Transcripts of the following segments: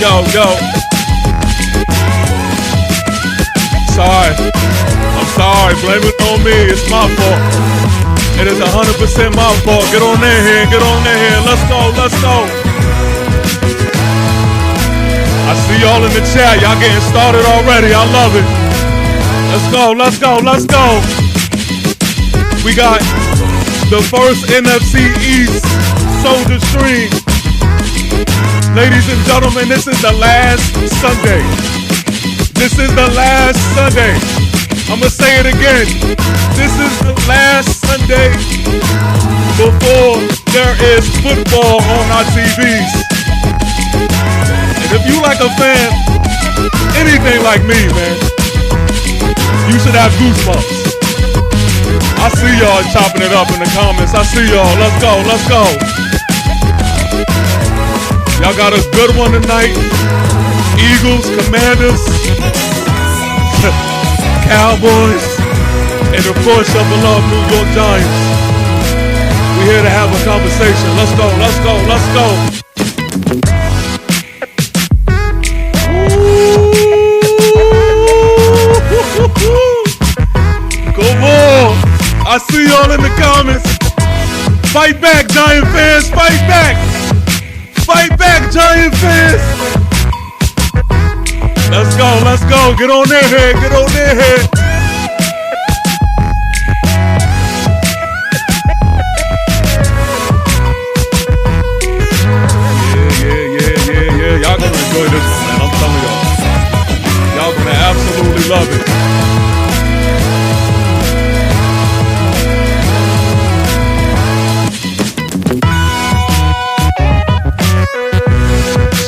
Yo. Sorry. I'm sorry. Blame it on me. It's my fault. It is 100% my fault. Get on in here. Let's go. I see y'all in the chat. Y'all getting started already. I love it. Let's go. We got the first NFCeast Soldier Stream. Ladies and gentlemen, this is the last Sunday. I'm going to say it again. This is the last Sunday before there is football on our TVs. And if you like a fan, anything like me, man, you should have goosebumps. I see y'all chopping it up in the comments. I see y'all. Let's go. Y'all got a good one tonight. Eagles, Commanders, Cowboys, and of course your beloved New York Giants. We're here to have a conversation. Let's go. Come on. I see y'all in the comments. Fight back, Giant fans. Fight back, Giant fans. Let's go. Get on their head. Yeah. Y'all gonna enjoy this one, man. I'm telling y'all. Y'all gonna absolutely love it.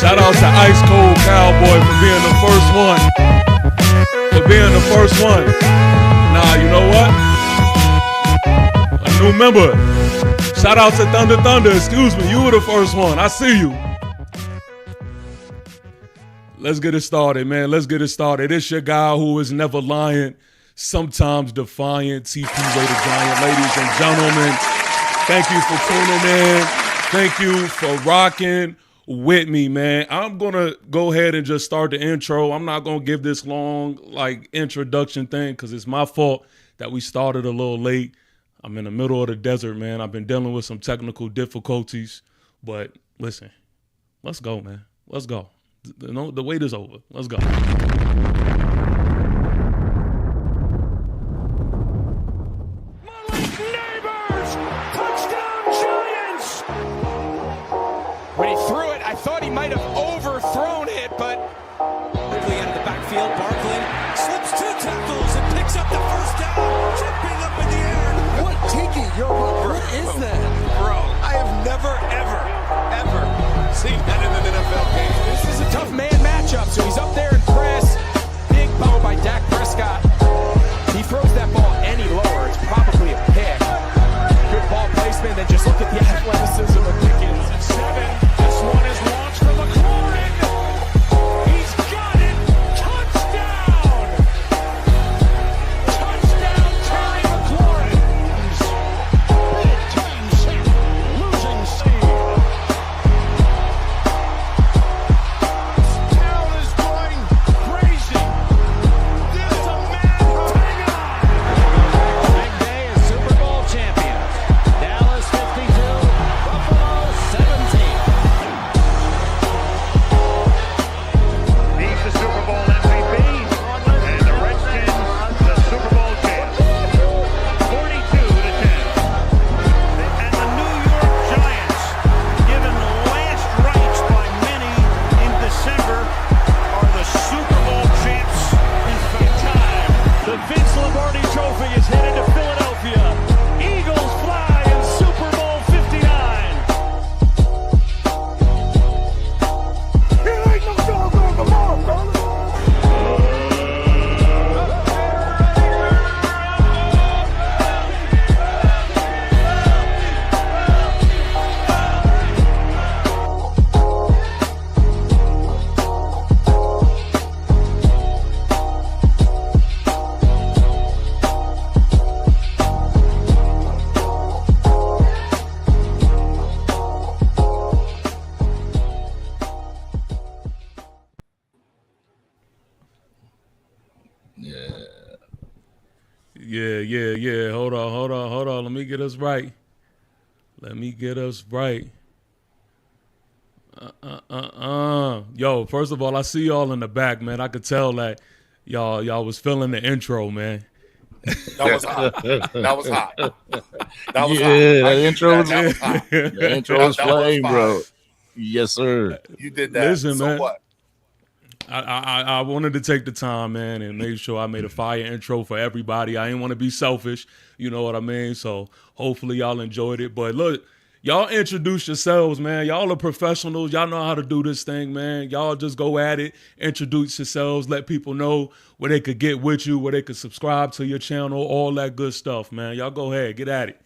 Shout out to Ice Cold Cowboy for being the first one. Nah, you know what? A new member. Shout out to Thunder. Excuse me, you were the first one. I see you. Let's get it started, man. It's your guy who is never lying, sometimes defiant, TP Way the Giant. Ladies and gentlemen, thank you for tuning in. Thank you for rocking with me, man. I'm gonna go ahead and just start the intro. I'm not gonna give this long introduction thing because it's my fault that we started a little late. I'm in the middle of the desert, man. I've been dealing with some technical difficulties, but listen, let's go, man. Let's go. The wait is over. Let's go. When he threw it, I thought he might have overthrown it, but quickly out of the backfield, Barkley slips 2 tackles and picks up the first down, jumping up in the air. What, Tiki? What is that? Bro, I have never, ever seen that in an NFL game. This is a tough man matchup, so he's up there in press. Big blow by Dak Prescott. He throws that ball any lower, it's probably a pick. Good ball placement, then just look at the athleticism of Pickens. 7. One is launched for McLaurin. He's got it. Touchdown, Terry McLaurin. Big time sack, losing Steve. Town is going Yeah. Hold on. Let me get us right. Yo, first of all, I see y'all in the back, man. I could tell that y'all was feeling the intro, man. That was hot. That was hot. That was hot. The intro was hot. The intro was flame, bro. Yes, sir. You did that. Listen, so man. What? I wanted to take the time, man, and make sure I made a fire intro for everybody. I didn't want to be selfish, you know what I mean? So hopefully y'all enjoyed it. But look, y'all introduce yourselves, man. Y'all are professionals. Y'all know how to do this thing, man. Y'all just go at it. Introduce yourselves. Let people know where they could get with you, where they could subscribe to your channel, all that good stuff, man. Y'all go ahead. Get at it.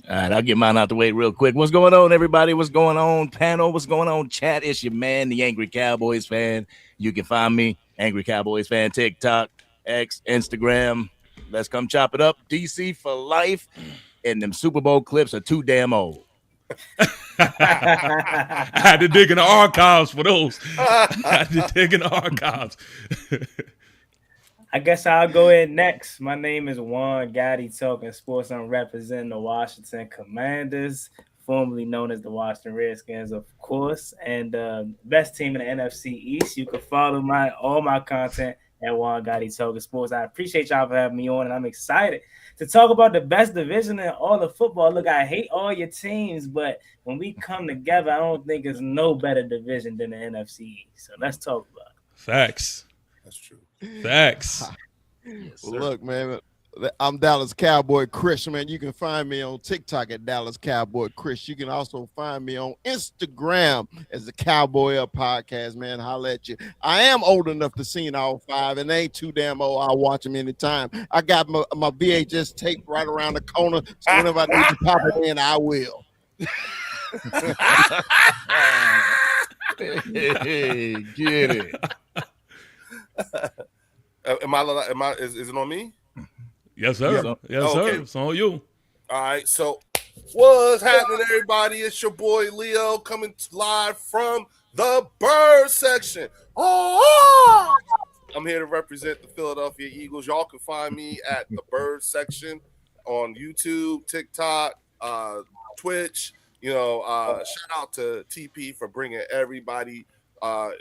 All right, I'll get mine out the way real quick. What's going on, everybody? What's going on, panel? What's going on, chat? It's your man, the Angry Cowboys fan. You can find me, Angry Cowboys fan, TikTok, X, Instagram. Let's come chop it up. DC for life. And them Super Bowl clips are too damn old. I had to dig in the archives for those. I guess I'll go in next. My name is Juan Gotti, talking sports. I'm representing the Washington Commanders, formerly known as the Washington Redskins, of course, and best team in the NFC East. You can follow all my content at Juan Gotti Talking Sports. I appreciate y'all for having me on, and I'm excited to talk about the best division in all of football. Look, I hate all your teams, but when we come together, I don't think there's no better division than the NFC East. So let's talk about it. Facts. That's true. Facts. Yes, Well, look, man, I'm Dallas Cowboy Chris, man. You can find me on TikTok at Dallas Cowboy Chris. You can also find me on Instagram as the Cowboy Up Podcast, man. Holla at you. I am old enough to see all five, and they ain't too damn old. I'll watch them anytime. I got my VHS tape right around the corner, so whenever I need to pop it in, I will. Hey, get it. Is it on me? Yes, sir. Yes, sir. Okay. It's on you. All right. So, what's happening, everybody? It's your boy Leo coming live from the Bird section. Oh! I'm here to represent the Philadelphia Eagles. Y'all can find me at the Bird section on YouTube, TikTok, Twitch. Shout out to TP for bringing everybody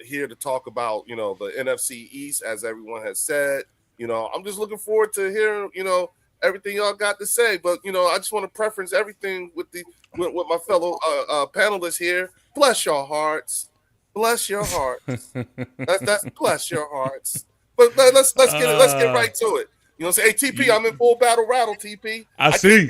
here to talk about, the NFC East, as everyone has said. I'm just looking forward to hearing, everything y'all got to say. But, I just want to preference everything with my fellow panelists here. Bless your hearts. Bless your hearts. That's bless your hearts. But let's get it. Let's get right to it. You know what I'm saying? Hey, TP, I'm in full battle rattle, TP. I see.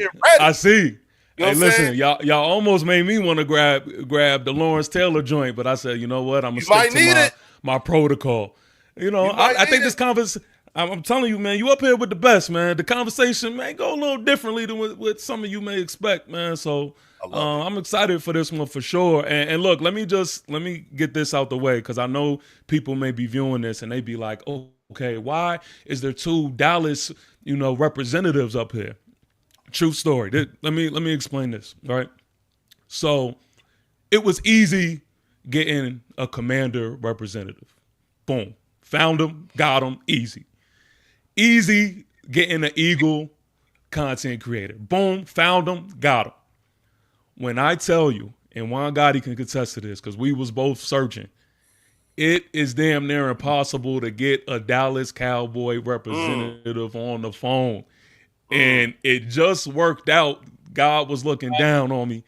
You know hey, listen, y'all almost made me want to grab the Lawrence Taylor joint, but I said, you know what? I'm gonna stick to my protocol. I think this conversation. I'm telling you, man, you up here with the best, man. The conversation may go a little differently than what some of you may expect, man. So I'm excited for this one for sure. And look, let me get this out the way, because I know people may be viewing this and they be like, oh, okay, why is there two Dallas, representatives up here? True story. Let me explain this. All right. So it was easy getting a Commander representative. Boom. Found him, got him, easy. Easy getting an Eagle content creator. Boom, found him, got him. When I tell you, and Juan Gotti can contest to this because we was both searching, it is damn near impossible to get a Dallas Cowboy representative on the phone. And it just worked out. God was looking down on me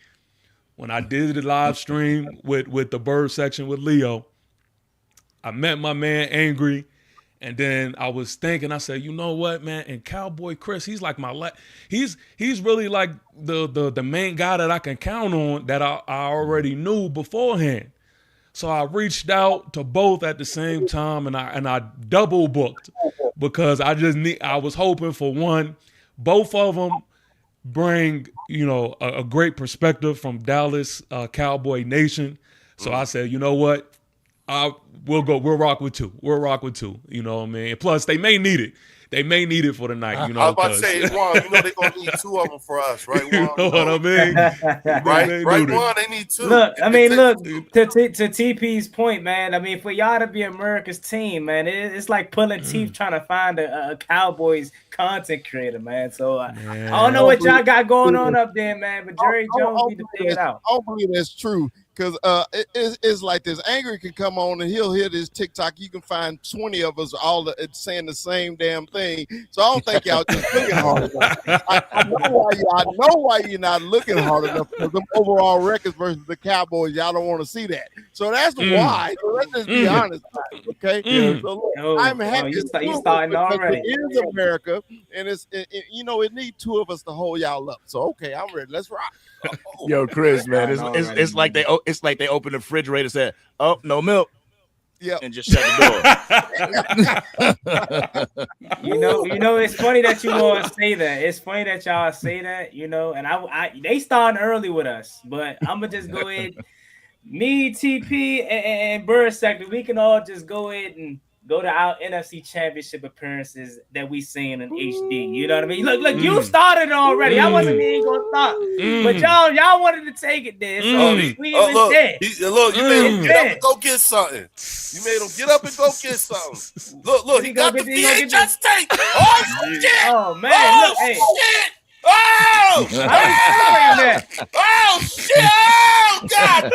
when I did the live stream with the Bird section with Leo. I met my man Angry, and then I was thinking, I said, you know what, man? And Cowboy Chris, he's like he's really like the main guy that I can count on, that I already knew beforehand. So I reached out to both at the same time, and I double booked, because I was hoping for one. Both of them bring, a great perspective from Dallas Cowboy Nation. So I said, you know what? We'll go. We'll rock with 2. We'll rock with 2. You know what I mean? Plus, they may need it. They may need it for the night. You know, I was about to say, Juan, you know they're gonna need 2 of them for us, right, Juan? You know what I mean? Right, Juan. They need 2. Look, I mean, look to TP's point, man. I mean, for y'all to be America's team, man, it's like pulling teeth trying to find a Cowboys content creator, man. So I don't know what y'all got going on up there, man. But Jerry Jones need to figure it out. I don't believe that's true. Because it's like this. Angry can come on and he'll hear this TikTok. You can find 20 of us all saying the same damn thing. So I don't think y'all just looking hard enough. I know why you're not looking hard enough, because them overall records versus the Cowboys, y'all don't want to see that. So that's why. So let's just be honest, okay? So look, I'm happy. You starting already. It is America, and it needs 2 of us to hold y'all up. So okay, I'm ready. Let's rock. Yo, Chris, man, it's like they open the refrigerator and said, "Oh, no milk." Yeah, and just shut the door. you know, it's funny that you all say that. It's funny that y'all say that, and they starting early with us, but I'm gonna just go ahead. Me, TP, and Bird Sector, we can all just go ahead and go to our NFC Championship appearances that we seen in HD. You know what I mean? Look, you started already. I wasn't even gonna start, but y'all wanted to take it there. So we even dead. Look, you made him get up and go get something. You made him get up and go get something. Look, he got the VHS tape. Oh shit! Oh man! Oh look, hey. shit! Oh! Oh shit! Oh god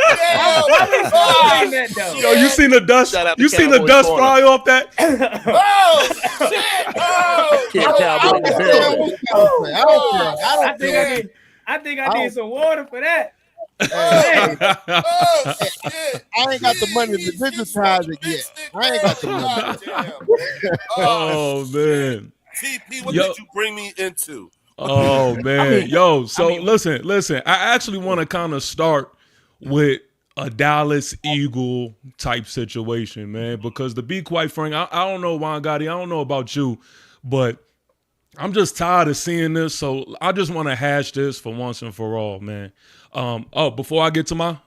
damn! Yo, you seen the dust? You seen the dust fly off that? Oh shit! Oh! I think I need some water for that. Oh shit! I ain't got the money to digitize it yet. I ain't got the money. Oh man! TP, what did you bring me into? Oh man, listen. I actually want to kind of start with a Dallas Eagle type situation, man, because to be quite frank, I don't know, Juan Gotti, I don't know about you, but I'm just tired of seeing this, so I just want to hash this for once and for all, man. Before I get to my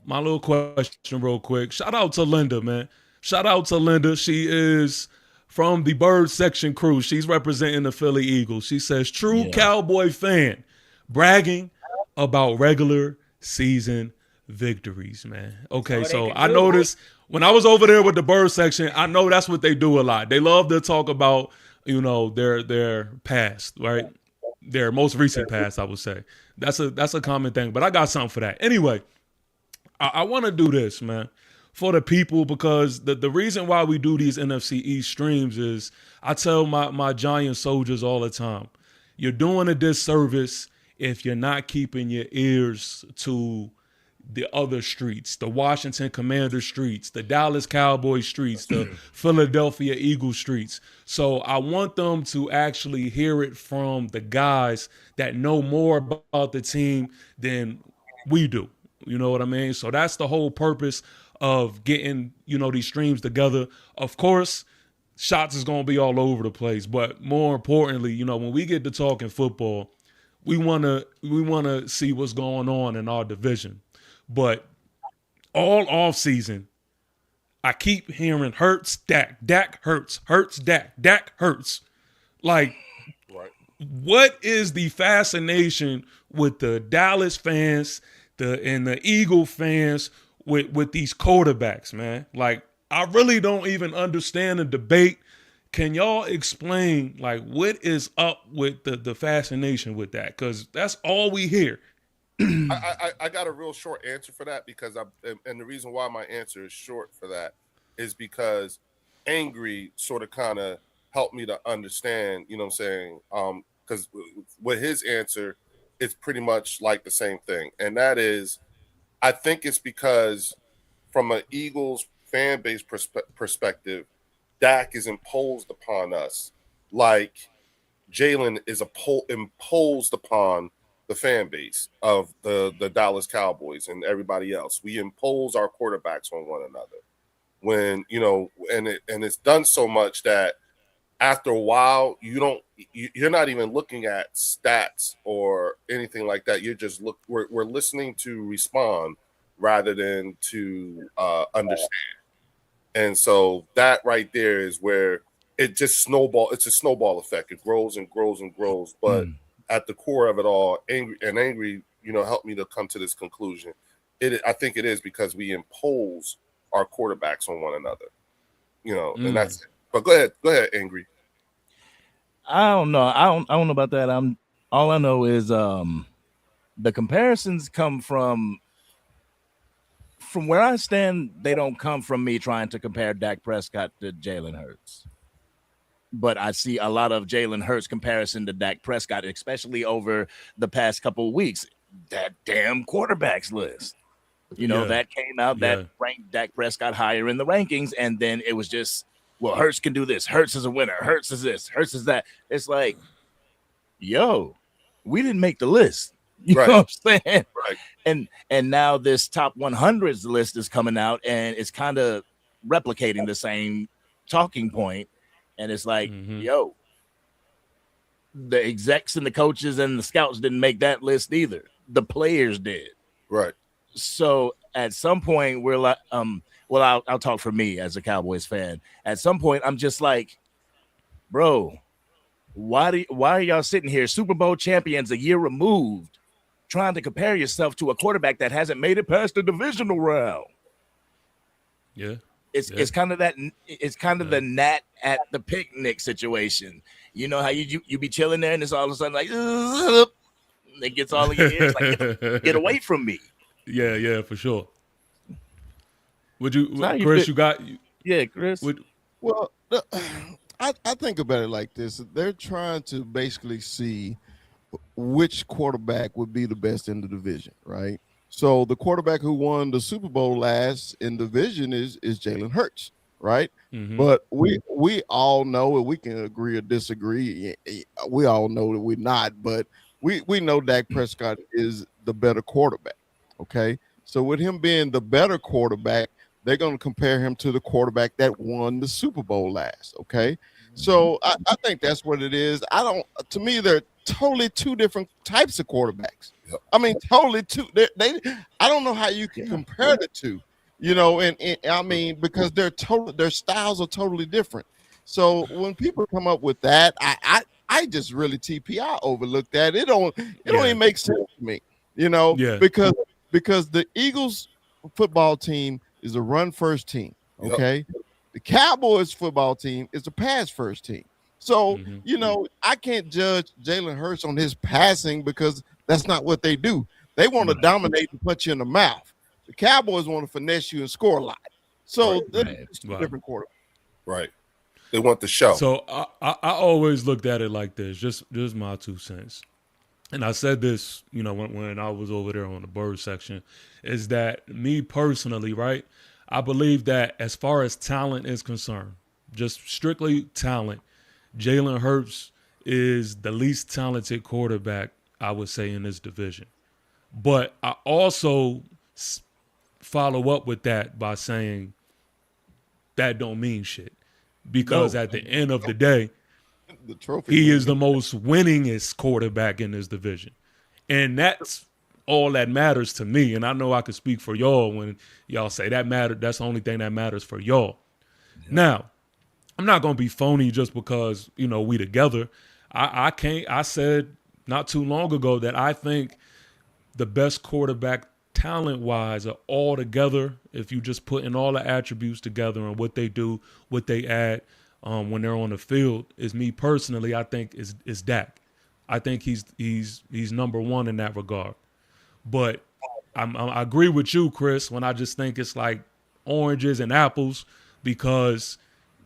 little question real quick, shout out to Linda, man. Shout out to Linda. She is from the Bird Section crew. She's representing the Philly Eagles. She says, true Cowboy fan, bragging about regular season victories, man. Okay, so I noticed when I was over there with the Bird Section, I know that's what they do a lot. They love to talk about, their past, right? Their most recent past, I would say. That's a common thing, but I got something for that. Anyway, I want to do this, man, for the people, because the reason why we do these NFC East streams is I tell my Giant soldiers all the time, you're doing a disservice if you're not keeping your ears to the other streets, the Washington Commanders streets, the Dallas Cowboys streets, the Philadelphia Eagles streets. So I want them to actually hear it from the guys that know more about the team than we do. You know what I mean? So that's the whole purpose of getting, these streams together. Of course, shots is going to be all over the place, but more importantly, when we get to talking football, we want to see what's going on in our division. But all off season, I keep hearing Hurts, Dak Hurts, Dak Hurts. Like, what is the fascination with the Dallas fans and the Eagle fans with these quarterbacks, man? Like, I really don't even understand the debate. Can y'all explain, like, what is up with the fascination with that? Because that's all we hear. I got a real short answer for that, because and the reason why my answer is short for that is because Angry sort of kind of helped me to understand, you know what I'm saying? Because with his answer, it's pretty much like the same thing. And that is, I think it's because from an Eagles fan base perspective, Dak is imposed upon us like Jalen is imposed upon the fan base of the Dallas Cowboys and everybody else. We impose our quarterbacks on one another. When, and it's done so much that after a while, you're not even looking at stats or anything like that. You're just we're listening to respond rather than to understand. And so that right there is where it just snowball. It's a snowball effect. It grows and grows and grows. But at the core of it all, angry, helped me to come to this conclusion. I think it is because we impose our quarterbacks on one another, and that's it. But go ahead, Angry. I don't know. I don't know about that. All I know is the comparisons come from where I stand. They don't come from me trying to compare Dak Prescott to Jalen Hurts. But I see a lot of Jalen Hurts comparison to Dak Prescott, especially over the past couple of weeks. That damn quarterbacks list. That came out that ranked Dak Prescott higher in the rankings, and then it was just, well, Hurts can do this. Hurts is a winner. Hurts is this. Hurts is that. It's like, yo, we didn't make the list. You know what I'm saying? Right. And now this top 100s list is coming out, and it's kind of replicating the same talking point. And it's like, yo, the execs and the coaches and the scouts didn't make that list either. The players did. Right. So at some point we're like, well, I'll talk for me as a Cowboys fan. At some point, I'm just like, bro, why are y'all sitting here, Super Bowl champions a year removed, trying to compare yourself to a quarterback that hasn't made it past the divisional round? Yeah. It's kind of that. It's kind of the gnat at the picnic situation. You know how you be chilling there, and it's all of a sudden like, it gets all in your ears. Like, get away from me. Yeah, for sure. Chris? Chris. Well, I think about it like this: they're trying to basically see which quarterback would be the best in the division, right? So the quarterback who won the Super Bowl last in the division is Jalen Hurts, right? But we all know, and we can agree or disagree. We all know that we're not, but we know Dak Prescott is the better quarterback. Okay, so with him being the better quarterback, they're going to compare him to the quarterback that won the Super Bowl last. Okay, so I think that's what it is. To me, they're totally two different types of quarterbacks. Yep. I mean, totally two. I don't know how you can compare the two, and I mean, because their styles are totally different. So when people come up with that, I just really TPI overlooked that. It don't even make sense to me, because the Eagles football team is a run first team. Okay. Yep. The Cowboys football team is a pass first team. So, I can't judge Jalen Hurts on his passing because that's not what they do. They want to dominate and punch you in the mouth. The Cowboys want to finesse you and score a lot. So it's a different quarterback. Right. They want the show. So I always looked at it like this, just my 2 cents. And I said this, when I was over there on the bird section, is that me personally, right, I believe that as far as talent is concerned, just strictly talent, Jalen Hurts is the least talented quarterback, I would say, in this division. But I also follow up with that by saying that don't mean shit. Because at the end of the day, he is the most winningest quarterback in this division. And that's all that matters to me. And I know I could speak for y'all when y'all say that matter. That's the only thing that matters for y'all. Yeah. Now, I'm not going to be phony just because, we together. I said not too long ago that I think the best quarterback talent-wise are all together. If you just put in all the attributes together and what they do, what they add when they're on the field, is me personally, I think is Dak. I think he's number one in that regard. But I agree with you, Chris, when I just think it's like oranges and apples because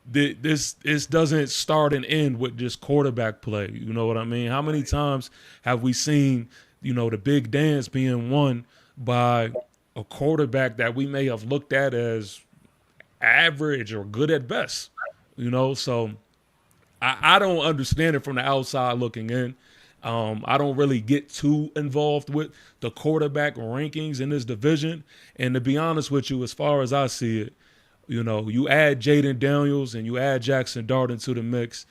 this doesn't start and end with just quarterback play. You know what I mean? How many times have we seen, the big dance being won by a quarterback that we may have looked at as average or good at best? So I don't understand it from the outside looking in. I don't really get too involved with the quarterback rankings in this division. And to be honest with you, as far as I see it, you add Jaden Daniels and you add Jackson Dart into the mix,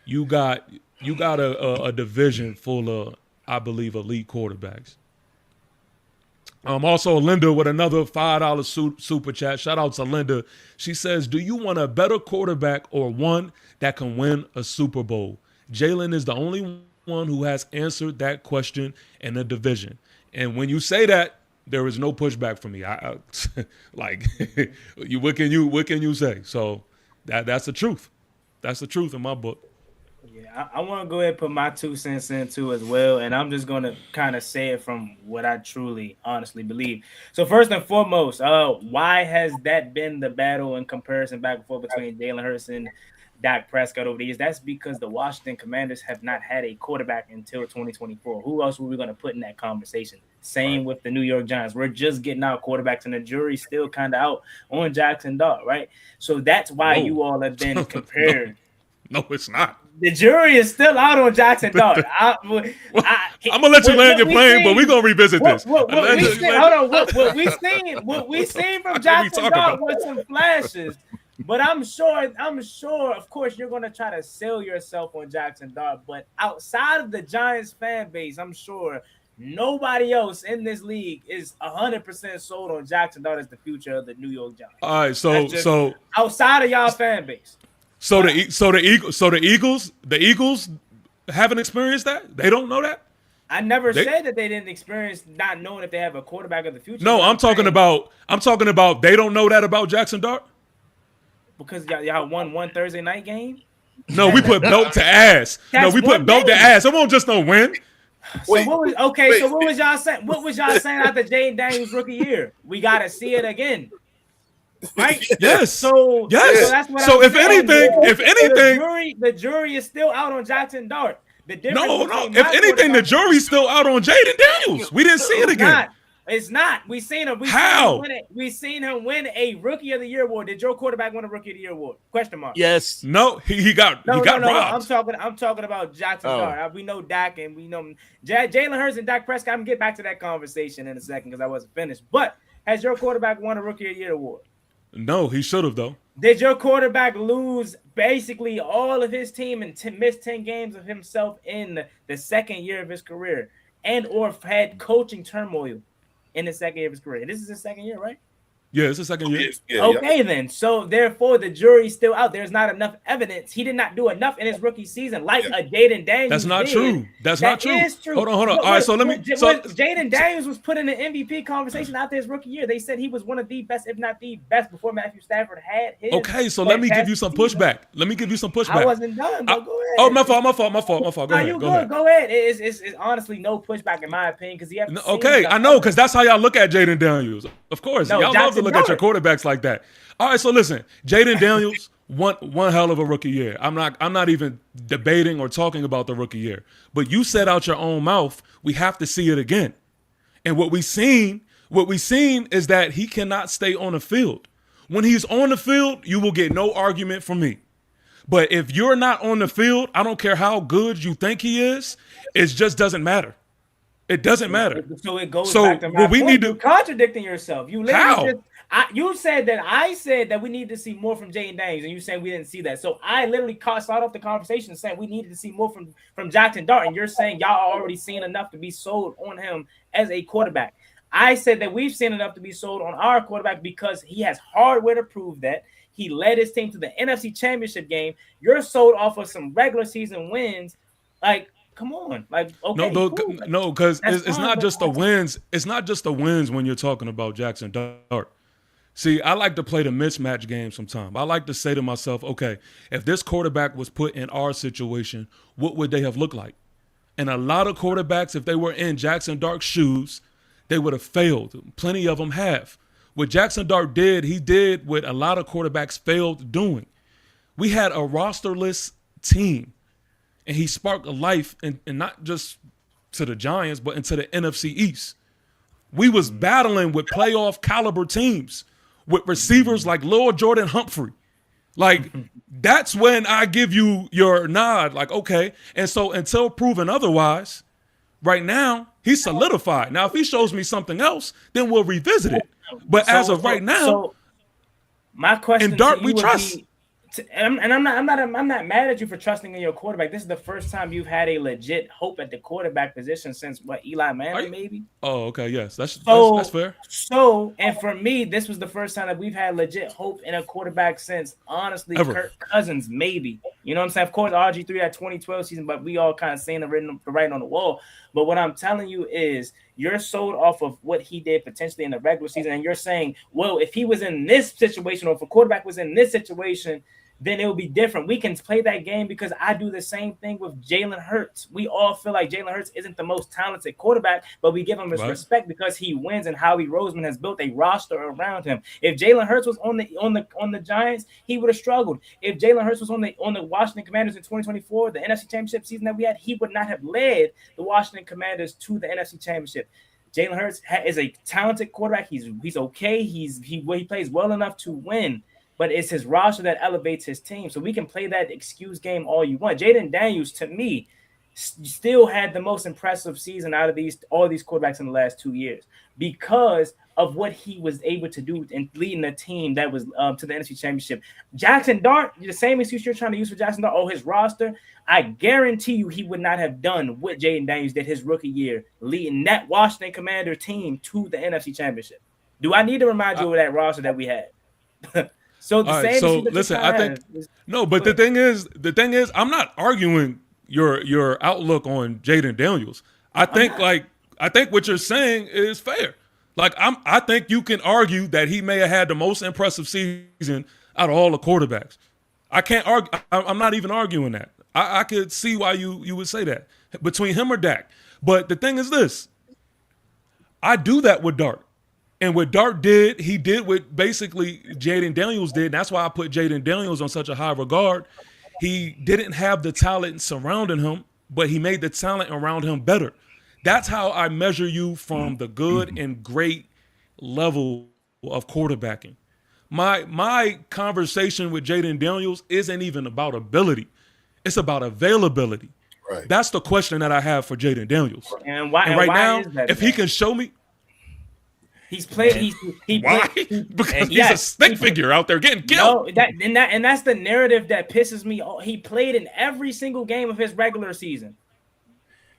you got a division full of, I believe, elite quarterbacks. Also, Linda with another $5 super chat. Shout out to Linda. She says, do you want a better quarterback or one that can win a Super Bowl? Jalen is the only one who has answered that question in the division. And when you say that, there is no pushback from me. Like, what can you say? So that's the truth. That's the truth in my book. Yeah, I want to go ahead and put my 2 cents in too as well, and I'm just going to kind of say it from what I truly, honestly believe. So first and foremost, why has that been the battle in comparison back and forth between Jalen Hurts and Dak Prescott over the years? That's because the Washington Commanders have not had a quarterback until 2024. Who else were we going to put in that conversation? Same with the New York Giants. We're just getting out quarterbacks, and the jury's still kind of out on Jackson Dart, right? So that's why you all have been compared. No, it's not. The jury is still out on Jackson Dart. I'm gonna let you land your plane, but we're gonna revisit this. What we seen from Jackson Dart was some flashes. But I'm sure, of course, you're gonna try to sell yourself on Jackson Dart. But outside of the Giants fan base, I'm sure nobody else in this league is 100% sold on Jackson Dart as the future of the New York Giants. All right, so outside of y'all fan base. So the Eagles haven't experienced that? They don't know that? I never said that they didn't experience not knowing if they have a quarterback of the future. No, I'm talking about they don't know that about Jackson Dart? Because y'all won one Thursday night game? No, we put belt to ass. No, we put belt to ass. It won't just no win. So what was y'all saying? What was y'all saying after Jaden Daniels' rookie year? We gotta see it again. Right? Yes. So that's what if anything, the jury is still out on Jackson Dart. If anything, the jury's still out on Jaden Daniels. We didn't see it again. It's not. We seen him. We seen him win a Rookie of the Year award. Did your quarterback win a Rookie of the Year award? Question mark. Yes. No. He got robbed. I'm talking about Jackson Dart. We know Dak and we know Jalen Hurts and Dak Prescott. I'm gonna get back to that conversation in a second because I wasn't finished. But has your quarterback won a Rookie of the Year award? No, he should have though. Did your quarterback lose basically all of his team and miss 10 games of himself in the second year of his career, and or had coaching turmoil in the second year of his career? This is his second year, right? Yeah, it's the second year. Okay, then. So, therefore, the jury's still out. There's not enough evidence. He did not do enough in his rookie season like a Jaden Daniels. That's not true. That's not true. Is true. Hold on. All right, so let me. Jaden Daniels was put in the MVP conversation after his rookie year. They said he was one of the best, if not the best, before Matthew Stafford had his. Okay, so let me give you some pushback. I wasn't done, but go ahead. Oh, my fault. Go ahead. Go ahead. It's honestly no pushback in my opinion because he has. Okay, I know because that's how y'all look at Jaden Daniels. Of course, y'all love to look at your quarterbacks like that. All right, so listen, Jaden Daniels one hell of a rookie year. I'm not even debating or talking about the rookie year. But you said out your own mouth, we have to see it again. And what we seen is that he cannot stay on the field. When he's on the field, you will get no argument from me. But if you're not on the field, I don't care how good you think he is, it just doesn't matter. It doesn't matter. So it goes back to my point. You're contradicting yourself. You literally you said that I said that we need to see more from Jaden Daniels, and you saying we didn't see that. So I literally started off the conversation saying we needed to see more from Jackson Dart, and you're saying y'all already seen enough to be sold on him as a quarterback. I said that we've seen enough to be sold on our quarterback because he has hardware to prove that. He led his team to the NFC Championship game. You're sold off of some regular season wins. Like, come on. Like, okay, no, because it's not just the wins. It's not just the wins when you're talking about Jackson Dart. See, I like to play the mismatch game sometimes. I like to say to myself, okay, if this quarterback was put in our situation, what would they have looked like? And a lot of quarterbacks, if they were in Jackson Dart's shoes, they would have failed. Plenty of them have. What Jackson Dart did, he did what a lot of quarterbacks failed doing. We had a rosterless team, and he sparked a life, and not just to the Giants, but into the NFC East. We was battling with playoff caliber teams, with receivers like Lil Jordan Humphrey. Like, that's when I give you your nod, like, okay. And so until proven otherwise, right now, he's solidified. Now, if he shows me something else, then we'll revisit it. But as of right now, my question in Dart, to we you trust. I'm not mad at you for trusting in your quarterback. This is the first time you've had a legit hope at the quarterback position since what, Eli Manning, maybe? Oh, okay, yes, that's fair. And for me, this was the first time that we've had legit hope in a quarterback since, honestly, Ever. Kirk Cousins, maybe. You know what I'm saying? Of course, RG3 that 2012 season, but we all kind of seeing the writing on the wall. But what I'm telling you is you're sold off of what he did potentially in the regular season, and you're saying, well, if he was in this situation or if a quarterback was in this situation, then it will be different. We can play that game because I do the same thing with Jalen Hurts. We all feel like Jalen Hurts isn't the most talented quarterback, but we give him his respect because he wins, and Howie Roseman has built a roster around him. If Jalen Hurts was on the Giants, he would have struggled. If Jalen Hurts was on the Washington Commanders in 2024, the NFC Championship season that we had, he would not have led the Washington Commanders to the NFC Championship. Jalen Hurts is a talented quarterback. He's okay. He plays well enough to win. But it's his roster that elevates his team. So we can play that excuse game all you want. Jaden Daniels, to me, still had the most impressive season out of all these quarterbacks in the last 2 years because of what he was able to do in leading a team that was to the NFC Championship. Jackson Dart, the same excuse you're trying to use for Jackson Dart, his roster, I guarantee you he would not have done what Jaden Daniels did his rookie year, leading that Washington Commander team to the NFC Championship. Do I need to remind you of that roster that we had? So the same. So listen, I think no, but the thing is, I'm not arguing your outlook on Jaden Daniels. I think what you're saying is fair. Like I think you can argue that he may have had the most impressive season out of all the quarterbacks. I can't argue. I'm not even arguing that. I could see why you would say that between him or Dak. But the thing is this: I do that with Dart. And what Dart did, he did what basically Jaden Daniels did. And that's why I put Jaden Daniels on such a high regard. He didn't have the talent surrounding him, but he made the talent around him better. That's how I measure you from the good and great level of quarterbacking. My conversation with Jaden Daniels isn't even about ability. It's about availability. Right. That's the question that I have for Jaden Daniels. And right why now, is that, if he can show me, he's played. Why? Because he's a stick figure out there getting killed. No, and that's the narrative that pisses me off. He played in every single game of his regular season,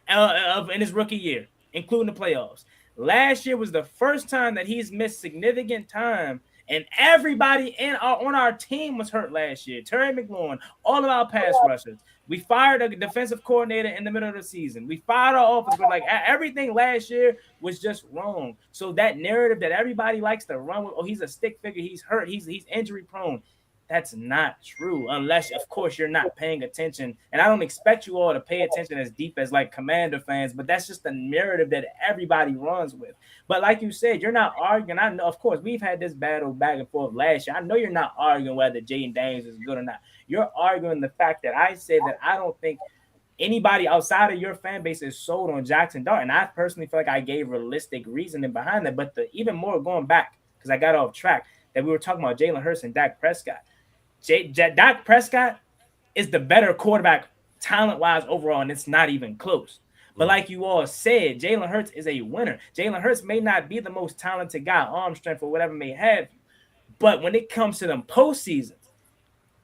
in his rookie year, including the playoffs. Last year was the first time that he's missed significant time, and everybody on our team was hurt last year. Terry McLaurin, all of our pass rushers. We fired a defensive coordinator in the middle of the season. We fired our offense, but everything last year was just wrong. So that narrative that everybody likes to run with, he's a stick figure, he's hurt, he's injury prone. That's not true, unless, of course, you're not paying attention. And I don't expect you all to pay attention as deep as Commander fans, but that's just the narrative that everybody runs with. But like you said, you're not arguing. I know, of course, we've had this battle back and forth last year. I know you're not arguing whether Jaden Daniels is good or not. You're arguing the fact that I said that I don't think anybody outside of your fan base is sold on Jackson Dart. And I personally feel like I gave realistic reasoning behind that. But even more going back, because I got off track, that we were talking about Jalen Hurts and Dak Prescott. Dak Prescott is the better quarterback talent-wise overall, and it's not even close. But like you all said, Jalen Hurts is a winner. Jalen Hurts may not be the most talented guy, arm strength or whatever may have, but when it comes to them postseasons,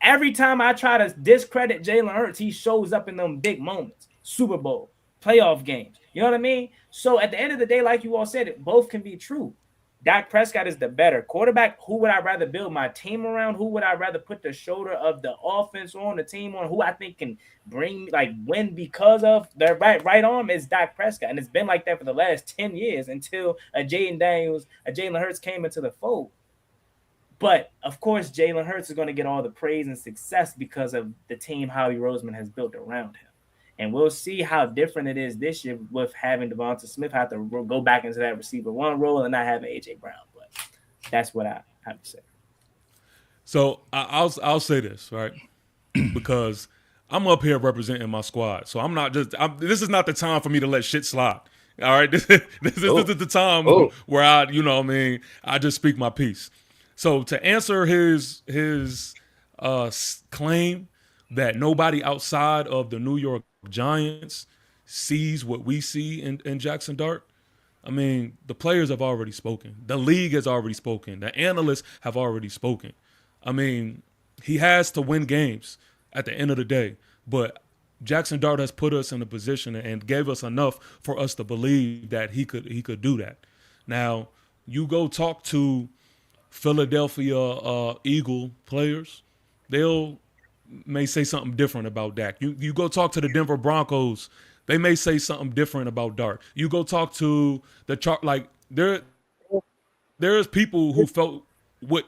every time I try to discredit Jalen Hurts, he shows up in them big moments. Super Bowl, playoff games. You know what I mean? So at the end of the day, like you all said, both can be true. Dak Prescott is the better quarterback. Who would I rather build my team around? Who would I rather put the shoulder of the offense on, the team on? Who I think can win because of their right arm is Dak Prescott. And it's been like that for the last 10 years until Jalen Hurts came into the fold. But, of course, Jalen Hurts is going to get all the praise and success because of the team Howie Roseman has built around him. And we'll see how different it is this year with having Devonta Smith have to go back into that receiver one role and not having A.J. Brown. But that's what I have to say. So I'll say this, right? Because I'm up here representing my squad. So this is not the time for me to let shit slide. All right? This is the time where I just speak my piece. So to answer his claim that nobody outside of the New York Giants sees what we see in Jackson Dart, I mean, the players have already spoken. The league has already spoken. The analysts have already spoken. I mean, He has to win games at the end of the day. But Jackson Dart has put us in a position and gave us enough for us to believe that he could do that. Now, you go talk to Philadelphia Eagle players, they'll may say something different about Dak. You go talk to the Denver Broncos, they may say something different about Dart. You go talk to the chart like there's people who felt what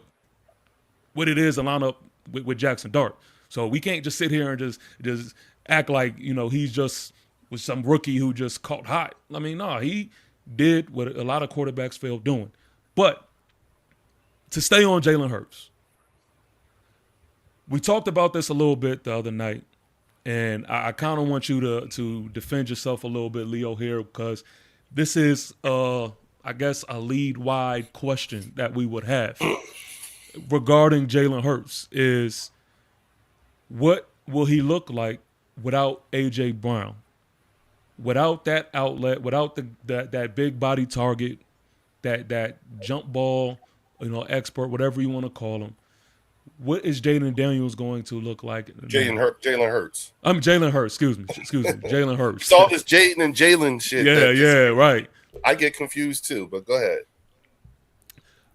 what it is to line up with Jackson Dart. So we can't just sit here and just act like he's just was some rookie who just caught hot. I mean, no, he did what a lot of quarterbacks fail doing. But to stay on Jalen Hurts, we talked about this a little bit the other night, and I kind of want you to defend yourself a little bit, Leo, here, because this is, I guess, a lead-wide question that we would have regarding Jalen Hurts is what will he look like without A.J. Brown? Without that outlet, without that big body target, that jump ball, expert, whatever you want to call him. What is Jaden Daniels going to look like? Jalen Hurts. I'm Jalen Hurts. Excuse me, Jalen Hurts. It's all this Jaden and Jalen shit. Yeah, right. I get confused too, but go ahead.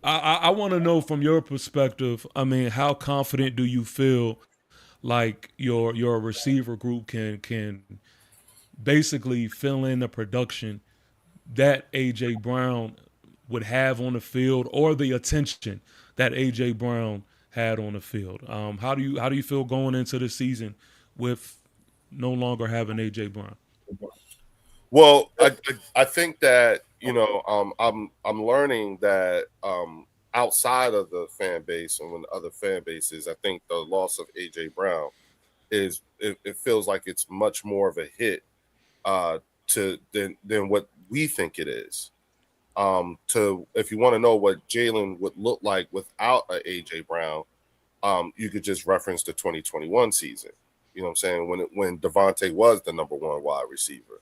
I want to know from your perspective. I mean, how confident do you feel like your receiver group can basically fill in the production that A.J. Brown would have on the field, or the attention that A.J. Brown had on the field? How do you feel going into the season with no longer having A.J. Brown? Well, I think that I'm learning that outside of the fan base and when other fan bases, I think the loss of A.J. Brown is it feels like it's much more of a hit than what we think it is. If you want to know what Jalen would look like without a AJ Brown, you could just reference the 2021 season. You know what I'm saying? When Devontae was the number one wide receiver.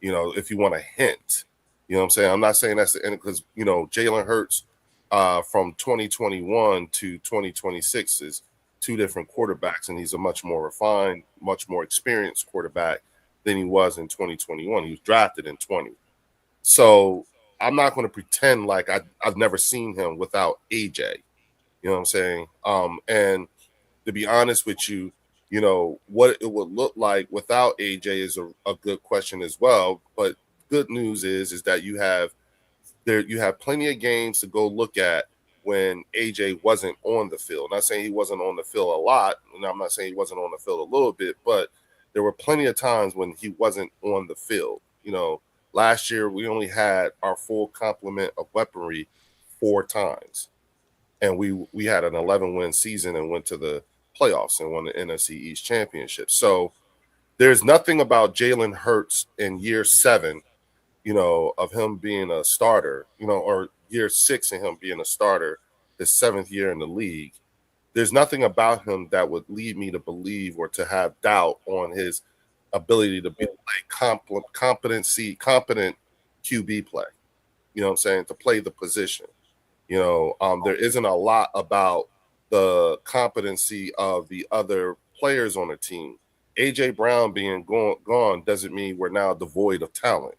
If you want a hint, you know what I'm saying? I'm not saying that's the end, because Jalen Hurts from 2021 to 2026 is two different quarterbacks, and he's a much more refined, much more experienced quarterback than he was in 2021. He was drafted in 20. So I'm not going to pretend like I've never seen him without AJ. You know what I'm saying? And to be honest with you, what it would look like without AJ is a good question as well. But good news is that you have plenty of games to go look at when AJ wasn't on the field. Not saying he wasn't on the field a lot, and I'm not saying he wasn't on the field a little bit, but there were plenty of times when he wasn't on the field. Last year we only had our full complement of weaponry 4 times, and we had an 11-win season and went to the playoffs and won the NFC East championship. So there's nothing about Jalen Hurts in year 7, of him being a starter, or year 6 and him being a starter, his 7th year in the league. There's nothing about him that would lead me to believe or to have doubt on his ability to be competent QB play. You know what I'm saying? To play the position. There isn't a lot about the competency of the other players on the team. AJ Brown being gone doesn't mean we're now devoid of talent.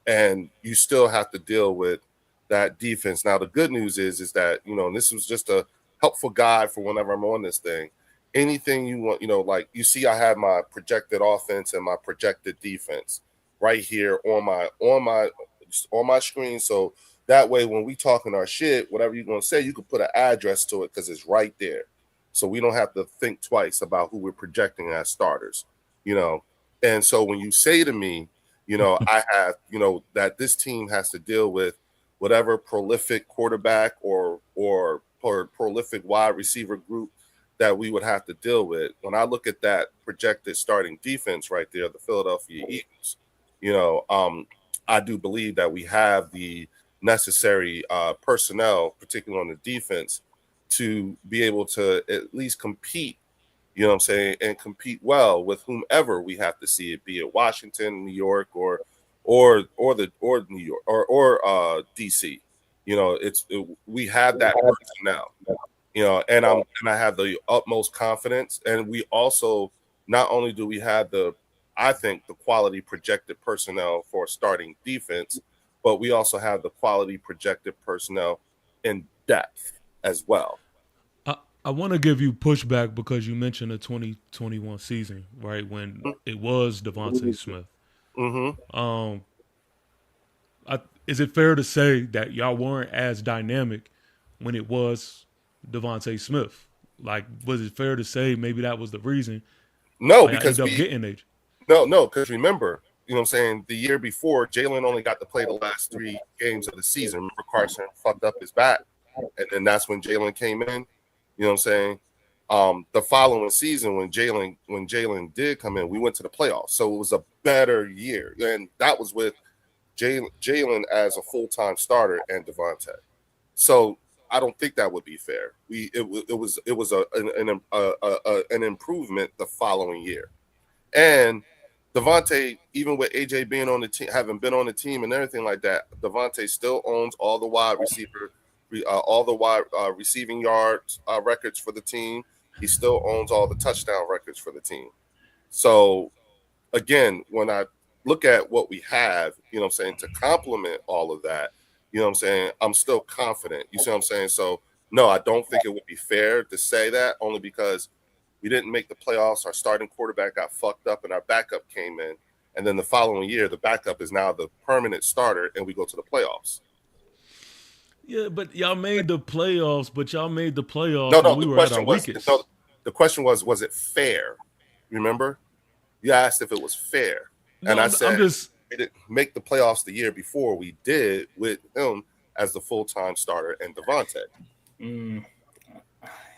And you still have to deal with that defense. Now, the good news is that, and this was just a helpful guide for whenever I'm on this thing. Anything you want, like you see, I have my projected offense and my projected defense right here on my screen. So that way, when we talking our shit, whatever you're going to say, you can put an address to it because it's right there. So we don't have to think twice about who we're projecting as starters, And so when you say to me, I have, that this team has to deal with whatever prolific quarterback or prolific wide receiver group that we would have to deal with. When I look at that projected starting defense right there, the Philadelphia Eagles, I do believe that we have the necessary personnel, particularly on the defense, to be able to at least compete, you know what I'm saying, and compete well with whomever we have to see it, be it Washington, New York, or New York or DC. We have that personnel. You know, and I have the utmost confidence. And we also, not only do we have I think the quality projected personnel for starting defense, but we also have the quality projected personnel in depth as well. I want to give you pushback because you mentioned the 2021 season, right? When it was Devontae Smith. Mm-hmm. Is it fair to say that y'all weren't as dynamic when it was Devontae Smith? Like, was it fair to say maybe that was the reason No, why y'all because ended up getting Age? no, because remember, you know what I'm saying, the year before, Jalen only got to play the last 3 games of the season. Remember, Carson fucked up his back, and then that's when Jalen came in. You know what I'm saying? The following season, when Jalen did come in, we went to the playoffs, so it was a better year, and that was with Jalen as a full-time starter and Devontae. So I don't think that would be fair. It was an improvement the following year. And Devontae, even with AJ being on the team, having been on the team and everything like that, Devontae still owns all the wide receiving yards records for the team. He still owns all the touchdown records for the team. So again, when I look at what we have, you know what I'm saying, to complement all of that, you know what I'm saying, I'm still confident. You see what I'm saying? So no, I don't think it would be fair to say that, only because we didn't make the playoffs. Our starting quarterback got fucked up and our backup came in. And then the following year, the backup is now the permanent starter and we go to the playoffs. Yeah, but y'all made the playoffs, No, when we the were at our question was, weakest. the question was it fair? Remember? You asked if it was fair. No, And I I'm said, just we didn't make the playoffs the year before. We did with him as the full-time starter and Devontae.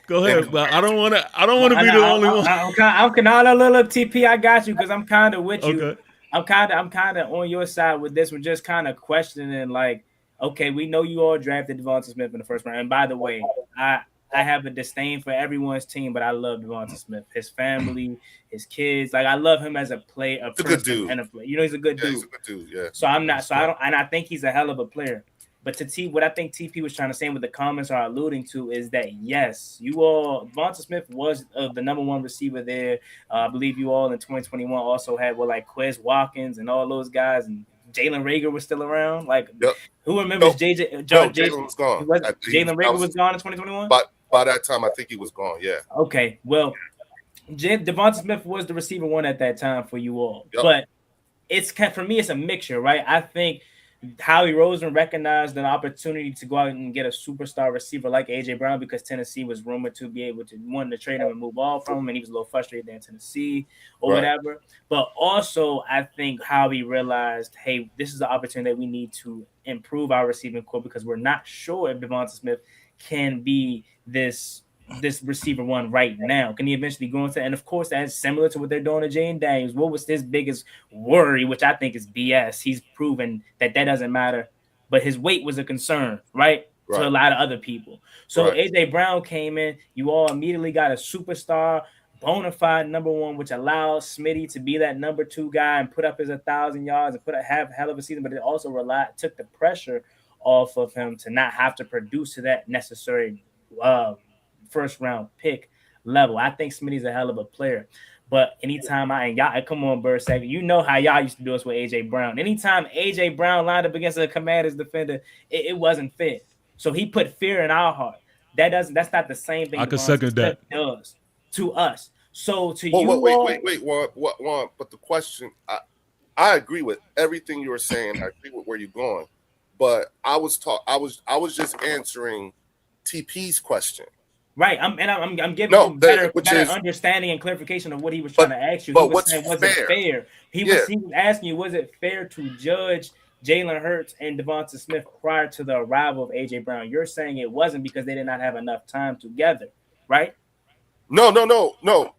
go And ahead, but I don't want to be the only one. I'm kind of look TP. I got you because I'm kind of with you. Okay. I'm kind of on your side with this one, just kind of questioning like, okay, we know you all drafted Devonta Smith in the first round. And by the way, I have a disdain for everyone's team, but I love Devonta Smith, his family, his kids. Like I love him as a player, a good person, dude. and a player. You know, he's a good dude. He's a good dude. Yeah. So I'm not. So I don't, and I think he's a hell of a player. But what I think TP was trying to say, what the comments are alluding to, is that yes, you all, Devonta Smith was the number one receiver there. I believe you all in 2021 also had like Quez Watkins and all those guys, and Jalen Reagor was still around. Like, Yep. who remembers Jalen was gone. Jalen Reagor was gone in 2021. But by that time, I think he was gone. Yeah. Okay. Well, Devonta Smith was the receiver one at that time for you all, Yep. but for me, it's a mixture, right? I think Howie Roseman recognized an opportunity to go out and get a superstar receiver like AJ Brown because Tennessee was rumored to be able to want to trade him and move off from him, and he was a little frustrated there in Tennessee or whatever. But also, I think Howie realized, hey, this is the opportunity that we need to improve our receiving core because we're not sure if Devonta Smith can be this receiver one right now. Can he eventually go into? And of course, that's similar to what they're doing to Jane Daniels. What was his biggest worry, which I think is BS? He's proven that doesn't matter, but his weight was a concern, right? To a lot of other people. So AJ Brown came in. You all immediately got a superstar, bona fide number one, which allows Smitty to be that number two guy and put up his 1,000 yards and have a hell of a season. But it also took the pressure off of him to not have to produce to that necessary first round pick level. I think Smitty's a hell of a player. But anytime y'all come on, Bursack, you know how y'all used to do us with AJ Brown. Anytime AJ Brown lined up against a Commanders defender, it wasn't fair. So he put fear in our heart. That's not the same thing. I can second that. Does to us. So to you. Wait. What? But the question, I agree with everything you were saying. I agree with where you're going. But I was just answering TP's question. Right, I'm giving you better understanding and clarification of what he was trying to ask you. But he was saying, was it fair? He was asking you, was it fair to judge Jalen Hurts and Devonta Smith prior to the arrival of AJ Brown? You're saying it wasn't because they did not have enough time together, right? No.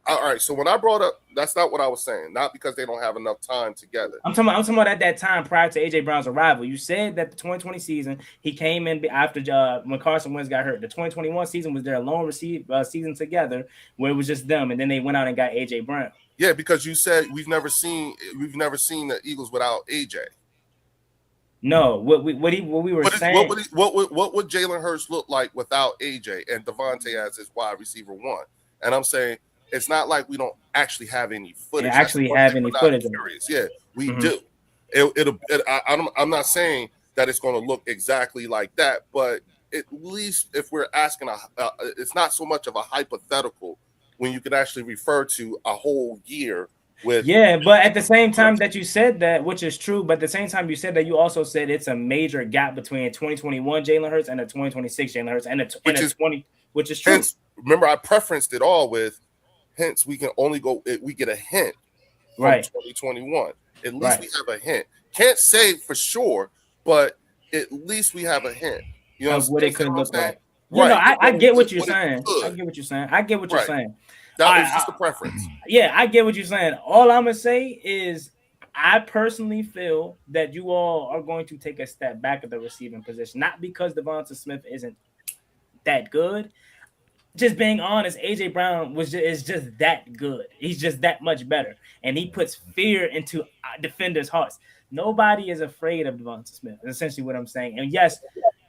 All right. So when I brought up, that's not what I was saying. Not because they don't have enough time together. I'm talking about at that time prior to AJ Brown's arrival. You said that the 2020 season he came in after when Carson Wentz got hurt. The 2021 season was their lone season together, where it was just them, and then they went out and got AJ Brown. Yeah, because you said we've never seen the Eagles without AJ. No, what we were saying. What would Jalen Hurts look like without AJ and Devontae as his wide receiver one? And I'm saying it's not like we don't actually have any And footage. That's actually one have thing any we're not footage of it. curious. Yeah, we Mhm. do. I'm not saying that it's going to look exactly like that, but at least if we're asking, it's not so much of a hypothetical when you can actually refer to a whole year with. Yeah, but at the same time that you said that, which is true, but at the same time you said that, you also said it's a major gap between 2021 Jalen Hurts and the 2026 Jalen Hurts, and a 20, which is true. Hence, remember, I preferenced it all with, hence we can only go, we get a hint from Right. 2021. At least Right. we have a hint. Can't say for sure, but at least we have a hint. You know Of what it could what I'm look saying? like. You know, Right. I get what you're What it saying. I could. get what you're saying. I get what you're Right. saying. That was just a preference. Yeah, I get what you're saying. All I'm gonna say is I personally feel that you all are going to take a step back at the receiving position, not because Devonta Smith isn't that good. Just being honest, AJ Brown is just that good. He's just that much better, and he puts fear into defenders' hearts. Nobody is afraid of Devonta Smith. That's essentially what I'm saying. And yes,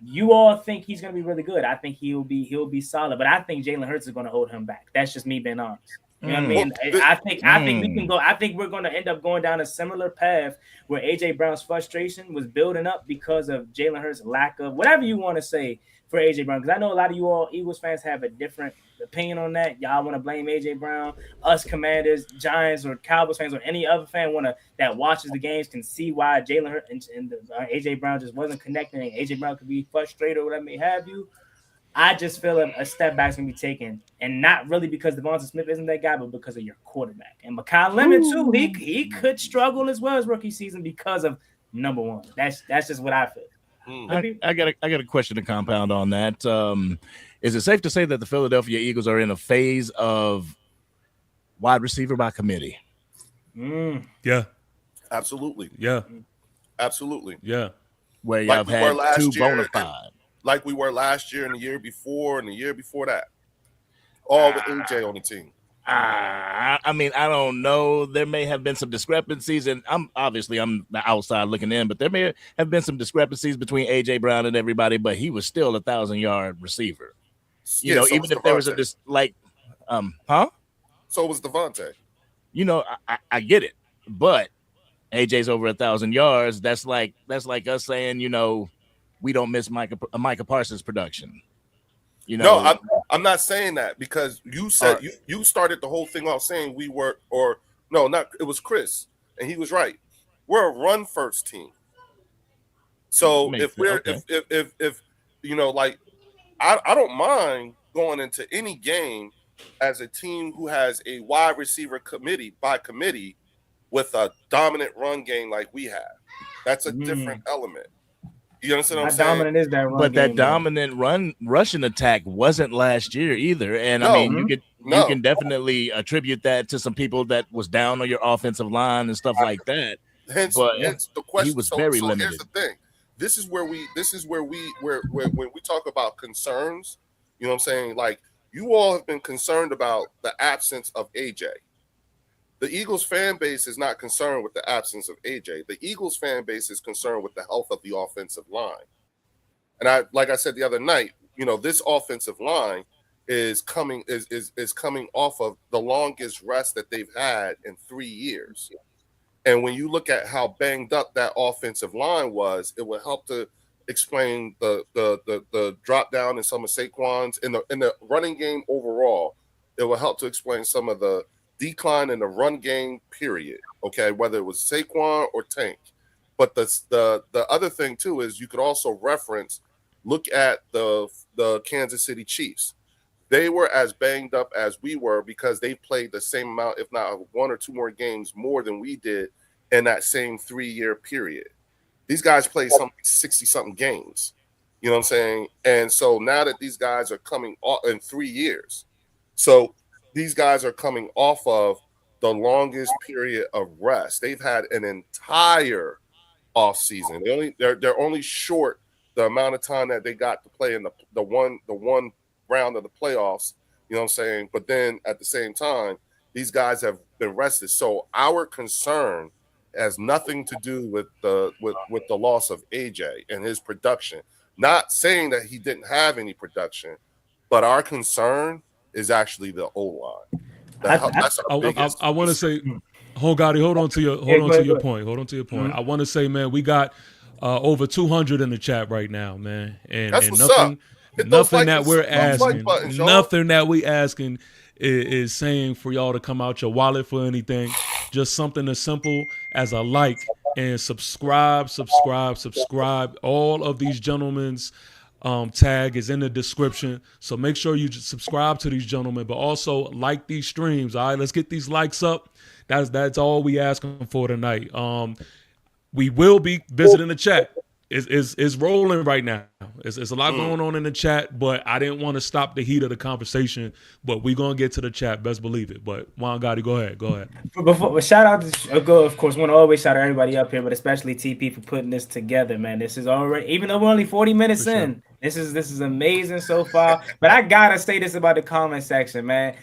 you all think he's going to be really good. I think he'll be solid, but I think Jalen Hurts is going to hold him back. That's just me being honest. You know what I mean? I think we can go. I think we're going to end up going down a similar path where AJ Brown's frustration was building up because of Jalen Hurts' lack of whatever you want to say for AJ Brown. Because I know a lot of you all Eagles fans have a different opinion on that. Y'all want to blame AJ Brown. Us Commanders, Giants, or Cowboys fans, or any other fan that watches the games can see why Jalen Hurts and AJ Brown just wasn't connecting. And AJ Brown could be frustrated or whatever may have you. I just feel a step back's gonna be taken, and not really because Devonta Smith isn't that guy, but because of your quarterback. And Mekhi Lemon too, he could struggle as well as rookie season because of number one. That's just what I feel. I got a question to compound on that. Is it safe to say that the Philadelphia Eagles are in a phase of wide receiver by committee? Yeah, absolutely. Yeah, absolutely. Yeah, where y'all have two bona fide. Like we were last year and the year before and the year before that. All with AJ on the team. I mean, I don't know. There may have been some discrepancies, and I'm the outside looking in, but there may have been some discrepancies between AJ Brown and everybody, but he was still a 1,000-yard receiver. You know, so even if there was a So was Devontae. You know, I get it, but AJ's over 1,000 yards. That's like us saying, you know, we don't miss Micah Parsons' production. You know, no, I'm not saying that because you said you started the whole thing off saying we were, or no, not it was Chris, and he was right. We're a run first team. So if we're if you know, like I don't mind going into any game as a team who has a wide receiver committee with a dominant run game like we have. That's a different element. You understand what I'm saying? Dominant is that run but game, that dominant rushing attack wasn't last year either. And I mean, you can definitely attribute that to some people that was down on your offensive line and stuff like that. Hence the question. He was very limited. Here's the thing. This is where when we talk about concerns, you know what I'm saying? Like, you all have been concerned about the absence of AJ. The Eagles fan base is not concerned with the absence of AJ. The Eagles fan base is concerned with the health of the offensive line. And like I said the other night, you know, this offensive line is coming off of the longest rest that they've had in 3 years. And when you look at how banged up that offensive line was, it will help to explain the drop down in some of Saquon's in the running game overall. It will help to explain some of the decline in the run game, period. Okay, whether it was Saquon or Tank. But the other thing too is you could also look at the Kansas City Chiefs. They were as banged up as we were because they played the same amount, if not one or two more games more than we did in that same 3-year period. These guys played 60-something games. You know what I'm saying? And so now that these guys are coming off in 3 years, so these guys are coming off of the longest period of rest. They've had an entire off season. They're only short the amount of time that they got to play in the one round of the playoffs. You know what I'm saying? But then at the same time, these guys have been rested. So our concern has nothing to do with the loss of AJ and his production. Not saying that he didn't have any production, but our concern is actually the O-line. That's our biggest. I want to say, hold on to your point. Hold on to your point. I want to say, man, we got over 200 in the chat right now, man, and That's what's nothing, up. Hit those nothing like that we're asking, buttons, y'all. nothing that we asking is saying for y'all to come out your wallet for anything. Just something as simple as a like and subscribe. All of these gentlemen's tag is in the description, so make sure you subscribe to these gentlemen, but also like these streams. All right, let's get these likes up. That's all we asking for tonight. We will be visiting the chat. It's rolling right now. It's a lot going on in the chat, but I didn't want to stop the heat of the conversation. But we're gonna get to the chat, best believe it. But Juan Gotti, go ahead. Before shout out to of course, want to always shout out everybody up here, but especially TP for putting this together, man. This is already, even though we're only 40 minutes in, this is amazing so far. But I gotta say this about the comment section, man.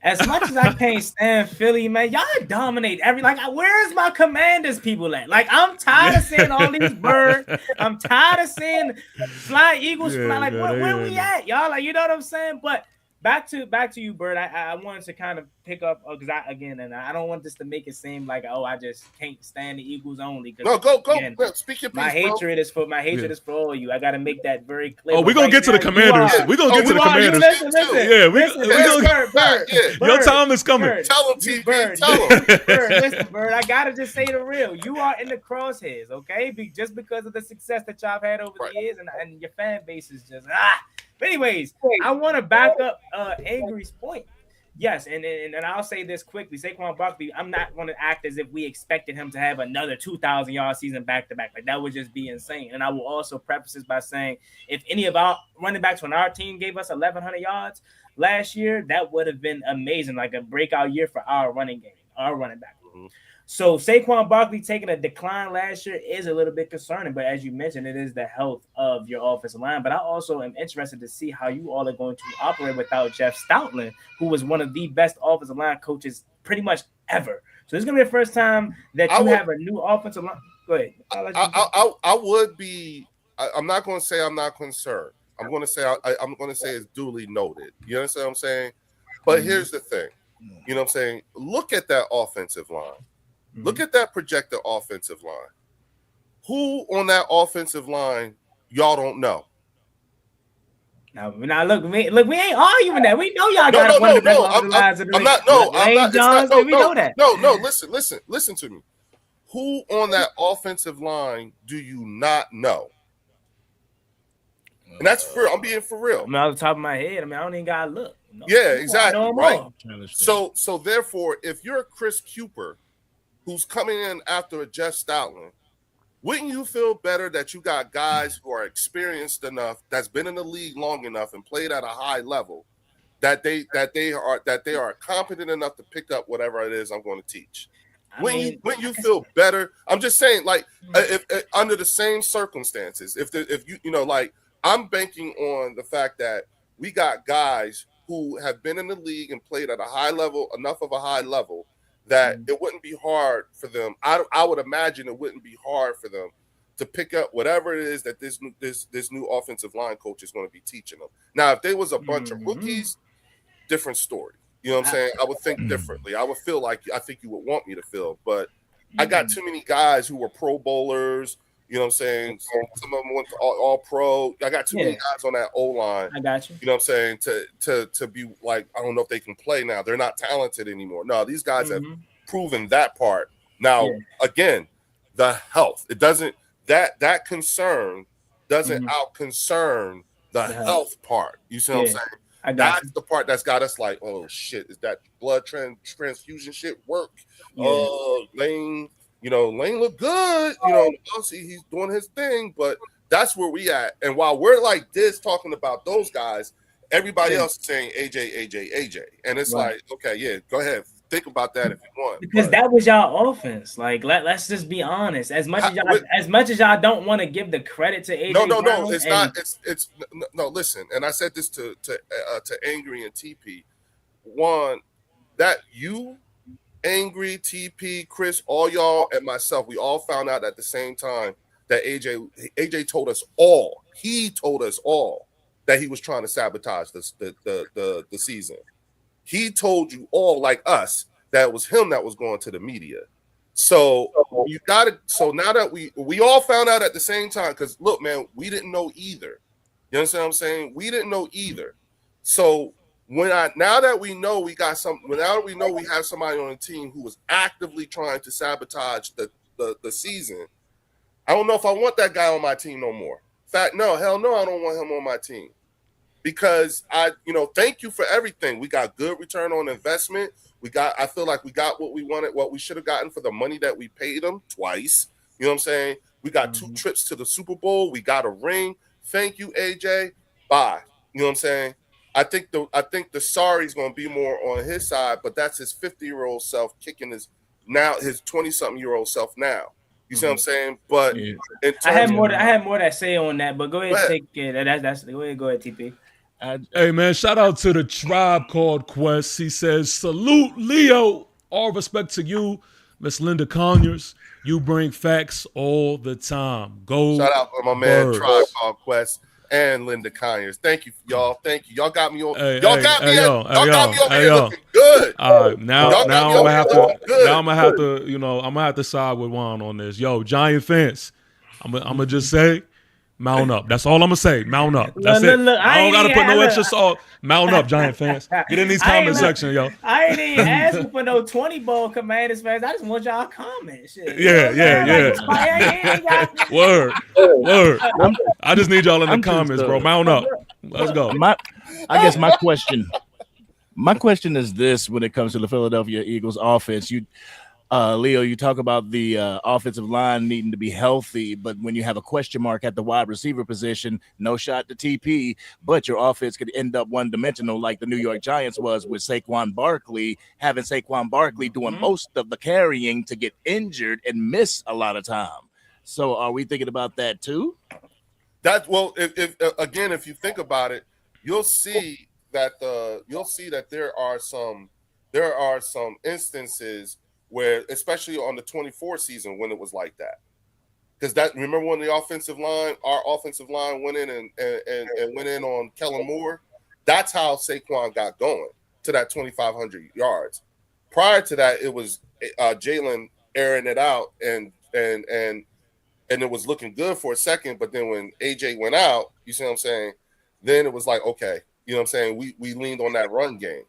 As much as I can't stand Philly, man, y'all dominate where's my Commanders people at? Like, I'm tired of seeing all these birds. I'm tired of seeing fly Eagles fly. Like, where we at, y'all? Like, you know what I'm saying? But back to you, Bird. I wanted to kind of pick up because I don't want this to make it seem like, oh, I just can't stand the Eagles only. No, go. Speak your piece, my hatred is for all of you. I got to make that very clear. Oh, we're gonna get to the Commanders. We're gonna get to the Commanders. Listen. Your time is coming. Bird, tell him, TP. Bird, Tell him. Listen, Bird. I gotta just say the real. You are in the crosshairs, okay? Just because of the success that y'all have had over the years, and your fan base is just But anyways, I want to back up Angry's point. Yes, and I'll say this quickly. Saquon Barkley, I'm not going to act as if we expected him to have another 2,000-yard season back-to-back. Like, that would just be insane. And I will also preface this by saying, if any of our running backs on our team gave us 1,100 yards last year, that would have been amazing, like a breakout year for our running back. Mm-hmm. So Saquon Barkley taking a decline last year is a little bit concerning, but as you mentioned, it is the health of your offensive line. But I also am interested to see how you all are going to operate without Jeff Stoutland, who was one of the best offensive line coaches pretty much ever. So this is going to be the first time that you have a new offensive line. Go ahead. I would be. I'm not going to say I'm not concerned. I'm going to say I'm going to say it's duly noted. You understand what I'm saying? But here's the thing. You know what I'm saying? Look at that offensive line. Look at that projected offensive line. Who on that offensive line y'all don't know? Now look, we ain't arguing that. We know y'all got one of the best offensive lines in the league. We know that. No, listen to me. Who on that offensive line do you not know? And that's I'm being for real. I mean, off the top of my head, I don't even gotta look. No, yeah, exactly. Right. So therefore, if you're Chris Cooper, who's coming in after a Jeff Stoutland, wouldn't you feel better that you got guys who are experienced enough, that's been in the league long enough and played at a high level, that they are competent enough to pick up whatever it is I'm going to teach? Wouldn't you feel better? I'm just saying, like, if under the same circumstances, if you know, like, I'm banking on the fact that we got guys who have been in the league and played at a high level, enough of a high level, that it wouldn't be hard for them. I would imagine it wouldn't be hard for them to pick up whatever it is that this new offensive line coach is going to be teaching them. Now, if there was a bunch of rookies, different story. You know what I'm saying? I would think differently. I would feel like I think you would want me to feel, but I got too many guys who were Pro Bowlers. You know what I'm saying? Some of them went to all pro. I got too many guys on that O-line. I got you. You know what I'm saying? To be like, I don't know if they can play now. They're not talented anymore. No, these guys have proven that part. Now, again, the health. It doesn't that concern doesn't out concern the health part. You see what I'm saying? That's the part that's got us like, oh shit, is that blood transfusion shit work? Lane. You know, Lane looked good. You know, obviously he's doing his thing, but that's where we at. And while we're like this talking about those guys, everybody else is saying AJ. And it's like, okay, yeah, go ahead. Think about that if you want. Because that was y'all offense. Like, let's just be honest. As much as y'all don't want to give the credit to AJ. No, it's not. It's no. Listen, and I said this to Angry and TP. One, that you Angry, TP, Chris, all y'all, and myself, we all found out at the same time that AJ told us all. He told us all that he was trying to sabotage the season. He told you all, like us, that it was him that was going to the media. So you got it. So now that we all found out at the same time, because look, man, we didn't know either. You understand what I'm saying? We didn't know either. So now that we know we got now that we know we have somebody on the team who was actively trying to sabotage the season, I don't know if I want that guy on my team no more. In fact, no, hell no, I don't want him on my team. Because thank you for everything. We got good return on investment. I feel like we got what we wanted, what we should have gotten for the money that we paid him twice. You know what I'm saying? We got 2 trips to the Super Bowl. We got a ring. Thank you, AJ. Bye. You know what I'm saying? I think the sorry's going to be more on his side, but that's his 50-year-old self kicking his 20-something-year-old self now. You see what I'm saying? But I had more to say on that, but go ahead, take it. Go ahead, TP. Hey, man, shout out to the Tribe Called Quest. He says, salute, Leo. All respect to you, Miss Linda Conyers. You bring facts all the time. Go Shout out to my man, Tribe Called Quest, and Linda Conyers. Thank you, y'all. Thank you. Y'all got me on. Y'all got me over here looking good. All right, now I'm gonna have to side with Juan on this. Yo, Giant fans, I'm gonna just say, mount up. That's all I'm gonna say. Mount up. That's it. I don't gotta put no extra salt. Mount up, Giant fans. Get in these comment section, yo. I ain't even asking for no 20 ball Commanders fans. I just want y'all comment. Shit. Yeah. Word. I just need y'all in the comments, bro. Mount up. Let's go. I guess my question is this: when it comes to the Philadelphia Eagles offense, Leo, you talk about the offensive line needing to be healthy, but when you have a question mark at the wide receiver position, no shot to TP, but your offense could end up one-dimensional like the New York Giants was with Saquon Barkley, having Saquon Barkley doing most of the carrying to get injured and miss a lot of time. So are we thinking about that too? If you think about it, you'll see that there are some instances where, especially on the 24 season, when it was like that. Because remember when our offensive line went in and went in on Kellen Moore? That's how Saquon got going to that 2,500 yards. Prior to that, it was Jalen airing it out and it was looking good for a second, but then when AJ went out, you see what I'm saying? Then it was like, okay, you know what I'm saying? We leaned on that run game.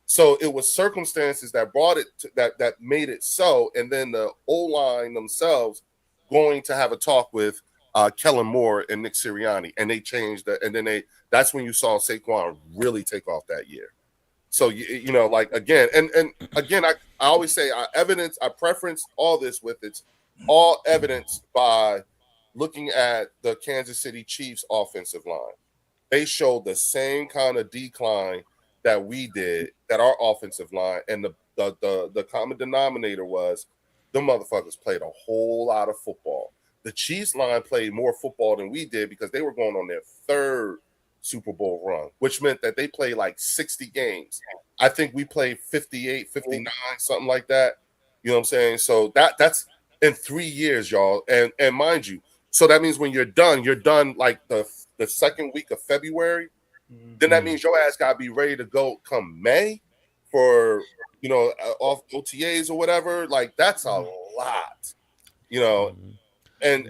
So it was circumstances that brought it that made it so, and then the O-line themselves going to have a talk with Kellen Moore and Nick Sirianni, and they changed that, and then that's when you saw Saquon really take off that year. So again, I always say I preference all this with it's all evidenced by looking at the Kansas City Chiefs offensive line. They showed the same kind of decline that we did, that our offensive line, and the common denominator was the motherfuckers played a whole lot of football. The Chiefs line played more football than we did because they were going on their 3rd Super Bowl run, which meant that they played like 60 games. I think we played 58, 59, something like that. You know what I'm saying? So that's in 3 years, y'all. And mind you, so that means when you're done like the second week of February. Then that means your ass gotta be ready to go come May for off OTAs or whatever. Like that's a lot, And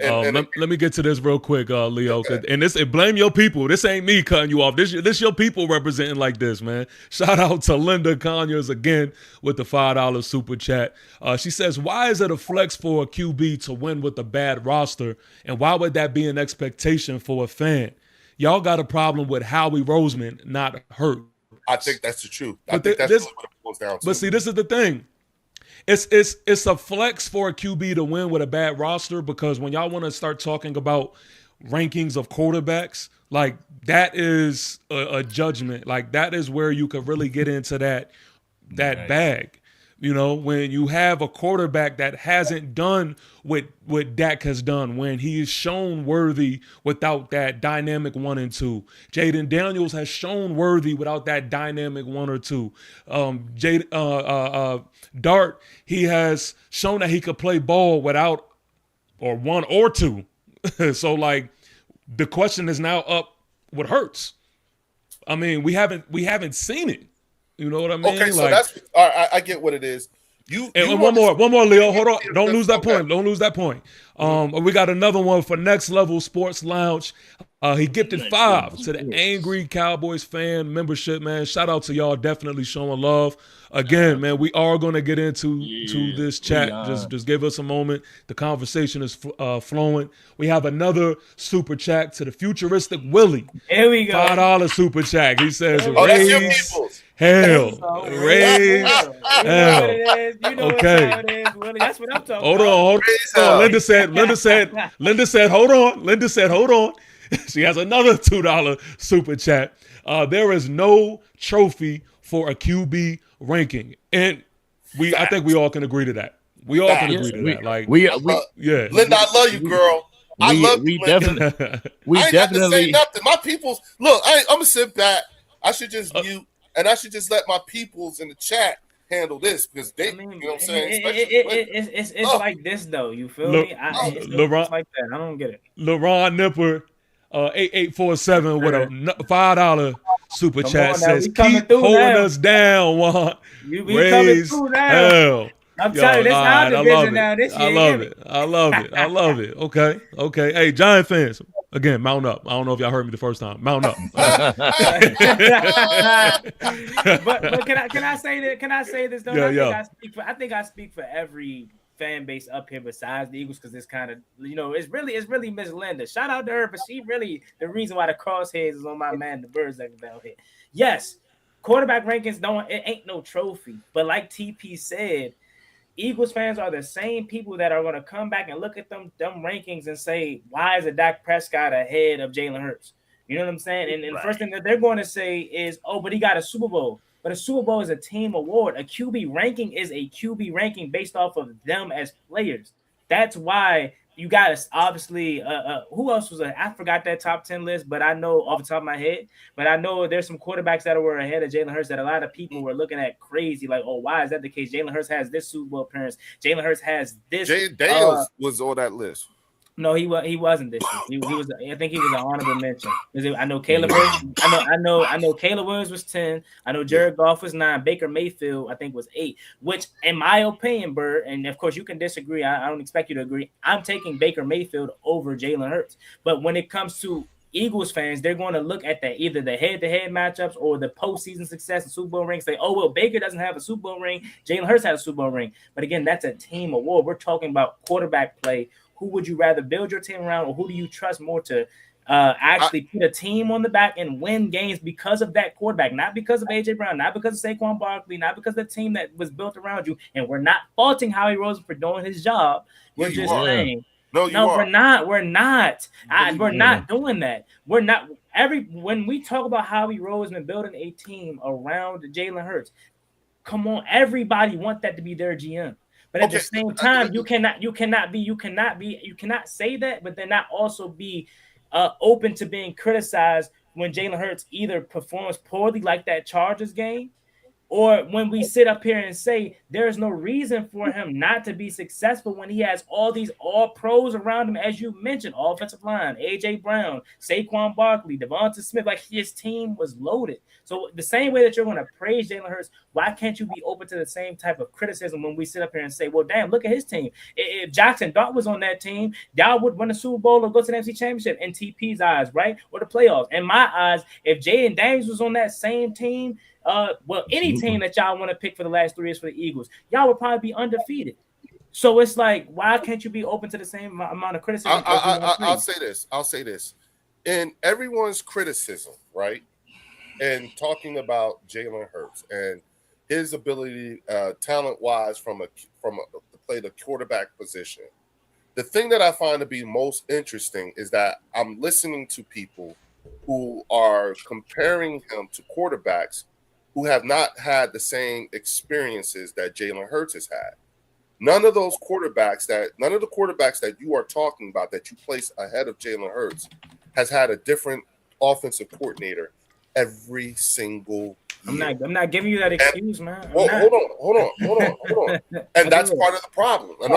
let me get to this real quick, Leo. Okay. And blame your people. This ain't me cutting you off. This your people representing like this, man. Shout out to Linda Conyers again with the $5 super chat. She says, why is it a flex for a QB to win with a bad roster, and why would that be an expectation for a fan? Y'all got a problem with Howie Roseman, not Hurt. I think that's the truth. I think that's what it boils down to. But see, this is the thing. It's a flex for a QB to win with a bad roster, because when y'all want to start talking about rankings of quarterbacks, like that is a judgment. Like that is where you could really get into that bag. You know, when you have a quarterback that hasn't done what Dak has done, when he is shown worthy without that dynamic 1 and 2. Jaden Daniels has shown worthy without that dynamic 1 or 2. Dart, he has shown that he could play ball without or 1 or 2. So like the question is now up with Hurts. I mean, we haven't seen it. You know what I mean? Okay, so like, that's all right. I get what it is. And one more, Leo. Hold on. Don't lose that point. Don't lose that point. We got another one for Next Level Sports Lounge. He gifted 5 to the Angry Cowboys fan membership, man. Shout out to y'all. Definitely showing love. Again, man, we are going to get into this chat. Just give us a moment. The conversation is flowing. We have another super chat to the futuristic Willie. Here we go. $5 super chat. He says, that's your raise people's. hell. Raise hell. You know Okay. what time it is, Willie. That's what I'm talking Hold about. on. Linda said, hold on. She has another $2 super chat. There is no trophy for a QB ranking. And I think we all can agree to that. We all can agree to that. Like yeah. Linda, I love you, girl. I love you, Linda. We I ain't got to say nothing. My peoples, look, I'm gonna sit back. I should just mute, and I should just let my peoples in the chat handle this because they, you know what I'm saying. It's like this though. You feel me? It's like that. I don't get it. LeRon Nipper, 8847 with a $5 super chat says, "Keep holding us down, Juan. Raise hell." I'm telling you, this our division now. This year, I love it. Okay. Hey, Giant fans, again, mount up. I don't know if y'all heard me the first time. Mount up. But can I say that? Can I say this though? I think I speak for every fan base up here besides the Eagles because it's kind of it's really Miss Linda. Shout out to her, but she really the reason why the crosshairs is on my man the Birds down here. Yes, quarterback rankings it ain't no trophy, but like TP said. Eagles fans are the same people that are going to come back and look at them rankings and say, why is a Dak Prescott ahead of Jalen Hurts? You know what I'm saying? And the first thing that they're going to say is, oh, but he got a Super Bowl. But a Super Bowl is a team award. A QB ranking is a QB ranking based off of them as players. That's why you got to obviously who else was I forgot that top 10 list, but I know off the top of my head, but I know there's some quarterbacks that were ahead of Jalen Hurts that a lot of people were looking at crazy, like, oh, why is that the case? Jalen Hurts has this Super Bowl appearance. Jalen Hurts has this. Jay Daniels was on that list. No, he wasn't this year. He was. I think he was an honorable mention. I know Caleb Williams. I know Caleb Williams was 10. I know Jared Goff was 9. Baker Mayfield I think was 8. Which, in my opinion, Bert, and of course you can disagree. I don't expect you to agree. I'm taking Baker Mayfield over Jalen Hurts. But when it comes to Eagles fans, they're going to look at that either the head-to-head matchups or the postseason success and Super Bowl ring. Say, oh well, Baker doesn't have a Super Bowl ring. Jalen Hurts has a Super Bowl ring. But again, that's a team award. We're talking about quarterback play. Who would you rather build your team around, or who do you trust more to actually put a team on the back and win games because of that quarterback, not because of A.J. Brown, not because of Saquon Barkley, not because of the team that was built around you. And we're not faulting Howie Roseman for doing his job. We're just saying, we're not. We're not doing that. We're not. When we talk about Howie Roseman building a team around Jalen Hurts, come on, everybody want that to be their GM. But at the same time, you cannot say that, but then not also be open to being criticized when Jalen Hurts either performs poorly like that Chargers game, or when we sit up here and say there's no reason for him not to be successful when he has all these all pros around him, as you mentioned, offensive line, A.J. Brown, Saquon Barkley, Devonta Smith, like his team was loaded. So the same way that you're going to praise Jalen Hurts, why can't you be open to the same type of criticism when we sit up here and say, well, damn, look at his team. If Jackson Dart was on that team, y'all would win a Super Bowl or go to the NFC Championship in TP's eyes, right? Or the playoffs. In my eyes, if Jaden Daniels was on that same team, any team that y'all want to pick for the last 3 years for the Eagles, y'all would probably be undefeated. So it's like, why can't you be open to the same amount of criticism? I'll say this. In everyone's criticism, right? And talking about Jalen Hurts and his ability, talent-wise, to play the quarterback position. The thing that I find to be most interesting is that I'm listening to people who are comparing him to quarterbacks who have not had the same experiences that Jalen Hurts has had. None of the quarterbacks that you are talking about that you place ahead of Jalen Hurts has had a different offensive coordinator every single year. I'm not giving you that excuse, man. Well, hold on. And that's part of the problem. I'm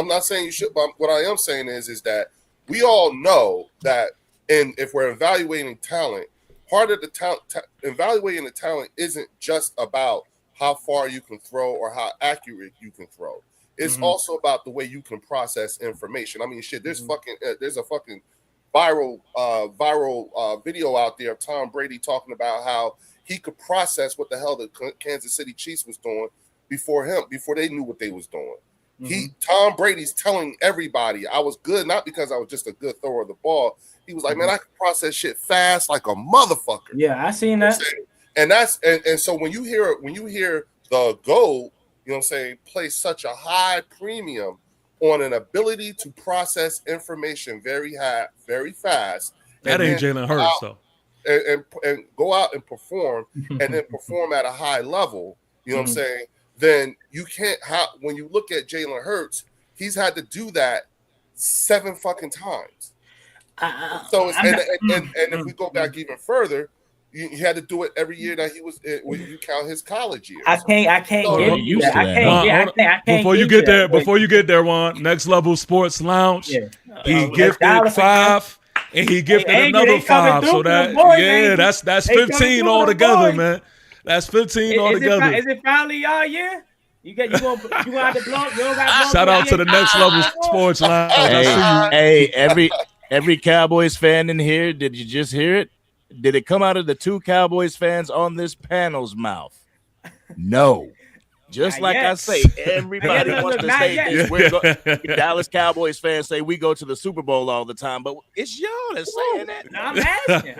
not saying you should, but what I am saying is that we all know that if we're evaluating talent, part of the evaluating the talent isn't just about how far you can throw or how accurate you can throw. It's also about the way you can process information. I mean, shit, there's there's a fucking viral video out there of Tom Brady talking about how he could process what the hell the Kansas City Chiefs was doing before they knew what they was doing. Tom Brady's telling everybody I was good, not because I was just a good thrower of the ball. He was like, man, I can process shit fast like a motherfucker. Yeah, I seen that. And that's and so when you hear the GOAT, you know what I'm saying, place such a high premium on an ability to process information very fast. That ain't Jalen Hurts though. And go out and perform, and then perform at a high level. You know what I'm saying? Then you can't. When you look at Jalen Hurts, he's had to do that 7 fucking times. So if we go back even further, he had to do it every year that he was when you count his college years. I can't get used to that. Before you get there, Juan, Next Level Sports Lounge. Yeah. He gifted 5. And he gifted another 5. So that's 15 altogether, man. That's 15 altogether. Is it finally y'all year? You gonna have to blow? You don't got Shout out to the Next Level Sports Lounge. Hey, every Cowboys fan in here, did you just hear it? Did it come out of the 2 Cowboys fans on this panel's mouth? No. Just like I say, everybody wants to say this. Dallas Cowboys fans say we go to the Super Bowl all the time, but it's y'all that's saying that. No, I'm asking.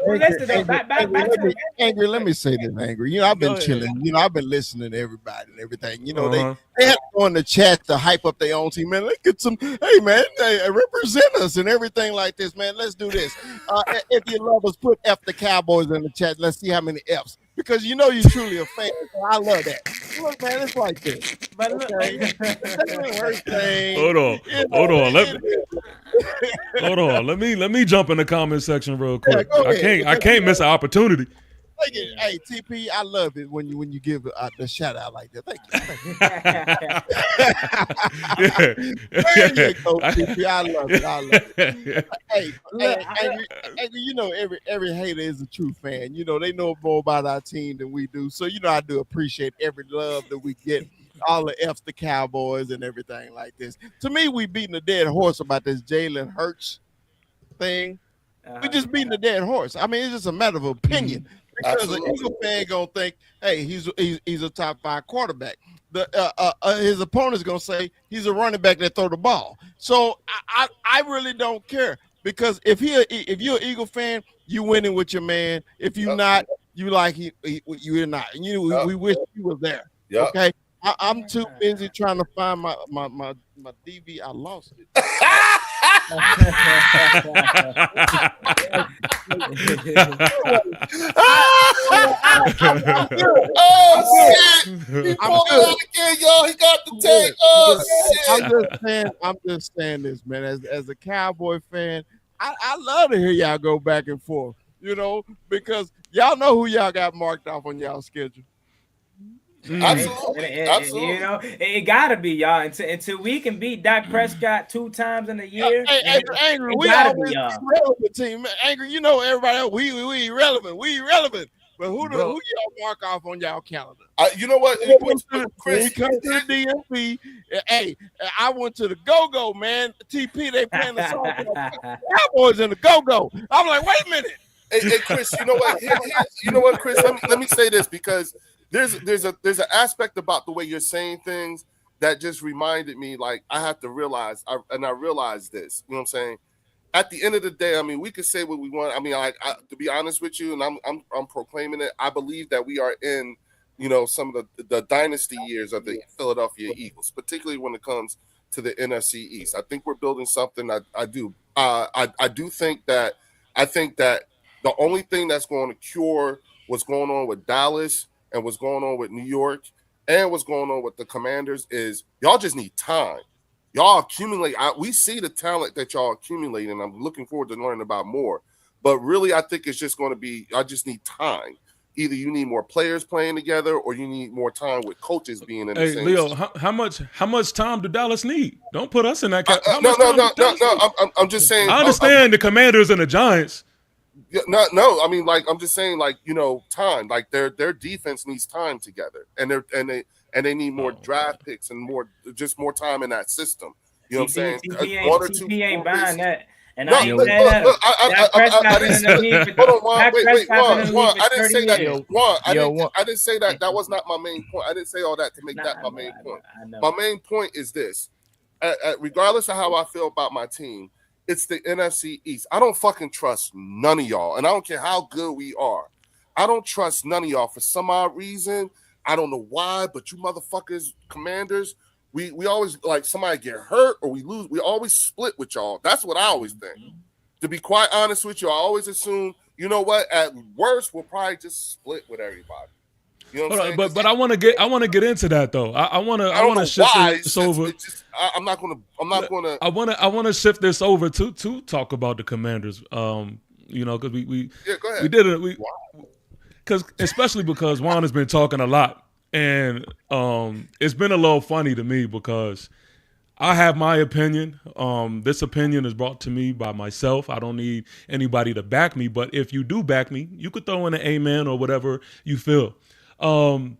Listen, Angry, let me say this, Angry. You know, I've been chilling. You know, I've been listening to everybody and everything. You know, they have to go in the chat to hype up their own team. Man, let's get some, hey, man, they represent us and everything like this, man. Let's do this. If you love us, put F the Cowboys in the chat. Let's see how many Fs. Because you know you're truly a fan. So I love that. Look, man, it's like this. But Hold on. Let me jump in the comment section real quick. I can't miss an opportunity. Hey, TP, I love it when you give the shout out like that. Thank you. There you go, TP. I love it. Hey, you know, every hater is a true fan. You know, they know more about our team than we do. So, you know, I do appreciate every love that we get. All the F's the Cowboys and everything like this. To me, we beating a dead horse about this Jalen Hurts thing. We just beating a dead horse. I mean, it's just a matter of opinion. Because an Eagle fan gonna think, hey, he's a top 5 quarterback. His opponent's gonna say he's a running back that throw the ball. So I really don't care, because if you're an Eagle fan, you winning with your man. If you're not, you like you're not. We wish he was there. Yep. Okay, I'm too busy trying to find my DV. I lost it. Oh shit! He pulled it out again, y'all. He got the take. Oh shit! I'm just saying this, man. As a Cowboy fan, I love to hear y'all go back and forth. You know, because y'all know who y'all got marked off on y'all schedule. Absolutely. You know, it gotta be y'all until we can beat Dak Prescott 2 times in a year. Angry, we always irrelevant team. Angry, you know everybody else. We irrelevant. We irrelevant. But who y'all mark off on y'all calendar? You know what, Chris? He comes to the DMV. Hey, I went to the Go-Go, man. TP, they playing the song Cowboys in the Go-Go. I'm like, wait a minute. Hey, Chris, you know what? You know what, Chris? Let me say this, because there's an aspect about the way you're saying things that just reminded me, like, I have to realize, I realized this. You know what I'm saying? At the end of the day, I mean, we could say what we want. I mean, I to be honest with you, and I'm proclaiming it, I believe that we are in, you know, some of the dynasty years of the Philadelphia Eagles, particularly when it comes to the NFC East. I think we're building something. I do think that the only thing that's going to cure what's going on with Dallas and what's going on with New York and what's going on with the Commanders is y'all just need time. Y'all accumulate. We see the talent that y'all accumulate, and I'm looking forward to learning about more. But really, I think it's just going to be, I just need time. Either you need more players playing together or you need more time with coaches being in the same Leo, how much time do Dallas need? Don't put us in that category. No. I'm just saying. I understand the Commanders and the Giants. No. I mean, like, I'm just saying, like, time. Like their defense needs time together, and they need more draft picks and more time in that system. You know what I'm saying? TP ain't buying that. And I didn't say that. I didn't say that. That was not my main point. I didn't say all that to make that my main point. My main point is this: regardless of how I feel about my team, it's the NFC East. I don't fucking trust none of y'all, and I don't care how good we are. I don't trust none of y'all for some odd reason. I don't know why, but you motherfuckers, Commanders. We always, like, somebody get hurt or we lose. We always split with y'all. That's what I always think. To be quite honest with you, I always assume, you know what? At worst, we'll probably just split with everybody. You know what I'm saying? But I want to get into that though. I want to shift this over. I'm not gonna. I want to shift this over to talk about the Commanders. Because we go ahead. We did it. Especially because Juan has been talking a lot. And it's been a little funny to me because I have my opinion. This opinion is brought to me by myself. I don't need anybody to back me. But if you do back me, you could throw in an amen or whatever you feel. The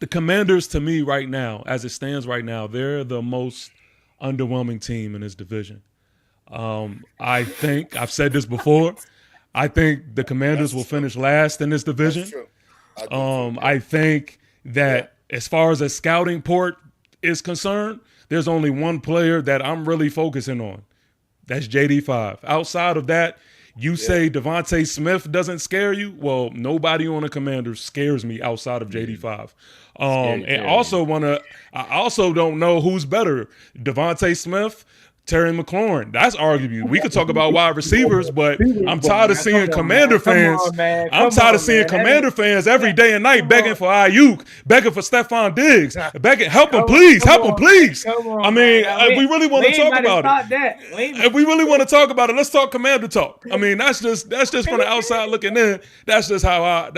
Commanders, to me right now, as it stands right now, they're the most underwhelming team in this division. I think, I've said this before, I think the Commanders will finish last in this division. That's true. I think that as far as a scouting port is concerned, there's only one player that I'm really focusing on. That's JD5. Outside of that, you say Devontae Smith doesn't scare you? Well, nobody on the Commanders scares me outside of JD5. I also don't know who's better, Devontae Smith, Terry McLaurin. That's arguable. We could talk about wide receivers, but I'm tired of seeing Commander fans. I'm tired of seeing Commander fans every day and night begging for Ayuk, begging for Stephon Diggs, begging, help him, please. I mean, if we really want to talk about it, if we really want to talk about it, let's talk Commander talk. I mean, that's just from the outside looking in. That's just how I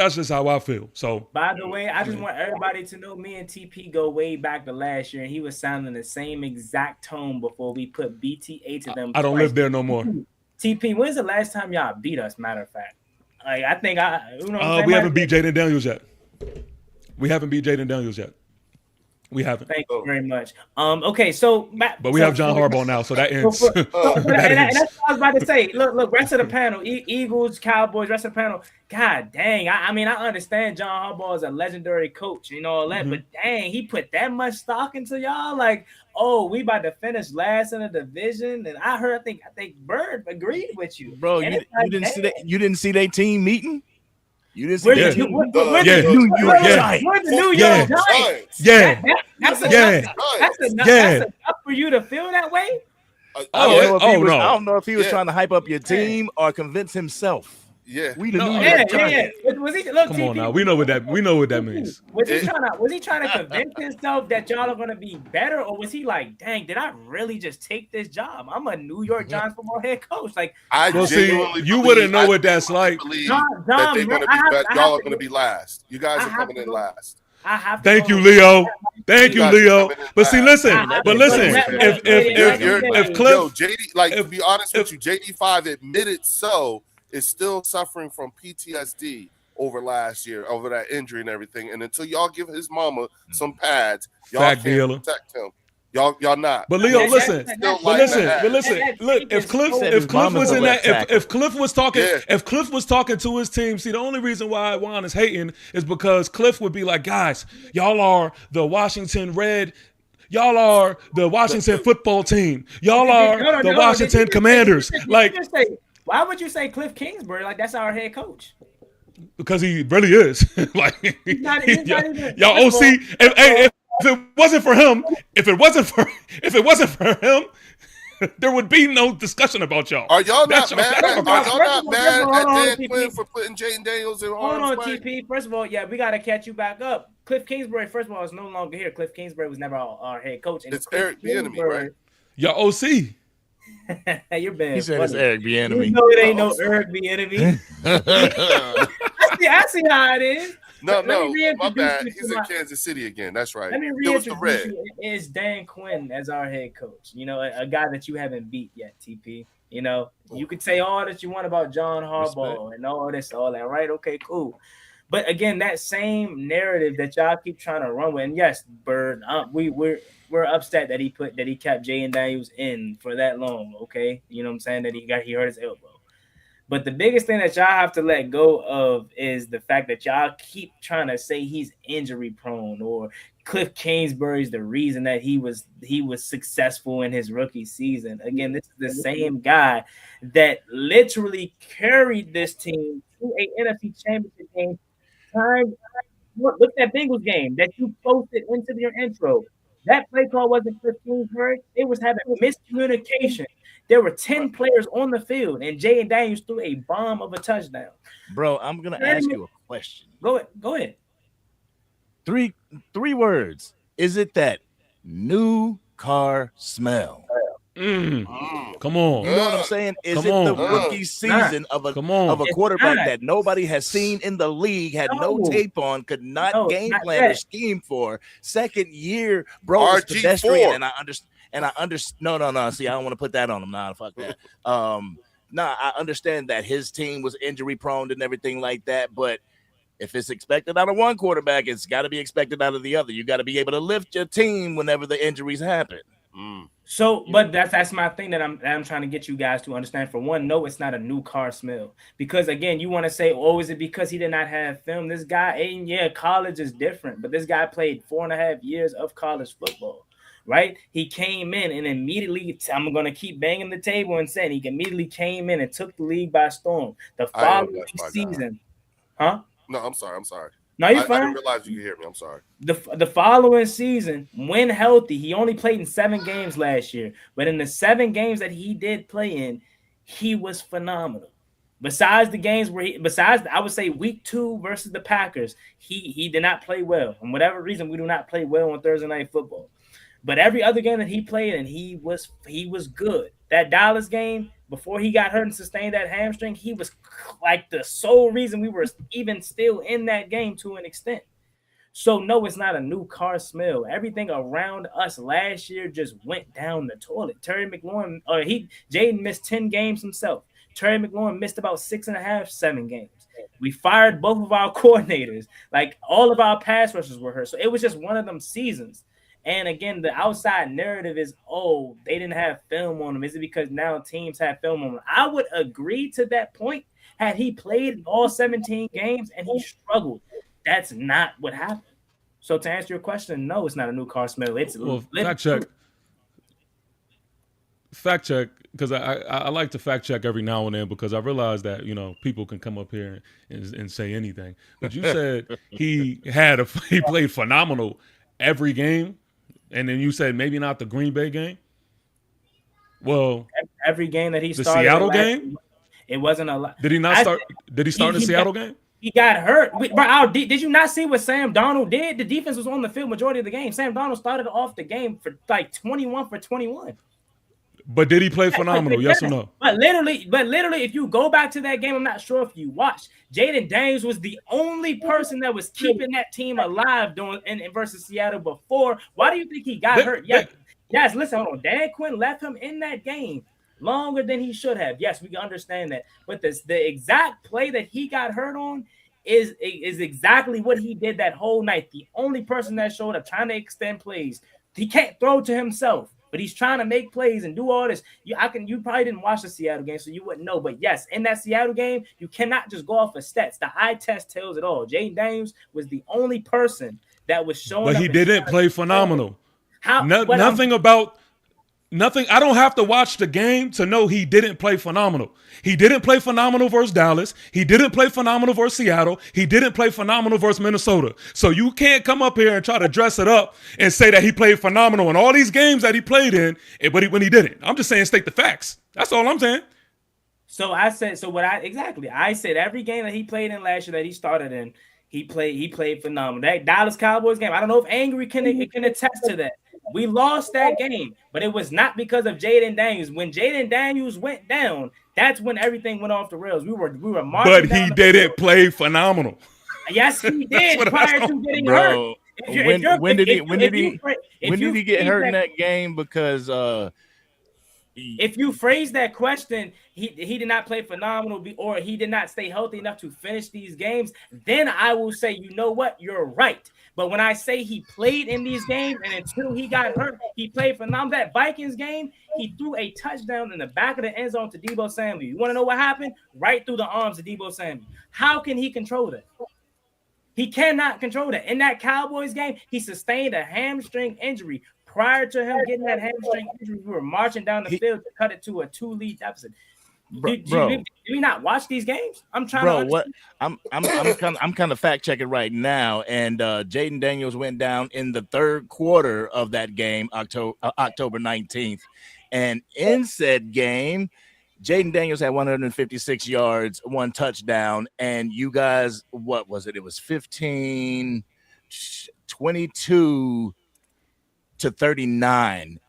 feel. So, by the way, I just want everybody to know me and TP go way back to last year, and he was sounding the same exact tone before we put BTA to them. I don't live there no more. TP, when's the last time y'all beat us? Matter of fact, like I think we haven't beat Jaden Daniels yet. We haven't beat Jaden Daniels yet. We haven't. Thank you very much. Okay, so but we have John Harbaugh now, so that ends. That's what I was about to say. Look, rest of the panel, Eagles, Cowboys, rest of the panel. God dang, I mean, I understand John Harbaugh is a legendary coach, all that, but dang, he put that much stock into y'all. Like, oh, we about to finish last in the division, and I think Bird agreed with you, bro. You didn't see that? You didn't see their team meeting? You didn't see the New York Giants. That's enough for you to feel that way. I don't know if he was trying to hype up your team or convince himself. Yeah, we the New York Giants. Was he, look, come on now, we know what that means. Was he trying to convince himself that y'all are gonna be better, or was he like, dang, did I really just take this job? I'm a New York Giants football head coach. Like, you wouldn't know what that's like. Y'all are gonna be last. You guys are coming in last. Thank you, Leo. But see, listen. If Cliff, JD, like, to be honest with you, JD5 admitted is still suffering from PTSD over last year, over that injury and everything. And until y'all give his mama some pads, y'all can't protect him. Y'all not. But Leo, listen. Look, if Cliff was talking to his team, see, the only reason why Juan is hating is because Cliff would be like, guys, y'all are the Washington Red. Y'all are the Washington football team. Y'all are the Washington Commanders. Like, why would you say Cliff Kingsbury? Like, that's our head coach. Because he really is. Like, y'all OC. If it wasn't for him, there would be no discussion about y'all. Are y'all That's not mad? y'all- Are y'all not mad hold at on, Dan TP. Quinn for putting Jaden Daniels in Hold harm's on, way? TP. First of all, yeah, we got to catch you back up. Cliff Kingsbury, first of all, is no longer here. Cliff Kingsbury was never our head coach. And It's Cliff Eric Bieniemy, right? Your OC. You're being He said funny. it's Eric Bieniemy. You know it ain't Oh, no I'm sorry. Eric Bieniemy. I see how it is. No, Let me no, my reintroduce bad. you He's to in Kansas City again. That's right. Let me It was the reintroduce red. you. It's Dan Quinn as our head coach. You know, a guy that you haven't beat yet, TP. You know, you could say all that you want about John Harbaugh and all this, all that, right? Okay, cool. But again, that same narrative that y'all keep trying to run with, and yes, Bird, we're upset that he kept Jay and Daniels in for that long. Okay, you know what I'm saying, that he hurt his elbow. But the biggest thing that y'all have to let go of is the fact that y'all keep trying to say he's injury prone, or Cliff Kingsbury is the reason that he was successful in his rookie season. Again, this is the same guy that literally carried this team to a NFC Championship game. Look at that Bengals game that you posted into your intro. That play call wasn't Cliff Kingsbury. It was having miscommunication. There were 10 players on the field, and Jay and Daniels threw a bomb of a touchdown. Bro, I'm gonna ask you a question. Go ahead. Three words. Is it that new car smell? Come on. You know what I'm saying? Is Come it the on. rookie season of a quarterback that nobody has seen in the league, had no tape on, could not game plan or scheme for? Second year, bro, is pedestrian, and I understand. No. See, I don't want to put that on him. Nah, fuck that. I understand that his team was injury prone and everything like that, but if it's expected out of one quarterback, it's got to be expected out of the other. You got to be able to lift your team whenever the injuries happen. So, but that's my thing that I'm trying to get you guys to understand. For one, no, it's not a new car smell, because again, you want to say, oh, is it because he did not have film? This guy, and yeah, college is different, but this guy played 4.5 years of college football. Right? He came in and immediately, I'm going to keep banging the table and saying, he immediately came in and took the league by storm. The following season. Huh? No, I'm sorry. No, you're fine. I didn't realize you could hear me. I'm sorry. The following season, when healthy, he only played in 7 games last year. But in the 7 games that he did play in, he was phenomenal. Besides the games where I would say week 2 versus the Packers, he did not play well. And whatever reason, we do not play well on Thursday Night Football. But every other game that he played, and he was good. That Dallas game, before he got hurt and sustained that hamstring, he was like the sole reason we were even still in that game to an extent. So no, it's not a new car smell. Everything around us last year just went down the toilet. Terry McLaurin, Jaden missed 10 games himself. Terry McLaurin missed about 6.5, 7 games. We fired both of our coordinators. Like, all of our pass rushers were hurt. So it was just one of them seasons. And again, the outside narrative is, oh, they didn't have film on him. Is it because now teams have film on him? I would agree to that point had he played all 17 games and he struggled. That's not what happened. So to answer your question, no, it's not a new car smell. It's fact check, because I like to fact check every now and then, because I realize that, you know, people can come up here and say anything. But you said he played phenomenal every game. And then you said maybe not the Green Bay game. Well, every game that he the started, Seattle game, it wasn't a lot. Did he not start? Did he start in the Seattle game? He got hurt. Bro, did you not see what Sam Darnold did? The defense was on the field majority of the game. Sam Darnold started off the game for like 21 for 21. But did he play phenomenal? Yes or no? But literally, if you go back to that game, I'm not sure if you watched. Jaden Daniels was the only person that was keeping that team alive versus Seattle before. Why do you think he got hurt? Yes, listen, hold on. Dan Quinn left him in that game longer than he should have. Yes, we can understand that. But the exact play that he got hurt on is exactly what he did that whole night. The only person that showed up trying to extend plays. He can't throw to himself, but he's trying to make plays and do all this. You probably didn't watch the Seattle game, so you wouldn't know. But yes, in that Seattle game, you cannot just go off of stats. The eye test tells it all. Jaden Daniels was the only person that was showing up. But he didn't play phenomenal. Nothing Nothing. I don't have to watch the game to know he didn't play phenomenal. He didn't play phenomenal versus Dallas. He didn't play phenomenal versus Seattle. He didn't play phenomenal versus Minnesota. So you can't come up here and try to dress it up and say that he played phenomenal in all these games that he played in, but when he didn't. I'm just saying state the facts. That's all I'm saying. So I said, I said every game that he played in last year that he started in, he played phenomenal. That Dallas Cowboys game, I don't know if Angry can attest to that. We lost that game, but it was not because of Jaden Daniels. When Jaden Daniels went down, that's when everything went off the rails. We were marching. But he didn't play phenomenal. Yes, he did prior to getting hurt. When did he get hurt in that game? Because if you phrase that question, he did not play phenomenal, or he did not stay healthy enough to finish these games, then I will say, you know what, you're right. But when I say he played in these games and until he got hurt, he played phenomenal. That Vikings game, he threw a touchdown in the back of the end zone to Deebo Samuel. You want to know what happened? Right through the arms of Deebo Samuel. How can he control that? He cannot control that. In that Cowboys game, he sustained a hamstring injury. Prior to him getting that hamstring injury, we were marching down the field to cut it to a 2-lead deficit. Did we not watch these games? I'm trying to. I'm kind of fact checking right now, and Jaden Daniels went down in the third quarter of that game, October 19th, and in said game, Jaden Daniels had 156 yards, 1 touchdown, and you guys, what was it? It was 22 to 39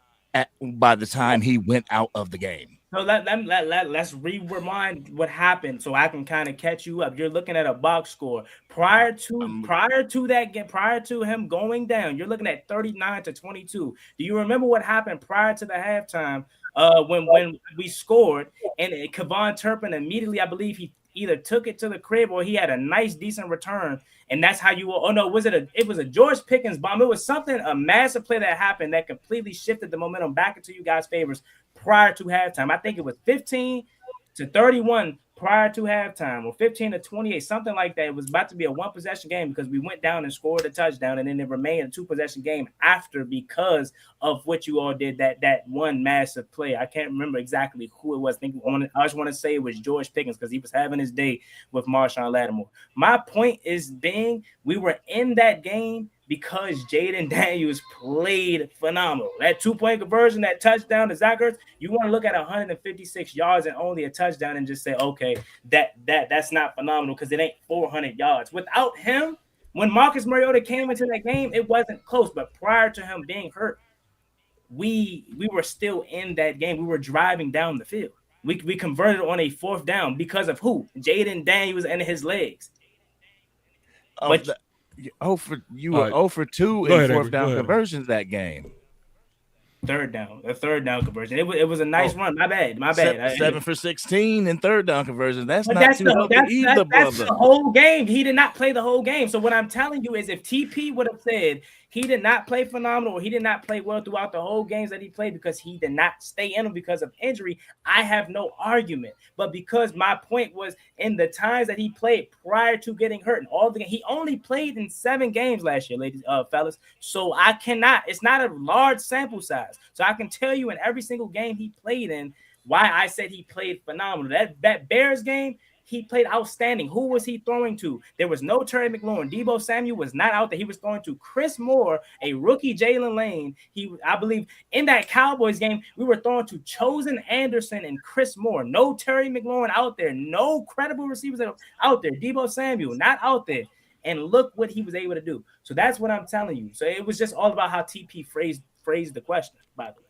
by the time he went out of the game. So let's rewind what happened so I can kind of catch you up. You're looking at a box score prior to that game, prior to him going down. You're looking at 39 to 22. Do you remember what happened prior to the halftime when we scored and Kevon Turpin immediately, I believe he either took it to the crib or he had a nice decent return, and that's how you will. Oh no, it was a George Pickens bomb. It was a massive play that happened that completely shifted the momentum back into you guys' favors prior to halftime. I think it was 15 to 31 prior to halftime, or 15 to 28, something like that. It was about to be a 1-possession game because we went down and scored a touchdown, and then it remained a 2-possession game after because of what you all did, that one massive play. I can't remember exactly who it was. I just want to say it was George Pickens because he was having his day with Marshawn Lattimore. My point is we were in that game because Jaden Daniels played phenomenal. That 2-point conversion, that touchdown to Zach Ertz, you want to look at 156 yards and only a touchdown and just say, okay, that's not phenomenal because it ain't 400 yards. Without him, when Marcus Mariota came into that game, it wasn't close. But prior to him being hurt, we were still in that game. We were driving down the field. We converted on a 4th down because of who? Jaden Daniels and his legs. You were 0 for 2 in 4th down conversions that game. A third down conversion. It was a nice run. My bad. 7 for 16 in 3rd down conversions. That's the whole game. He did not play the whole game. So what I'm telling you is, if TP would have said he did not play phenomenal or he did not play well throughout the whole games that he played because he did not stay in them because of injury, I have no argument. But because my point was in the times that he played prior to getting hurt and all he only played in 7 games last year, fellas. So it's not a large sample size. So I can tell you in every single game he played in why I said he played phenomenal. That Bears game, he played outstanding. Who was he throwing to? There was no Terry McLaurin. Deebo Samuel was not out there. He was throwing to Chris Moore, a rookie Jalen Lane. I believe in that Cowboys game, we were throwing to Chosen Anderson and Chris Moore. No Terry McLaurin out there. No credible receivers out there. Deebo Samuel not out there. And look what he was able to do. So that's what I'm telling you. So it was just all about how TP phrased the question, by the way.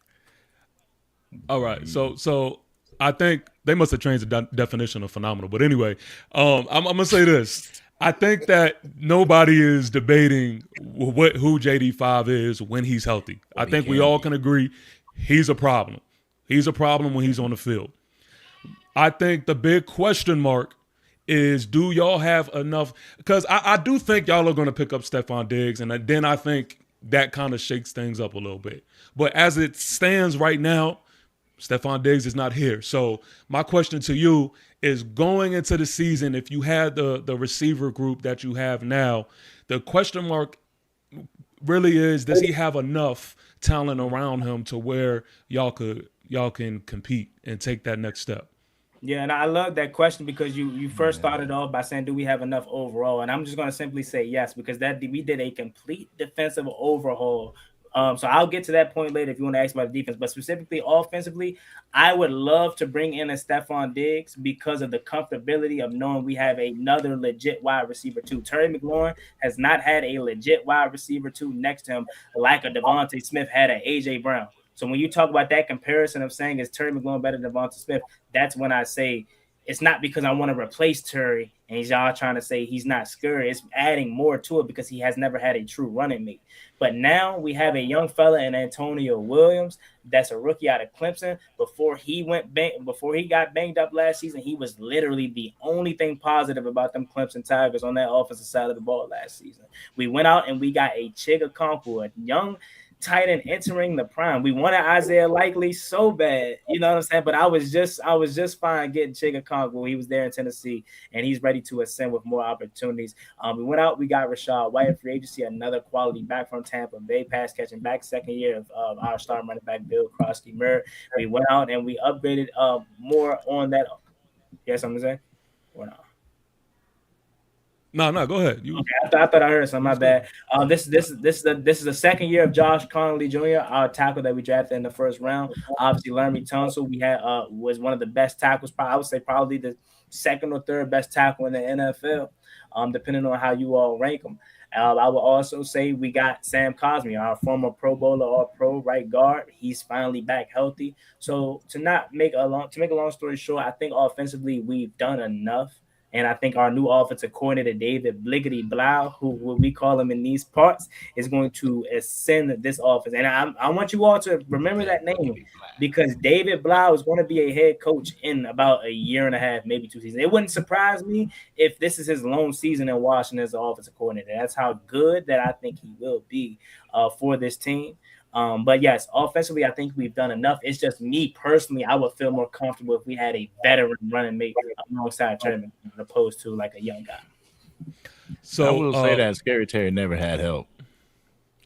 All right. So I think they must have changed the definition of phenomenal. But anyway, I'm going to say this. I think that nobody is debating who JD5 is when he's healthy. I think we all can agree he's a problem. He's a problem when he's on the field. I think the big question mark is, do y'all have enough? Because I do think y'all are going to pick up Stephon Diggs, and then I think that kind of shakes things up a little bit. But as it stands right now, Stephon Diggs is not here. So my question to you is, going into the season, if you had the receiver group that you have now, the question mark really is, does he have enough talent around him to where y'all can compete and take that next step? Yeah, and I love that question because you first started off by saying, do we have enough overall? And I'm just going to simply say yes, because that we did a complete defensive overhaul. So I'll get to that point later if you want to ask about the defense, but specifically offensively, I would love to bring in a Stephon Diggs because of the comfortability of knowing we have another legit wide receiver too. Terry McLaurin has not had a legit wide receiver two next to him like a Devontae Smith had a AJ Brown. So when you talk about that comparison of saying is Terry McLaurin better than Devontae Smith, that's when I say it's not because I want to replace Terry and y'all trying to say he's not scary. It's adding more to it because he has never had a true running mate. But now we have a young fella in Antonio Williams that's a rookie out of Clemson. Before he got banged up last season, he was literally the only thing positive about them Clemson Tigers on that offensive side of the ball last season. We went out and we got a Chiga Conku, a young tight end entering the prime. We wanted Isaiah Likely so bad, you know what I'm saying? But I was just fine getting Chiga Congo. He was there in Tennessee, and he's ready to ascend with more opportunities. We went out, we got Rashad White free agency, another quality back from Tampa Bay, pass catching back, second year of our star running back Bill Krosky-Murray. We went out and we upgraded more on that. You have something to say? Or not? No, go ahead. Okay, I thought I heard something. My bad. This is the second year of Josh Connolly Jr., our tackle that we drafted in the first round. Obviously, Laramie Tunsil, we had was one of the best tackles. I would say probably the second or third best tackle in the NFL, depending on how you all rank them. I would also say we got Sam Cosmi, our former Pro Bowler or Pro right guard. He's finally back healthy. So to make a long story short, I think offensively we've done enough. And I think our new offensive coordinator, David Bliggity Blau, who we call him in these parts, is going to ascend this offense. And I want you all to remember that name because David Blau is going to be a head coach in about a year and a half, maybe 2 seasons. It wouldn't surprise me if this is his lone season in Washington as an offensive coordinator. That's how good that I think he will be for this team. But yes, offensively, I think we've done enough. It's just me personally, I would feel more comfortable if we had a veteran running mate alongside Terry as opposed to like a young guy. So I will say that Scary Terry never had help.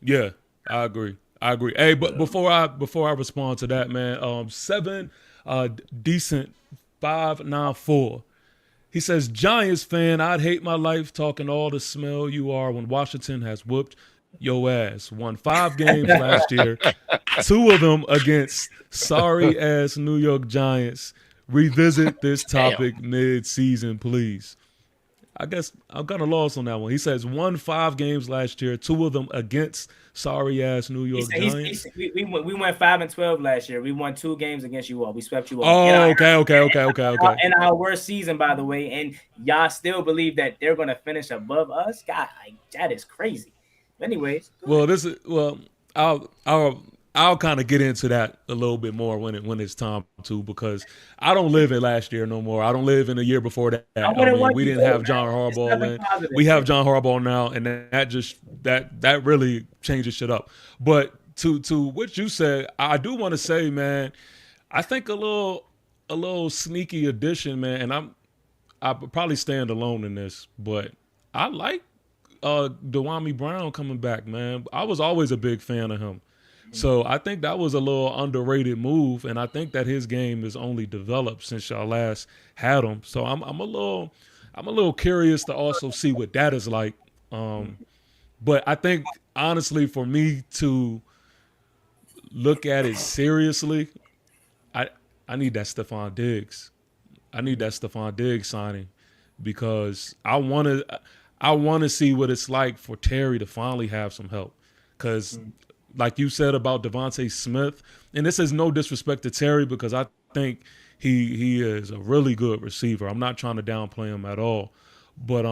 Yeah, I agree. Hey, but before I respond to that, man, 7 decent 594. He says, Giants fan, I'd hate my life talking all the smell you are when Washington has whooped your ass. Won 5 games last year, 2 of them against sorry-ass New York Giants. Revisit this topic mid-season, please. I guess I'm kind of lost on that one. He says won 5 games last year, 2 of them against sorry-ass New York Giants. We went 5-12 last year. We won 2 games against you all. We swept you all. Oh, okay. In our worst season, by the way, and y'all still believe that they're going to finish above us? God, that is crazy. Anyways, I'll kind of get into that a little bit more when it's time to, because I don't live in last year no more. I don't live in the year before that. We didn't have John Harbaugh then. We have John Harbaugh now, and that really changes shit up. But to what you said, I do want to say, man, I think a little sneaky addition, man, and I probably stand alone in this, but I like Dewami Brown coming back, man. I was always a big fan of him. So I think that was a little underrated move, and I think that his game is only developed since y'all last had him. So I'm a little curious to also see what that is like. But I think honestly, for me to look at it seriously, I need that Stephon Diggs. I need that Stephon Diggs signing because I want to see what it's like for Terry to finally have some help. Because like you said about Devontae Smith, and this is no disrespect to Terry because I think he is a really good receiver. I'm not trying to downplay him at all. But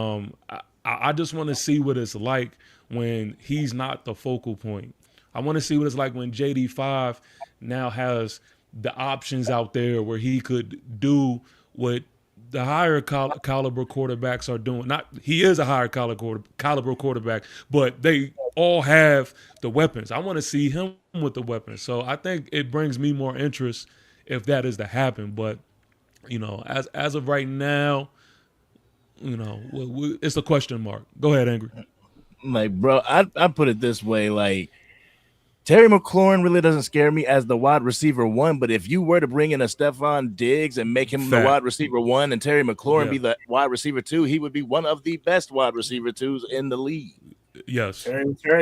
I just want to see what it's like when he's not the focal point. I want to see what it's like when JD5 now has the options out there where he could do what the higher caliber quarterbacks are doing. He is a higher caliber quarterback, but they all have the weapons. I want to see him with the weapons. So I think it brings me more interest if that is to happen. But, as of right now, it's a question mark. Go ahead, Angry. Like, bro, I put it this way, like Terry McLaurin really doesn't scare me as the wide receiver one, but if you were to bring in a Stephon Diggs and make him the Fact. wide receiver one and Terry McLaurin Yeah. be the wide receiver two, he would be one of the best wide receiver twos in the league. Yes.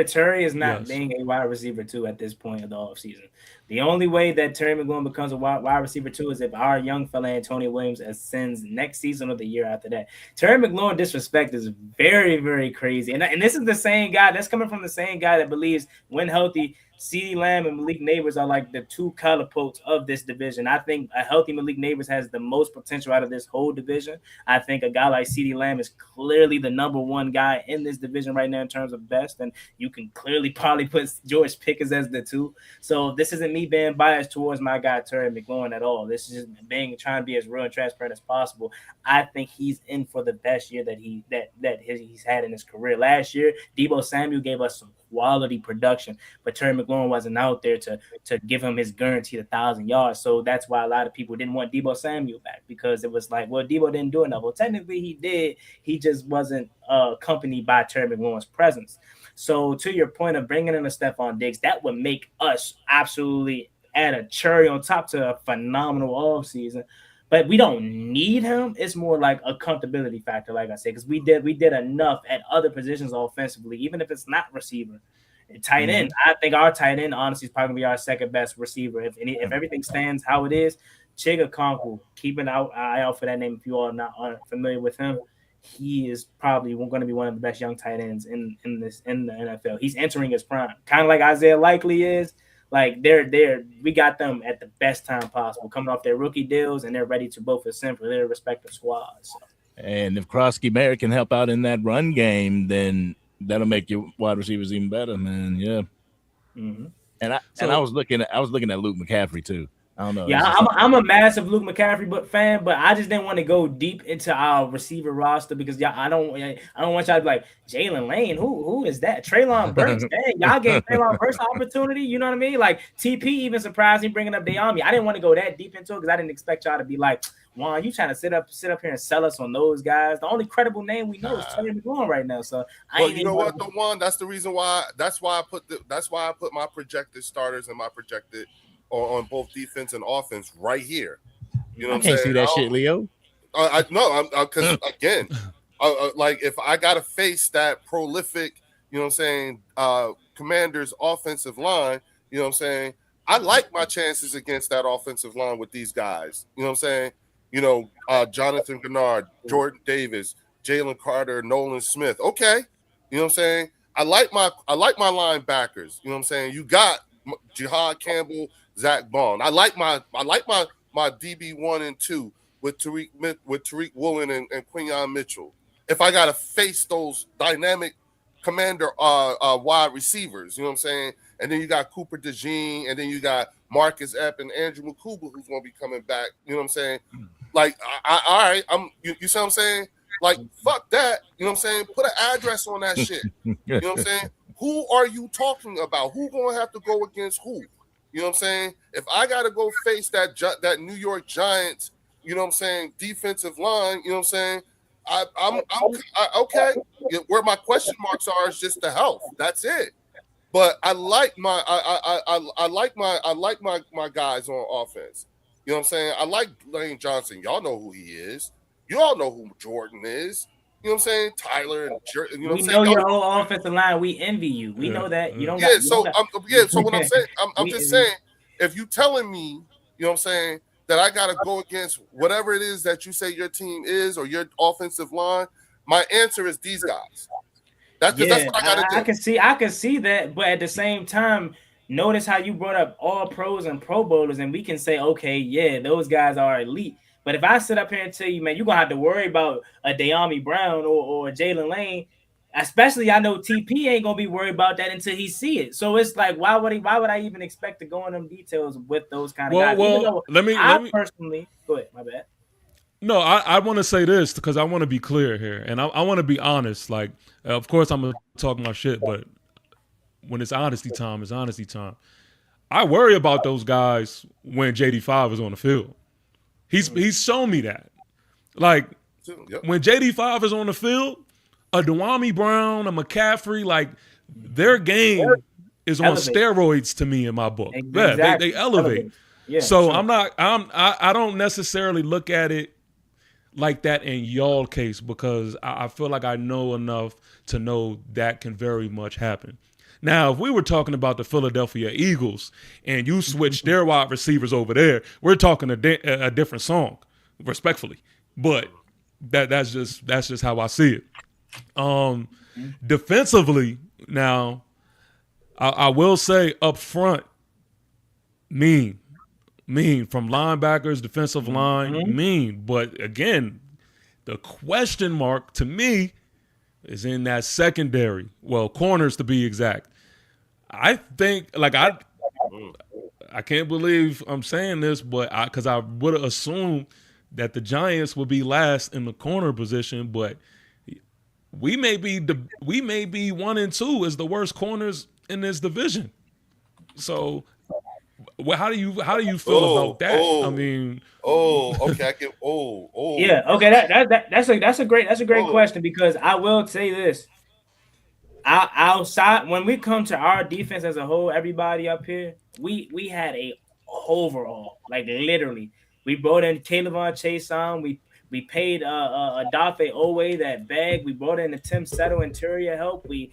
Terry is not Yes. being a wide receiver two at this point of the offseason. The only way that Terry McLaurin becomes a wide receiver two is if our young fella Antonio Williams ascends next season or the year after that. Terry McLaurin disrespect is very, very crazy. And this is the same guy that's coming from the same guy that believes when healthy, CeeDee Lamb and Malik Neighbors are like the two catapults of this division. I think a healthy Malik Neighbors has the most potential out of this whole division. I think a guy like CeeDee Lamb is clearly the number one guy in this division right now in terms of best, and you can clearly probably put George Pickens as the two. So this isn't me being biased towards my guy Terry McLaurin at all. This is just trying to be as real and transparent as possible. I think he's in for the best year that he's had in his career. Last year, Deebo Samuel gave us some quality production, but Terry McLaurin wasn't out there to give him his guaranteed 1,000 yards. So that's why a lot of people didn't want Deebo Samuel back, because it was like, well, Deebo didn't do enough. Well, technically he did. He just wasn't accompanied by Terry McLaurin's presence. So to your point of bringing in a Stephon Diggs, that would make us absolutely add a cherry on top to a phenomenal offseason. But we don't need him. It's more like a comfortability factor, like I said, because we did enough at other positions offensively, even if it's not receiver. And tight end, I think our tight end honestly is probably gonna be our second best receiver. If everything stands how it is, Chiga Conku, keep an eye out for that name if you all aren't familiar with him. He is probably going to be one of the best young tight ends in the NFL. He's entering his prime, kind of like Isaiah Likely is. Like we got them at the best time possible, coming off their rookie deals, and they're ready to both ascend for their respective squads. So. And if Krosky Mayer can help out in that run game, then that'll make your wide receivers even better, man. Yeah. Mm-hmm. And I was looking at Luke McCaffrey too. I don't know. Yeah, I'm a massive Luke McCaffrey fan, but I just didn't want to go deep into our receiver roster because I don't want y'all to be like Jalen Lane. Who is that? Treylon Burks. Dang, y'all gave Treylon Burks an opportunity. You know what I mean? Like TP even surprised me bringing up De'Ami. I didn't want to go that deep into it because I didn't expect y'all to be like, Juan, you trying to sit up here and sell us on those guys? The only credible name we know is Terry McLaurin right now. So you know what, the one that's the reason why. That's why I put my projected starters and my projected. On both defense and offense right here. You know what I'm saying? I can't see that shit, Leo. I know, because again, like if I got to face that prolific, you know what I'm saying, Commanders offensive line, you know what I'm saying, I like my chances against that offensive line with these guys. You know what I'm saying? You know, Jonathan Gennard, Jordan Davis, Jalen Carter, Nolan Smith. Okay. You know what I'm saying? I like my linebackers. You know what I'm saying? You got Jihad Campbell, Zach Bond. I like my DB 1 and 2 with Tariq Woolen and Quinyon Mitchell. If I gotta face those dynamic Commander wide receivers, you know what I'm saying? And then you got Cooper DeJean, and then you got Marcus Epps and Andrew Mukuba, who's gonna be coming back. You know what I'm saying? Like, all right, you see what I'm saying? Like, fuck that. You know what I'm saying? Put an address on that shit. You know what I'm saying? Who are you talking about? Who gonna have to go against who? You know what I'm saying? If I gotta go face that New York Giants, you know what I'm saying, defensive line, you know what I'm saying? I'm okay. Where my question marks are is just the health. That's it. But I like my guys on offense. You know what I'm saying? I like Lane Johnson. Y'all know who he is. You all know who Jordan is. You know what I'm saying? Tyler and you know what I'm saying? We know your whole offensive line. We envy you. We know that you don't. So what I'm saying, I'm just saying, if you telling me, you know what I'm saying, that I gotta go against whatever it is that you say your team is or your offensive line, my answer is these guys. That's what I gotta do. I can see that, but at the same time, notice how you brought up all pros and Pro Bowlers, and we can say, okay, yeah, those guys are elite. But if I sit up here and tell you, man, you're gonna have to worry about a De'Ami Brown or Jalen Lane, especially I know TP ain't gonna be worried about that until he see it. So it's like, why would I even expect to go in them details with those kind of guys? Well, let me personally go ahead. My bad. No, I want to say this because I want to be clear here, and I want to be honest. Like, of course, I'm gonna talk my shit, but when it's honesty time, it's honesty time. I worry about those guys when JD5 is on the field. He's shown me that. Like, when JD5 is on the field, a Dwami Brown, a McCaffrey, like their game is on Elevate. steroids to me in my book. Yeah, they Exactly. elevate. Elevate. Yeah, So sure. I don't necessarily look at it like that in y'all case because I feel like I know enough to know that can very much happen. Now, if we were talking about the Philadelphia Eagles and you switched their wide receivers over there, we're talking a different song, respectfully. But that's just how I see it. Defensively, now I will say up front, mean, from linebackers, defensive line, Mhm. mean. But again, the question mark to me is in that secondary. Well, corners to be exact. I think like I can't believe I'm saying this, but because I would have assumed that the Giants would be last in the corner position, but we may be 1 and 2 as the worst corners in this division. So, how do you feel Oh, about that? I oh, mean, okay. I can. Yeah. Okay. That's a great oh. question because I will say this. Outside when we come to our defense as a whole, everybody up here, we had a overall, like literally, we brought in Kayvon Chase on. We paid Adafe Owe that bag. We brought in the Tim Settle interior help. We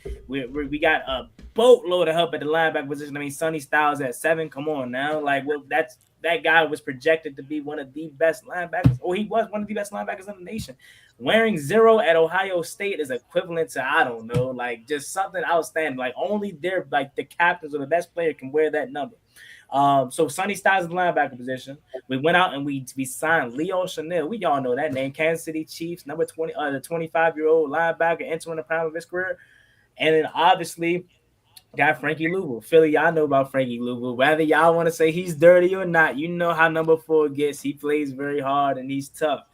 got a boatload of help at the linebacker position. I mean, Sonny Styles at 7. Come on now, like well, that guy was projected to be one of the best linebackers, or he was one of the best linebackers in the nation. Wearing 0 at Ohio State is equivalent to I don't know, like just something outstanding. Like only their like the captains or the best player can wear that number. So Sonny Styles in the linebacker position. We went out and we signed Leo Chanel. We all know that name. Kansas City Chiefs, number 20, the 25-year-old linebacker entering the prime of his career. And then obviously got Frankie Louisville. Philly, y'all know about Frankie Louisville. Whether y'all want to say he's dirty or not, you know how number 4 gets. He plays very hard and he's tough.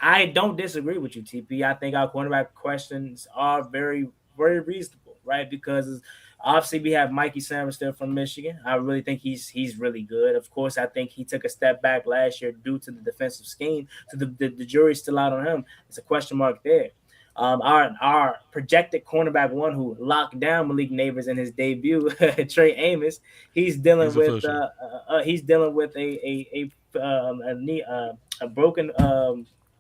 I don't disagree with you, TP. I think our cornerback questions are very, very reasonable, right? Because obviously we have Mikey Sanders still from Michigan. I really think he's really good. Of course, I think he took a step back last year due to the defensive scheme. So the jury's still out on him. It's a question mark there. Our projected cornerback one who locked down Malik Neighbors in his debut, Trey Amos, he's dealing he's with official. a knee a broken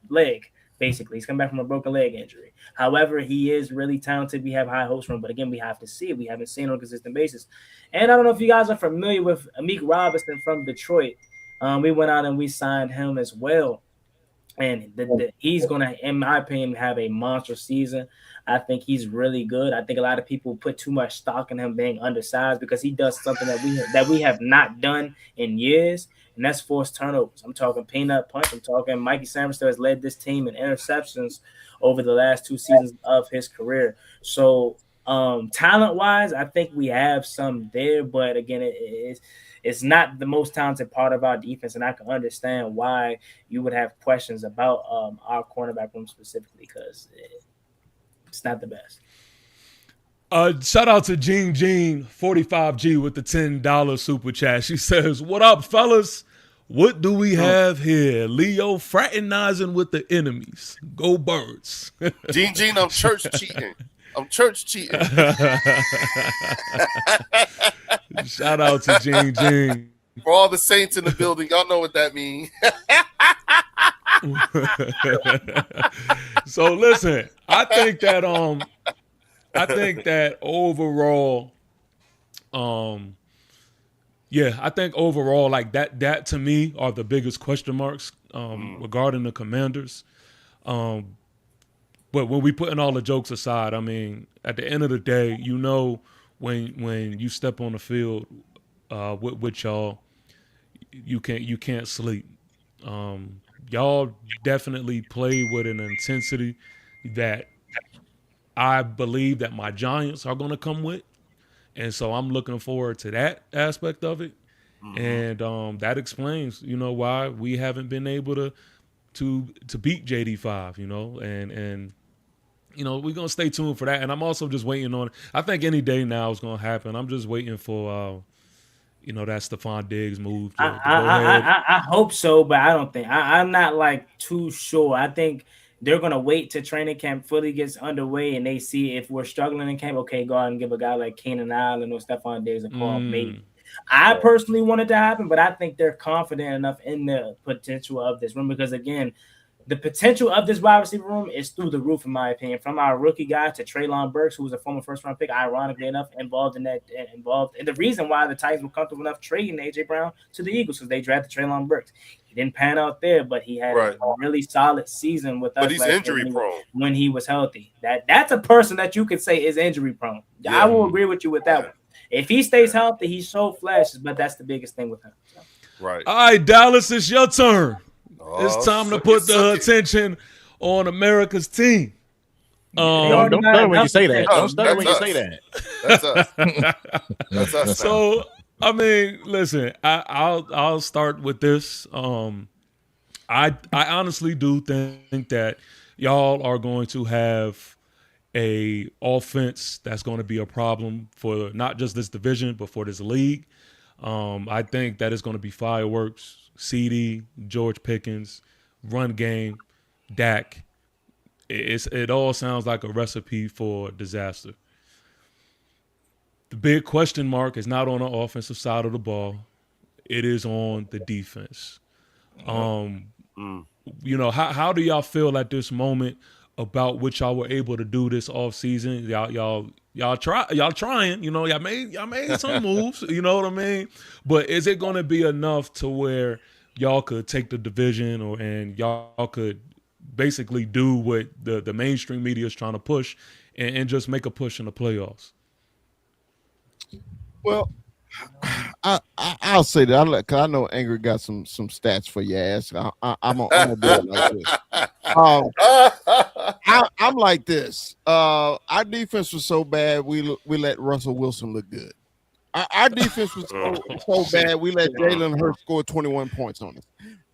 leg. Basically, he's come back from a broken leg injury. However, he is really talented. We have high hopes for him, but again, we have to see it. We haven't seen it on a consistent basis. And I don't know if you guys are familiar with Amik Robinson from Detroit. We went out and we signed him as well. And he's going to, in my opinion, have a monster season. I think he's really good. I think a lot of people put too much stock in him being undersized because he does something that we have not done in years, and that's forced turnovers. I'm talking peanut punch. I'm talking Mikey Sanders has led this team in interceptions over the last 2 seasons of his career. So talent wise, I think we have some there, but again, it's not the most talented part of our defense, and I can understand why you would have questions about our cornerback room specifically because it's not the best. Shout out to Jean 45G with the $10 super chat. She says, "What up, fellas? What do we have here? Leo fraternizing with the enemies. Go Birds." Gene, I'm church cheating. I'm church cheating. Shout out to Jean. For all the saints in the building, y'all know what that means. So listen, I think that overall, I think overall, like that to me are the biggest question marks regarding the Commanders. But when we putting all the jokes aside, I mean, at the end of the day, you know, when you step on the field with y'all, you can't sleep. Y'all definitely play with an intensity that I believe that my Giants are going to come with, and so I'm looking forward to that aspect of it. And that explains, you know, why we haven't been able to beat JD5, you know, and you know, we're gonna stay tuned for that. And I'm also just waiting on. I think any day now is gonna happen. I'm just waiting for you know, that Stephon Diggs move to go ahead. I hope so, but I don't think I'm not like too sure. I think they're gonna wait till training camp fully gets underway and they see if we're struggling in camp. Okay, go out and give a guy like Keenan Allen or Stephon Diggs a call. Maybe. I personally want it to happen, but I think they're confident enough in the potential of this room because again, the potential of this wide receiver room is through the roof, in my opinion. From our rookie guy to Treylon Burks, who was a former first-round pick, ironically enough, involved. And the reason why the Titans were comfortable enough trading AJ Brown to the Eagles because they drafted Treylon Burks. He didn't pan out there, but he had a really solid season with us. But he's injury prone when he was healthy. That's a person that you could say is injury prone. Yeah. I will agree with you with that one. If he stays healthy, he's so flashes, but that's the biggest thing with him. So. Right. All right, Dallas, it's your turn. It's time to put the attention on America's team. Don't stutter when you say that. Don't stutter when you say that. That's us. That's us. So, I mean, listen, I'll start with this. I honestly do think that y'all are going to have a offense that's going to be a problem for not just this division, but for this league. I think that it's going to be fireworks. CD, George Pickens, run game, Dak. It all sounds like a recipe for disaster. The big question mark is not on the offensive side of the ball. It is on the defense. You know, how do y'all feel at this moment about what y'all were able to do this offseason? Y'all trying, you know, y'all made some moves, you know what I mean? But is it going to be enough to where y'all could take the division and y'all could basically do what the mainstream media is trying to push and just make a push in the playoffs? Well, I'll say that because I know Angry got some stats for your ass. I'm gonna do it like this. I'm like this. Our defense was so bad we let Russell Wilson look good. Our defense was so bad we let Jalen Hurts score 21 points on us.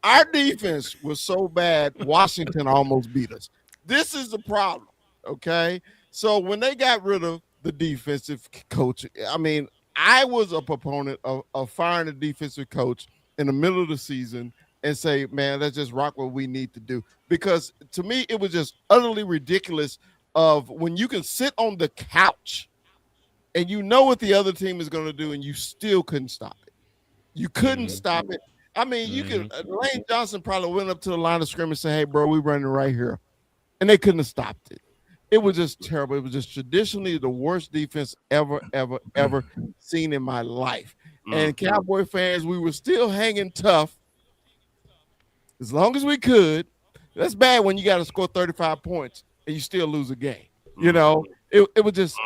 Our defense was so bad Washington almost beat us. This is the problem. Okay, so when they got rid of the defensive coach, I mean, I was a proponent of firing the defensive coach in the middle of the season and say, man, let's just rock what we need to do. Because to me, it was just utterly ridiculous of when you can sit on the couch and you know what the other team is going to do and you still couldn't stop it. You couldn't stop it. I mean, you could. Lane Johnson probably went up to the line of scrimmage and said, hey, bro, we're running right here. And they couldn't have stopped it. It was just terrible. It was just traditionally the worst defense ever seen in my life. And Cowboy fans, we were still hanging tough as long as we could. That's bad when you got to score 35 points and you still lose a game. You know, it was just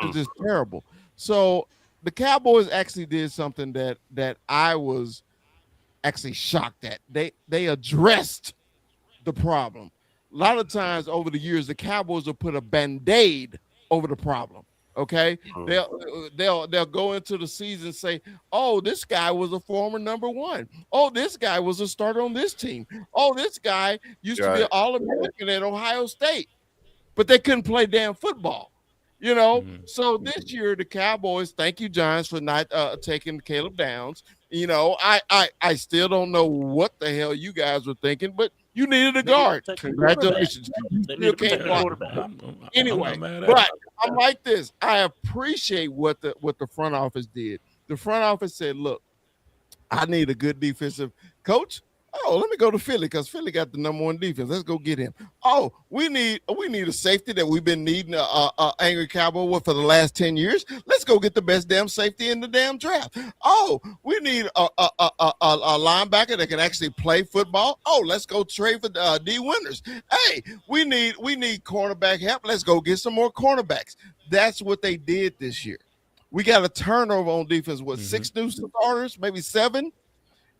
terrible. So the Cowboys actually did something that I was actually shocked at. They addressed the problem. A lot of times over the years, the Cowboys will put a Band-Aid over the problem. Okay, they'll go into the season and say, "Oh, this guy was a former number one. Oh, this guy was a starter on this team. Oh, this guy used to be an All-American at Ohio State," but they couldn't play damn football. You know, so this year the Cowboys, thank you, Giants, for not taking Caleb Downs. You know, I still don't know what the hell you guys were thinking, but you needed a guard. Congratulations. You still can't quarterback. Anyway, but I'm like this. I appreciate what the front office did. The front office said, look, I need a good defensive coach. Oh, let me go to Philly because Philly got the number one defense. Let's go get him. Oh, we need a safety that we've been needing Angry Cowboy for the last 10 years. Let's go get the best damn safety in the damn draft. Oh, we need a linebacker that can actually play football. Oh, let's go trade for D. Winters. Hey, we need cornerback help. Let's go get some more cornerbacks. That's what they did this year. We got a turnover on defense. What, 6 new starters, maybe 7?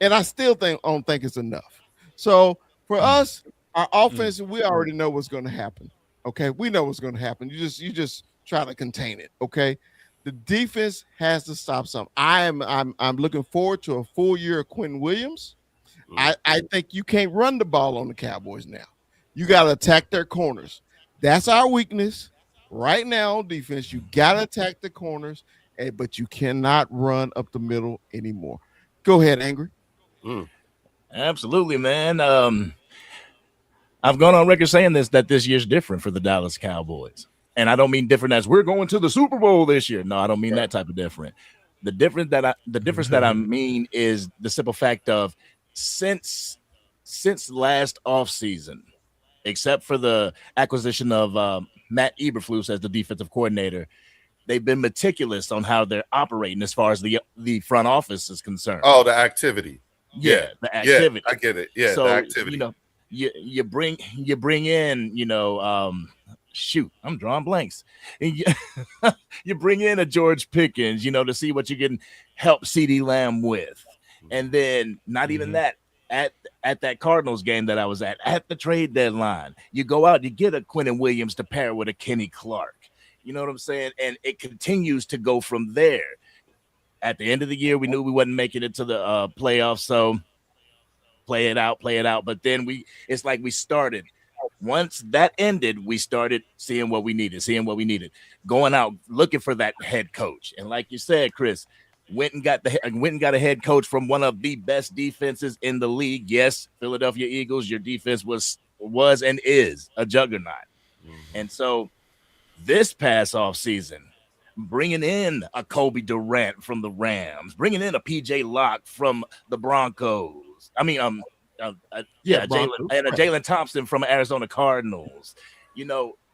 And I still don't think it's enough. So for us, our offense, we already know what's going to happen. Okay, we know what's going to happen. You just try to contain it. Okay, the defense has to stop something. I'm looking forward to a full year of Quinn Williams. I think you can't run the ball on the Cowboys now. You got to attack their corners. That's our weakness right now on defense. You got to attack the corners, but you cannot run up the middle anymore. Go ahead, Angry. Absolutely, man. I've gone on record saying that this year's different for the Dallas Cowboys. And I don't mean different as we're going to the Super Bowl this year. No, I don't mean that type of different. The difference that I mean is the simple fact of since last offseason, except for the acquisition of Matt Eberflus as the defensive coordinator, they've been meticulous on how they're operating as far as the front office is concerned. Oh, the activity. Yeah, the activity. Yeah, I get it. Yeah, so, the activity. You bring in, shoot, I'm drawing blanks. You bring in a George Pickens, to see what you can help CeeDee Lamb with. And then not even that, at that Cardinals game that I was at the trade deadline, you go out, you get a Quentin Williams to pair with a Kenny Clark. You know what I'm saying? And it continues to go from there. At the end of the year, we knew we wasn't making it to the playoffs, so play it out. But then it's like we started. Once that ended, we started seeing what we needed, going out looking for that head coach. And like you said, Chris, went and got a head coach from one of the best defenses in the league. Yes, Philadelphia Eagles, your defense was and is a juggernaut. And so this past off season, bringing in a Kobe Durant from the Rams, bringing in a PJ Locke from the Broncos. I mean, Jalen Thompson from Arizona Cardinals.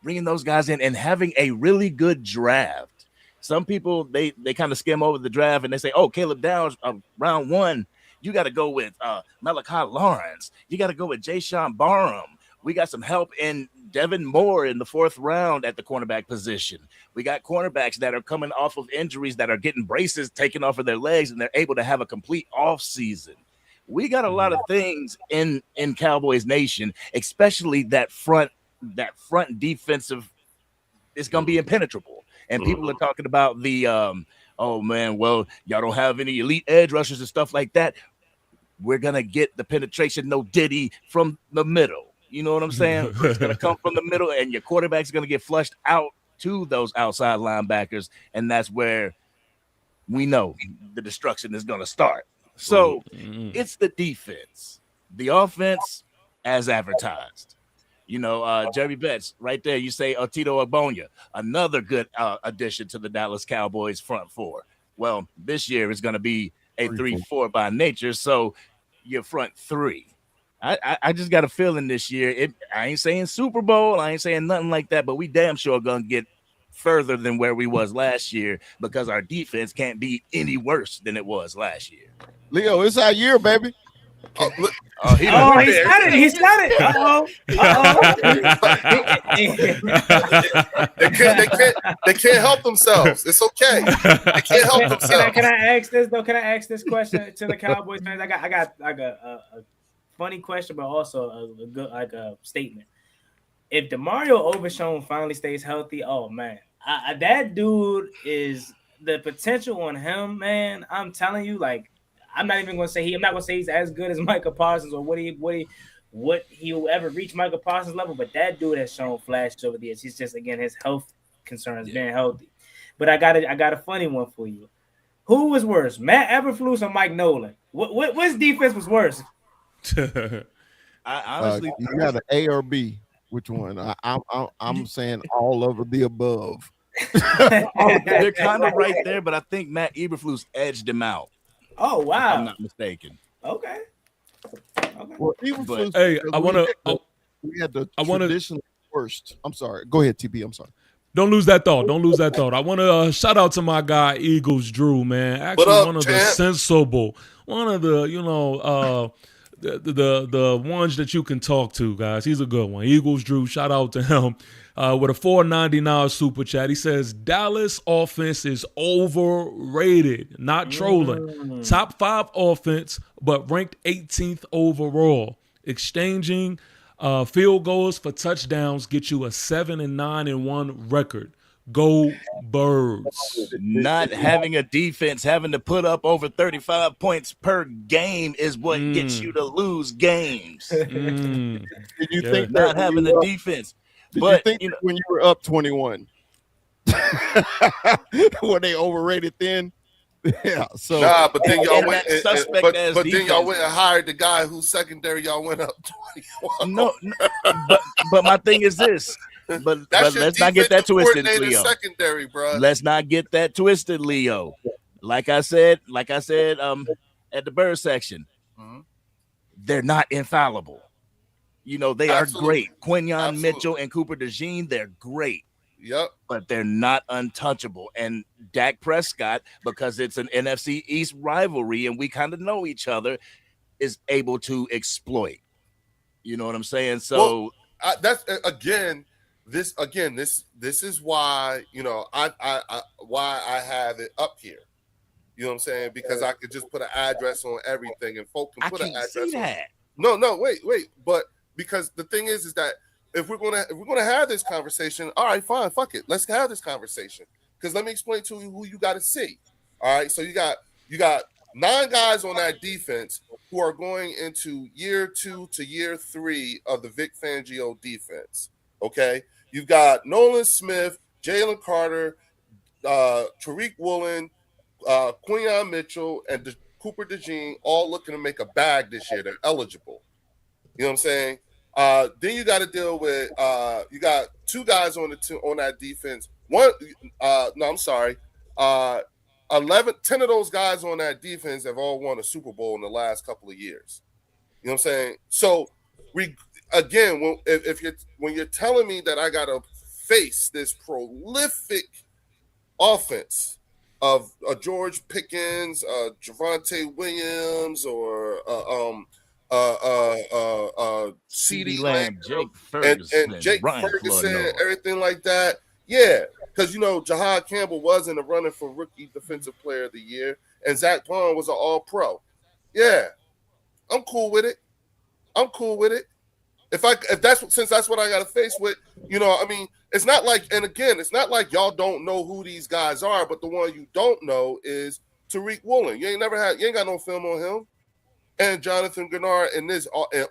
Bringing those guys in and having a really good draft. Some people they kind of skim over the draft and they say, "Oh, Caleb Downs, round one, you got to go with Malachi Lawrence. You got to go with Jayshawn Barham. We got some help in Devin Moore in the 4th round at the cornerback position. We got cornerbacks that are coming off of injuries that are getting braces taken off of their legs, and they're able to have a complete off season. We got a lot of things in Cowboys Nation, especially that front defensive. It's going to be impenetrable. And people are talking about the, oh man, well, y'all don't have any elite edge rushers and stuff like that. We're going to get the penetration, no Diddy, from the middle. You know what I'm saying? It's going to come from the middle, and your quarterback's going to get flushed out to those outside linebackers, and that's where we know the destruction is going to start. So it's the defense. The offense, as advertised. Jerry Betts, right there, you say Tito Agbonya, another good addition to the Dallas Cowboys front four. Well, this year is going to be a 3-4 by nature, so your front three. I just got a feeling this year, I ain't saying Super Bowl, I ain't saying nothing like that, but we damn sure going to get further than where we was last year because our defense can't be any worse than it was last year. Leo, it's our year, baby. He started it. They can't help themselves. It's okay. They can't help themselves. Can I ask this though? Can I ask this question to the Cowboys fans? I got like a funny question, but also a good a statement. If DeMario Overshown finally stays healthy, oh man, that dude is the potential on him, man. I'm telling you, like. I'm not even going to say I'm not going to say he's as good as Micah Parsons or what he'll ever reach Micah Parsons level, but that dude has shown flashes over the years. He's just, again, his health concerns being healthy. But I got a funny one for you. Who was worse, Matt Eberflus or Mike Nolan? Which defense was worse? I honestly, you got an A or B. Which one? I'm saying all of the above. They're kind of right there, but I think Matt Eberflus edged him out. Oh wow! If I'm not mistaken. Okay. Well, hey, we had the traditional worst. I'm sorry. Go ahead, TB. I'm sorry. Don't lose that thought. I want to shout out to my guy Eagles Drew, man. Actually, one of the sensible, one of the the ones that you can talk to, guys. He's a good one. Eagles Drew. Shout out to him. With a $4.99 super chat. He says, Dallas offense is overrated, not trolling. Top 5 offense, but ranked 18th overall. Exchanging field goals for touchdowns get you a 7-9-1 record. Go Birds. Not having a defense, having to put up over 35 points per game is what gets you to lose games. Did you think not having a defense? But you think when you were up 21, were they overrated then? Yeah. So Nah, but then y'all And went, that suspect but ass then y'all defense. went and hired the guy whose secondary y'all went up 21. No, but my thing is this. But That's your let's not get that defensive twisted, coordinator Leo. secondary, bro. Let's not get that twisted, Leo. Like I said, at the bird section, they're not infallible. You know, they Absolutely. are great. Quinyon Absolutely. Mitchell and Cooper DeJean, they're great. Yep. But they're not untouchable. And Dak Prescott, because it's an NFC East rivalry and we kind of know each other, is able to exploit. You know what I'm saying? So that's again. This is why why I have it up here. You know what I'm saying? Because I could just put an address on everything, and folk can I put an can't address see on. that. No, wait. But because the thing is that if we're gonna have this conversation, all right, fine, fuck it, let's have this conversation. Because let me explain to you who you got to see. All right, so you got 9 guys on that defense who are going into year 2 to year 3 of the Vic Fangio defense. Okay, you've got Nolan Smith, Jalen Carter, Tariq Woolen, Quinyon Mitchell, and Cooper DeJean all looking to make a bag this year. They're eligible. You know what I'm saying? Then you got to deal with you got 2 guys on that defense. 10 of those guys on that defense have all won a Super Bowl in the last couple of years. You know what I'm saying? So again, when you're telling me that I got to face this prolific offense of George Pickens, Javonte Williams, or CeeDee Lamb, Jake Ferguson, and Jake Ryan Ferguson, Flournoy. everything like that. Yeah, because Jahad Campbell was in the running for Rookie Defensive Player of the Year, and Zach Bond was an All-Pro. Yeah, I'm cool with it. Since that's what I got to face with, I mean, it's not like, and again, it's not like y'all don't know who these guys are, but the one you don't know is Tariq Woolen. You ain't got no film on him, and Jonathan Gennard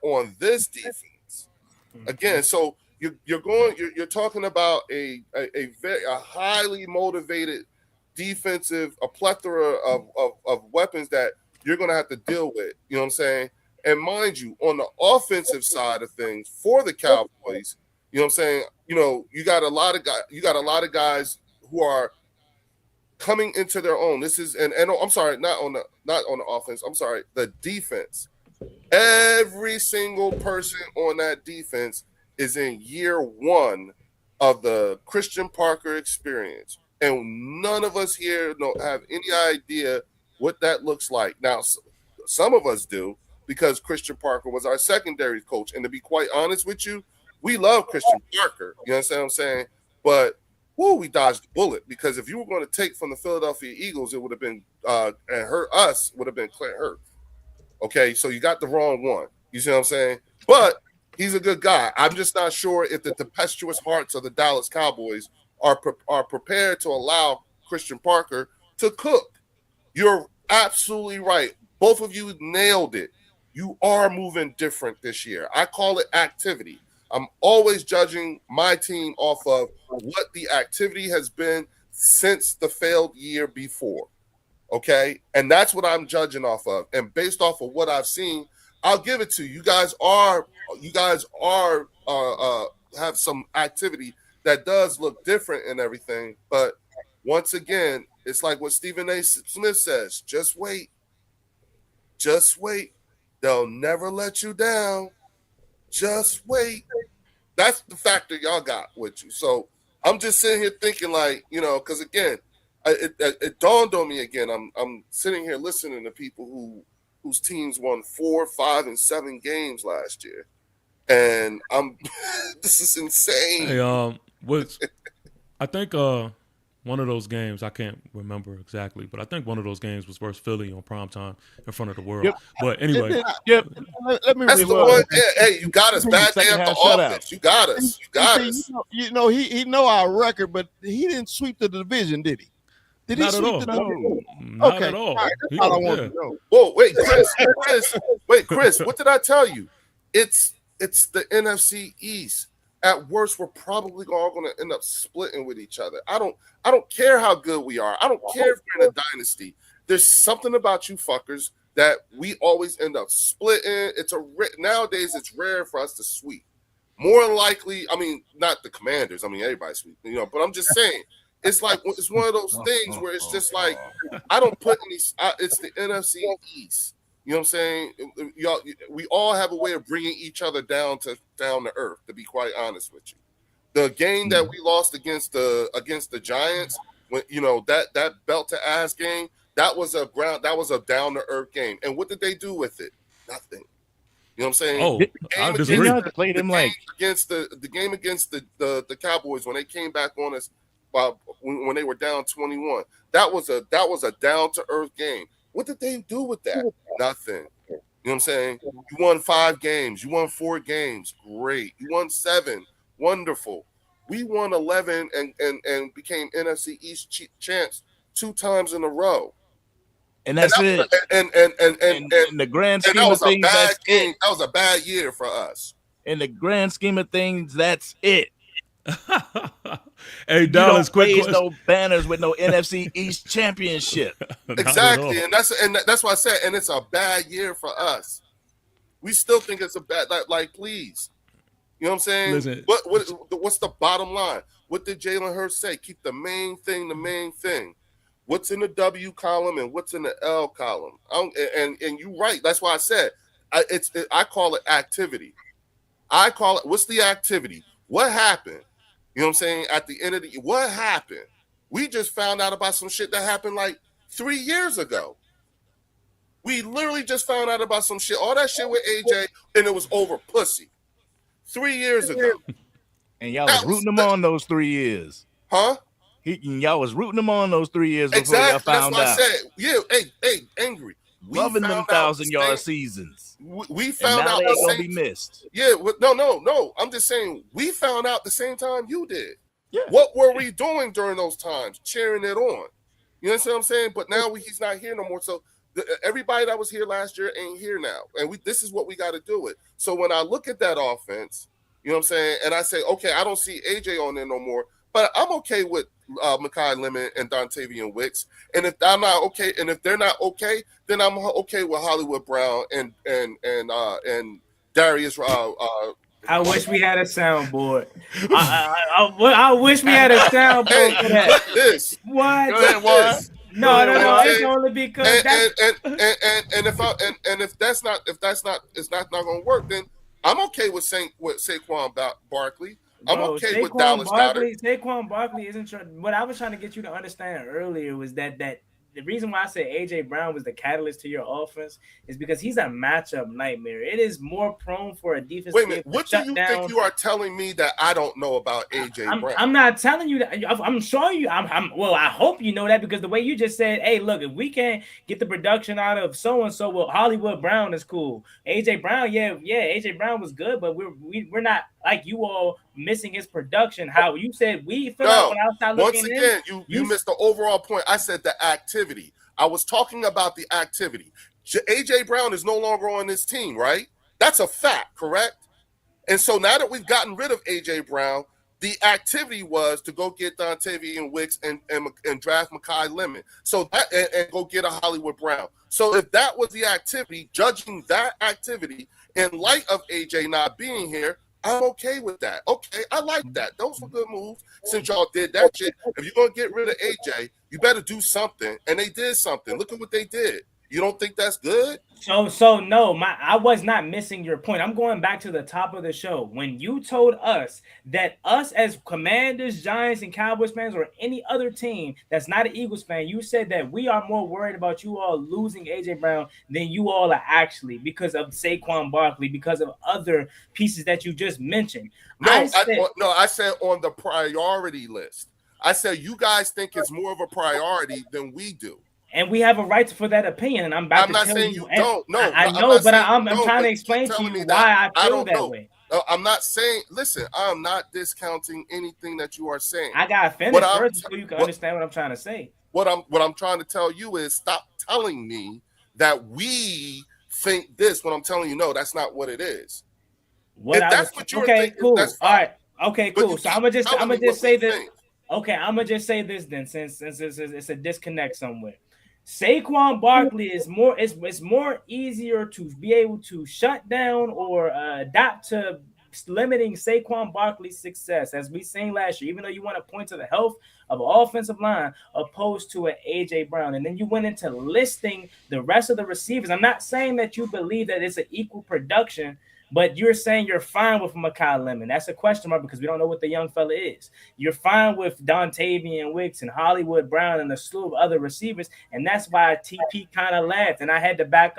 on this defense. Again, so you're talking about a highly motivated defensive, a plethora of weapons that you're going to have to deal with. You know what I'm saying? And mind you, on the offensive side of things for the Cowboys, you know what I'm saying? You got a lot of guys who are coming into their own. This is and I'm sorry, not on the offense. I'm sorry, the defense. Every single person on that defense is in year 1 of the Christian Parker experience, and none of us here have any idea what that looks like. Now, some of us do, because Christian Parker was our secondary coach. And to be quite honest with you, we love Christian Parker. You understand what I'm saying? But we dodged the bullet, because if you were going to take from the Philadelphia Eagles, it would have been and hurt us would have been Clint Hurtt. Okay, so you got the wrong one. You see what I'm saying? But he's a good guy. I'm just not sure if the tempestuous hearts of the Dallas Cowboys are prepared to allow Christian Parker to cook. You're absolutely right. Both of you nailed it. You are moving different this year. I call it activity. I'm always judging my team off of what the activity has been since the failed year before. Okay? And that's what I'm judging off of. And based off of what I've seen, I'll give it to you. You guys have some activity that does look different and everything. But once again, it's like what Stephen A. Smith says, just wait. Just wait. They'll never let you down. Just wait. That's the factor y'all got with you. So I'm just sitting here thinking, like, because again, it dawned on me again. I'm sitting here listening to people whose teams won 4, 5, and 7 games last year, and this is insane. Hey, I think one of those games, I can't remember exactly, but I think one of those games was versus Philly on primetime in front of the world. Yep. But anyway. Yep. Let me That's the one. Hey, you got us bad damn the offense. You got us. He know our record, but he didn't sweep the division, did he? Did he Not at sweep all. the division? Not Okay. at all. Right, that's all I want to know. Whoa, wait, Chris, what did I tell you? It's the NFC East. At worst, we're probably all going to end up splitting with each other. I don't care how good we are. I don't care if we're in a dynasty. There's something about you fuckers that we always end up splitting. Nowadays it's rare for us to sweep. More likely, I mean, not the Commanders. I mean, everybody's sweep, but I'm just saying, it's like it's one of those things where it's just like I don't put any. It's the NFC East. You know what I'm saying? Y'all, we all have a way of bringing each other down to earth. To be quite honest with you, the game that we lost against the Giants, when that belt to ass game, that was a down to earth game. And what did they do with it? Nothing. You know what I'm saying? Oh, I disagree. Against the game against the Cowboys when they came back on us when they were down 21. That was a down to earth game. What did they do with that? Nothing. You know what I'm saying? You won 5 games. You won 4 games. Great. You won 7. Wonderful. We won 11 and became NFC East champs 2 times in a row. And that's it. And in the grand scheme of things, that's it. That was a bad year for us. In the grand scheme of things, that's it. Hey, Dallas, quick question. No banners with no NFC East championship. Exactly, and that's why I said, and it's a bad year for us. We still think it's a bad. Like, please, you know what I'm saying? Listen, what's the bottom line? What did Jalen Hurts say? Keep the main thing the main thing. What's in the W column and what's in the L column? And you're right. That's why I said I call it activity. I call it, what's the activity? What happened? You know what I'm saying? At the end of the year, what happened? We just found out about some shit that happened like 3 years ago. We literally just found out about some shit. All that shit with AJ, and it was over pussy. 3 years ago. And y'all was rooting him on those 3 years. Huh? Y'all was rooting him on those 3 years before exactly. y'all found That's out. what I said. Yeah, hey, Angry. Loving them 1,000-yard seasons. We found out they ain't gonna be missed. Yeah, no. I'm just saying we found out the same time you did. Yeah. What were we doing during those times? Cheering it on. You know what I'm saying? But now he's not here no more. So everybody that was here last year ain't here now. And this is what we got to do with. So when I look at that offense, you know what I'm saying? And I say, okay, I don't see AJ on there no more. But I'm okay with Mekhi Lemon and Dontavian Wicks. And if I'm not okay, and if they're not okay, then I'm okay with Hollywood Brown and Darius. I wish we had a soundboard. I wish we had a soundboard for that. This. What? Go ahead, what? No. It's only because if that's not going to work, then I'm okay with Saquon Barkley. I'm okay with Dallas Goedert. Saquon Barkley isn't. What I was trying to get you to understand earlier was that the reason why I said AJ Brown was the catalyst to your offense is because he's a matchup nightmare. It is more prone for a defense. Wait a minute. What do you think you are telling me that I don't know about AJ Brown? I'm not telling you that. I'm showing you. Well, I hope you know that because the way you just said, hey, look, if we can't get the production out of so and so, well, Hollywood Brown is cool. AJ Brown, yeah, AJ Brown was good, but we're not like you all missing his production. How you said we feel out when outside looking once again, you missed the overall point. I said the activity. I was talking about the activity. AJ Brown is no longer on this team, right? That's a fact, correct? And so now that we've gotten rid of AJ Brown, the activity was to go get Dontavian Wicks and draft Mekhi Lemon. So that and go get a Hollywood Brown. So if that was the activity, judging that activity in light of AJ not being here, I'm okay with that. Okay, I like that. Those were good moves since y'all did that shit. If you're going to get rid of AJ, you better do something. And they did something. Look at what they did. You don't think that's good? So no, I was not missing your point. I'm going back to the top of the show. When you told us that us as Commanders, Giants, and Cowboys fans or any other team that's not an Eagles fan, you said that we are more worried about you all losing AJ Brown than you all are actually because of Saquon Barkley, because of other pieces that you just mentioned. I said on the priority list. I said you guys think it's more of a priority than we do. And we have a right for that opinion. And I'm about I'm to not tell saying you don't. No, I know, but I'm trying to explain to you why I feel that way. I'm not saying. Listen, I'm not discounting anything that you are saying. I got to finish first so you can understand what I'm trying to say. What I'm trying to tell you is stop telling me that we think this. When I'm telling you, no, that's not what it is. Cool. All right. Okay, cool. So I'm gonna just say this. Okay, I'm gonna just say this then, since it's a disconnect somewhere. Saquon Barkley is more. It's more easier to be able to shut down or adapt to limiting Saquon Barkley's success, as we seen last year. Even though you want to point to the health of an offensive line, opposed to an AJ Brown, and then you went into listing the rest of the receivers. I'm not saying that you believe that it's an equal production. But you're saying you're fine with Mekhi Lemon. That's a question mark because we don't know what the young fella is. You're fine with Dontavian Wicks and Hollywood Brown and a slew of other receivers, and that's why TP kind of laughed. And I had to back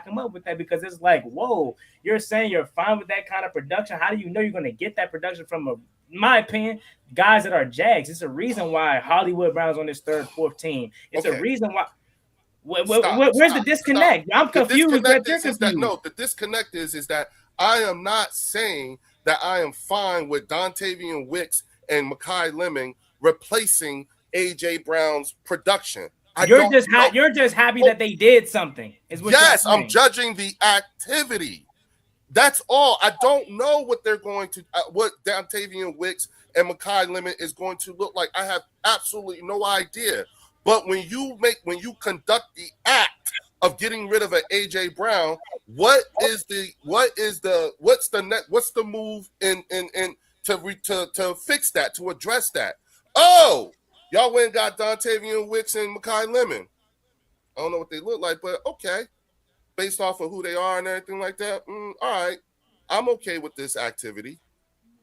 him up with that because it's like, whoa, you're saying you're fine with that kind of production. How do you know you're going to get that production from in my opinion, guys that are Jags? It's a reason why Hollywood Brown's on this third, fourth team. It's a reason why. Where's the disconnect? I'm confused. The disconnect is that I am not saying that I am fine with Dontavian Wicks and Mekhi Lemon replacing AJ Brown's production. You're just happy that they did something. Yes, I'm judging the activity. That's all. I don't know what they're going to, what Dontavian Wicks and Mekhi Lemon is going to look like. I have absolutely no idea. But when you conduct the act of getting rid of an AJ Brown, what's the move to fix that, to address that? Oh, y'all went and got Dontavian Wicks and Mekhi Lemon. I don't know what they look like, but okay, based off of who they are and everything like that. All right, I'm okay with this activity.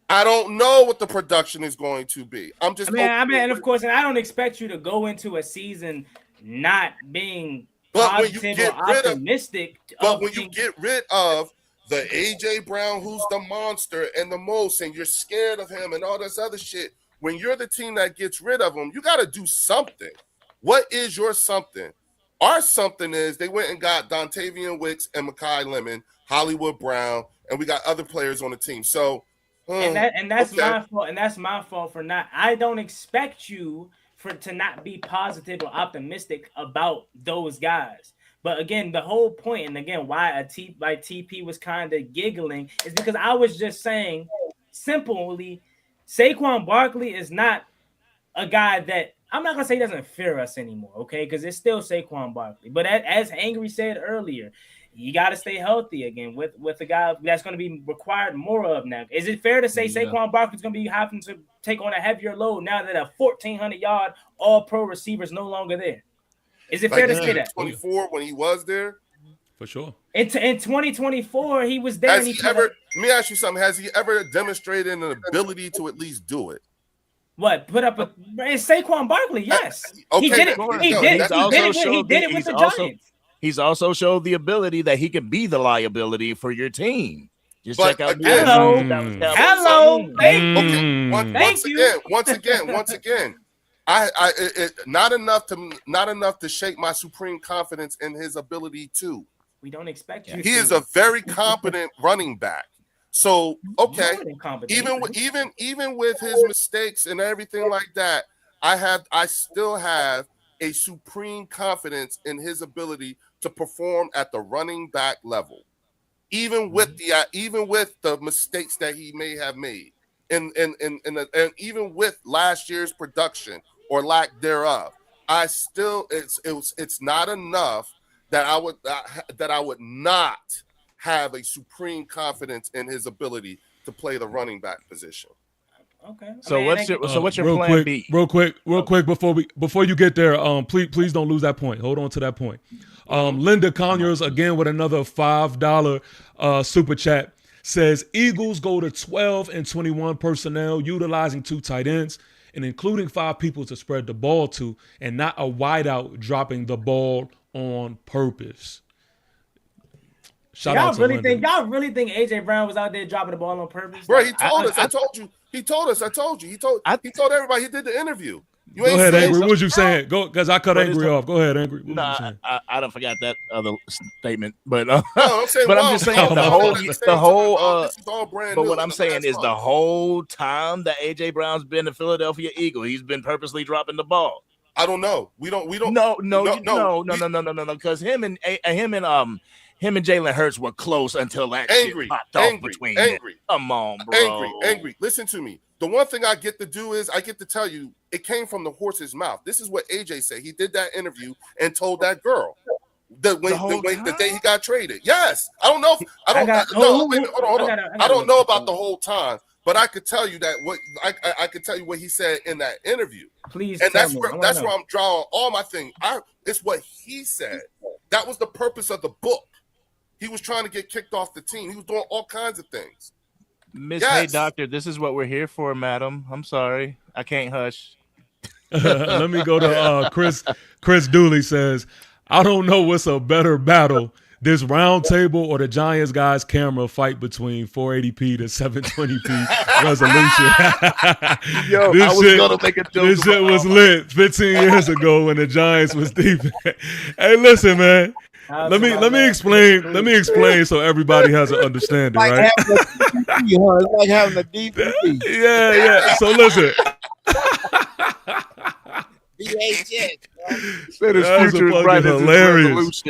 I don't know what the production is going to be. And of course, and I don't expect you to go into a season not being positive or optimistic. But when you get rid of the AJ Brown, who's the monster and the most, and you're scared of him and all this other shit, when you're the team that gets rid of him, you got to do something. What is your something? Our something is they went and got Dontavian Wicks and Mekhi Lemon, Hollywood Brown, and we got other players on the team. So. That's my fault. And that's my fault for not. I don't expect you to not be positive or optimistic about those guys. But again, the whole point, and again, why TP was kind of giggling is because I was just saying simply, Saquon Barkley is not a guy that I'm not gonna say he doesn't fear us anymore, okay? Because it's still Saquon Barkley. But as Angry said earlier, you got to stay healthy again with a guy that's going to be required more of now. Is it fair to say Saquon Barkley is going to be having to take on a heavier load now that a 1,400-yard All-Pro receiver is no longer there? Is it fair to say that? 24 when he was there? For sure. In 2024, he was there. Let me ask you something. Has he ever demonstrated an ability to at least do it? What? It's Saquon Barkley, yes. Okay, he did it. He did it with the Giants. He's also showed the ability that he can be the liability for your team. Just check out. Hello. Once again. Not enough to shake my supreme confidence in his ability too. We don't expect you. He is a very competent running back. So okay, even with his mistakes and everything like that, I still have a supreme confidence in his ability to perform at the running back level, even with the mistakes that he may have made, and even with last year's production or lack thereof. It's not enough that I would not have a supreme confidence in his ability to play the running back position. Okay. What's your plan B? Real quick before you get there, please don't lose that point. Hold on to that point. Linda Conyers again with another $5 super chat says Eagles go to 12 and 21 personnel, utilizing 2 tight ends and including 5 people to spread the ball to, and not a wideout dropping the ball on purpose. Y'all really think AJ Brown was out there dropping the ball on purpose? Bro, he told us. I told you. He told everybody. He did the interview. Go ahead, Angry. What was you saying? Go, because I cut Angry off. Go ahead, Angry. I don't forgot that other statement, but I'm saying, but I'm just saying the whole. This is all brand but new. what I'm saying is the whole time that AJ Brown's been a Philadelphia Eagle, he's been purposely dropping the ball. I don't know. We don't. No. Because him and Jalen Hurts were close until that shit popped off between them. Come on, bro. Angry. Listen to me. the one thing I get to do is I get to tell you it came from the horse's mouth. This is what AJ said. He did that interview and told that girl the day he got traded. Yes, I don't know. I don't know about the whole time, but I could tell you that I could tell you what he said in that interview. Please, and that's where I'm drawing all my thing. It's what he said. That was the purpose of the book. He was trying to get kicked off the team. He was doing all kinds of things. Hey, doctor, this is what we're here for, madam. I'm sorry. I can't hush. Let me go to Chris. Chris Dooley says, I don't know what's a better battle, this round table or the Giants guys camera fight between 480p to 720p resolution. Yo, I was going to make a joke. This shit was lit 15 years ago when the Giants was deep. Hey, listen, man. Let me explain so everybody has an understanding, right? It's like having a DVD. Yeah. So listen. That is future is bright hilarious.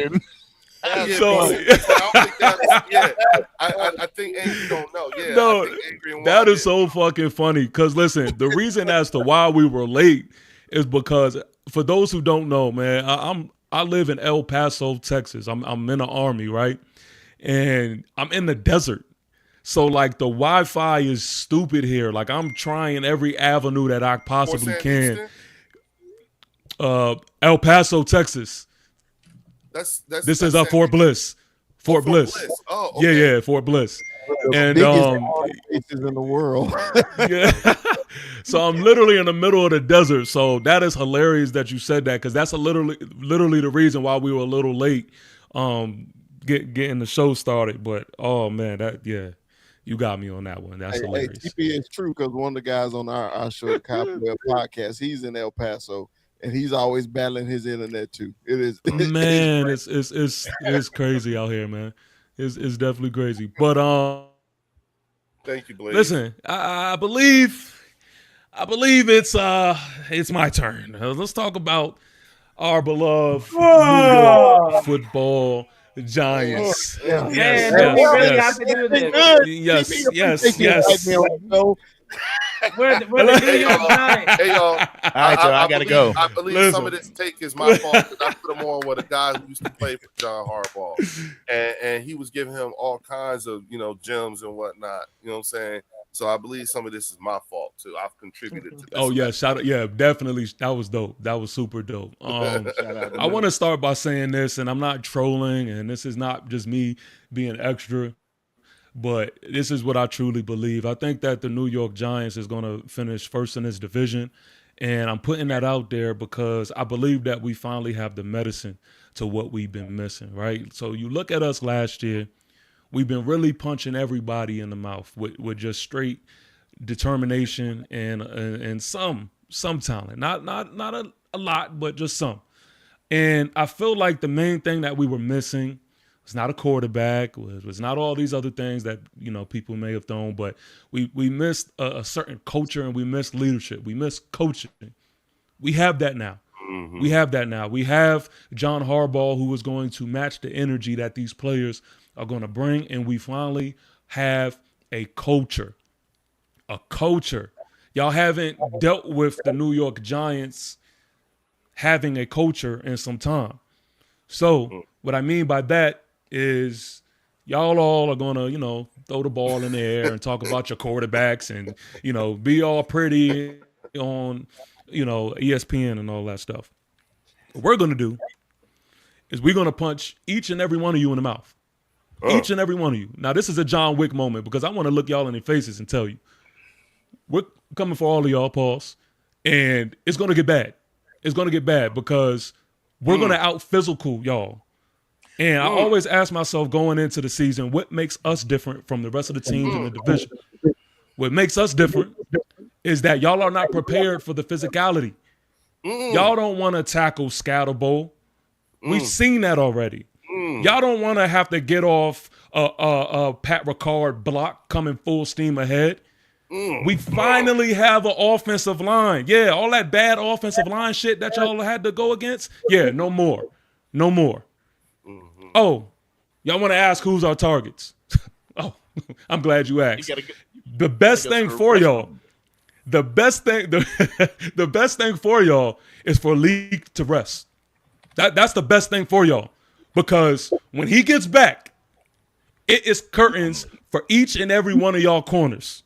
I think Angry don't know. Yeah, no, that is so fucking funny. Because listen, the reason as to why we were late is because for those who don't know, man, I live in El Paso, Texas. I'm in the Army, right? And I'm in the desert. So, like, the Wi-Fi is stupid here. Like, I'm trying every avenue that I possibly can. El Paso, Texas. This is Fort Bliss. Fort Bliss. Oh, okay. Yeah, Fort Bliss. And places in the world. Yeah. So I'm literally in the middle of the desert. So that is hilarious that you said that, because that's literally the reason why we were a little late getting the show started. But oh man, you got me on that one. That's hilarious. TP is true, because one of the guys on our show, Cowboy podcast, he's in El Paso. And he's always battling his internet too. It is, man. It's crazy out here, man. It's definitely crazy. But thank you, Blaze. Listen, I believe it's my turn. Let's talk about our beloved New York football Giants. Yes. Where the New York Giants? Hey, y'all. I gotta go. I believe some of this take is my fault, because I put him on with a guy who used to play for John Harbaugh, and he was giving him all kinds of gems and whatnot. You know what I'm saying? So I believe some of this is my fault too. I've contributed to this. Oh yeah, shout out! Yeah, definitely. That was dope. That was super dope. I want to start by saying this, and I'm not trolling, and this is not just me being extra. But this is what I truly believe. I think that the New York Giants is going to finish first in this division. And I'm putting that out there because I believe that we finally have the medicine to what we've been missing, right? So you look at us last year, we've been really punching everybody in the mouth with just straight determination and some talent. Not a lot, but just some. And I feel like the main thing that we were missing, it's not a quarterback. It was not all these other things that people may have thrown, but we missed a certain culture, and we missed leadership. We missed coaching. We have that now. Mm-hmm. We have that now. We have John Harbaugh, who is going to match the energy that these players are going to bring, and we finally have a culture. A culture. Y'all haven't dealt with the New York Giants having a culture in some time. So what I mean by that is y'all all are going to, throw the ball in the air and talk about your quarterbacks and, be all pretty on, ESPN and all that stuff. What we're going to do is we're going to punch each and every one of you in the mouth. Each and every one of you. Now, this is a John Wick moment, because I want to look y'all in the faces and tell you, we're coming for all of y'all, pause, and it's going to get bad. It's going to get bad because we're going to out-physical y'all. And I always ask myself going into the season, what makes us different from the rest of the teams in the division? What makes us different is that y'all are not prepared for the physicality. Y'all don't want to tackle Scatterbowl. We've seen that already. Y'all don't want to have to get off a Pat Ricard block coming full steam ahead. We finally have an offensive line. Yeah, all that bad offensive line shit that y'all had to go against. Yeah, no more. No more. Oh, y'all want to ask who's our targets? Oh, I'm glad you asked. The best thing for y'all The best thing, the best thing for y'all is for Leak to rest. That's the best thing for y'all, because when he gets back, it is curtains for each and every one of y'all corners.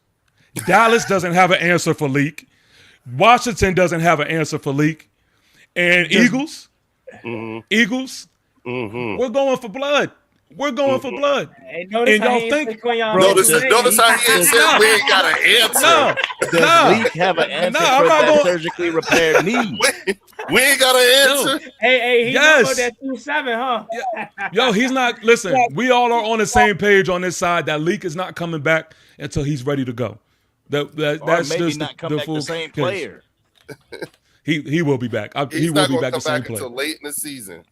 Dallas doesn't have an answer for Leak. Washington doesn't have an answer for Leak. And Eagles, we're going for blood. We're going for blood. Hey, notice And how y'all he think- ain't pick on Notice y'all. how he ain't said we ain't got an answer. No, Does Leak have an answer I'm for not that going- surgically repaired knee? We ain't got an answer. Hey, he Yes. know that 2-7, huh? Yo, he's not. Listen, we all are on the same page on this side. That Leak is not coming back until he's ready to go. Or That's maybe just not come back the same case. player. He will be back. He He's will not be gonna back come the same back player. until late in the season.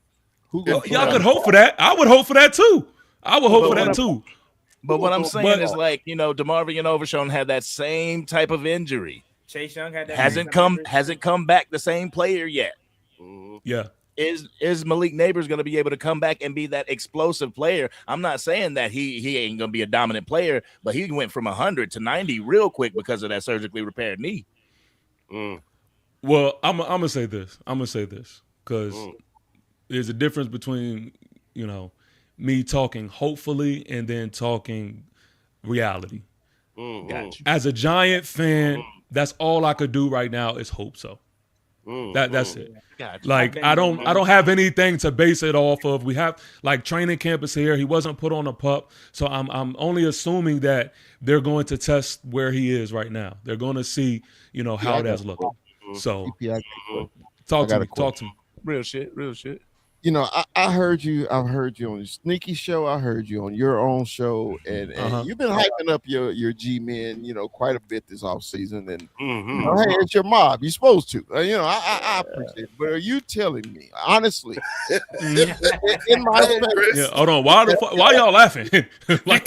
Y'all could hope for that. I would hope for that too. I would hope for that too. But what I'm saying But- is, like, you know, DeMarvion Overshown had that same type of injury. Chase Young had that. Hasn't come back the same player yet. Yeah. Is Malik Neighbors going to be able to come back and be that explosive player? I'm not saying that he ain't going to be a dominant player, but he went from 100 to 90 real quick because of that surgically repaired knee. Well, I'm gonna say this. Because there's a difference between, you know, me talking hopefully and then talking reality. Gotcha. As a Giant fan, that's all I could do right now is hope so. That's it. Gotcha. Like I don't have anything to base it off of. We have like training camp is here. He wasn't put on a pup, so I'm only assuming that they're going to test where he is right now. They're going to see, you know, how that's looking. So talk to me. Real shit. You know, I heard you. I've heard you on the Sneaky Show. I heard you on your own show, and you've been hyping up your G-men, you know, quite a bit this off season. And you know, hey, it's your mob. You're supposed to. You know, I appreciate it. But are you telling me honestly, in my space? Yeah, hold on. Why y'all laughing? Like,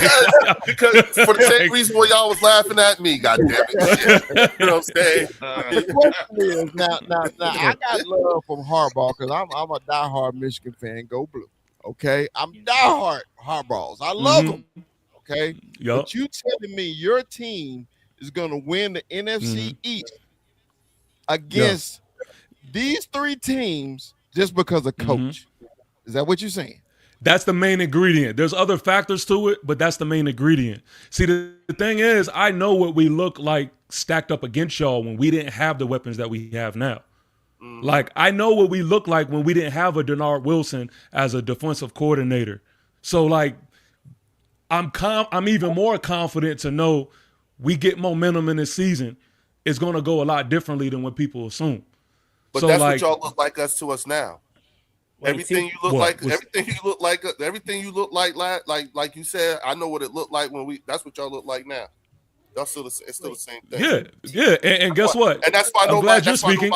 Because for the same reason why y'all was laughing at me, goddamn it. You know what I'm saying? The question is now I got love from Harbaugh because I'm a diehard Michigan fan. Go blue. Okay, I'm diehard Harbaughs. I love them. Okay, Yup. but you telling me your team is going to win the NFC East against these three teams just because of coach? Is that what you're saying? That's the main ingredient. There's other factors to it, but that's the main ingredient. See, the thing is, I know what we look like stacked up against y'all when we didn't have the weapons that we have now. Like, I know what we look like when we didn't have a Denard Wilson as a defensive coordinator. So, like, I'm even more confident to know we get momentum in this season. It's going to go a lot differently than what people assume. But so, that's like, what y'all look like us to us now. Everything you look like you said, I know what it looked like when that's what y'all look like now. Y'all it's still the same thing. Yeah. And guess what? And that's why I'm glad you're speaking.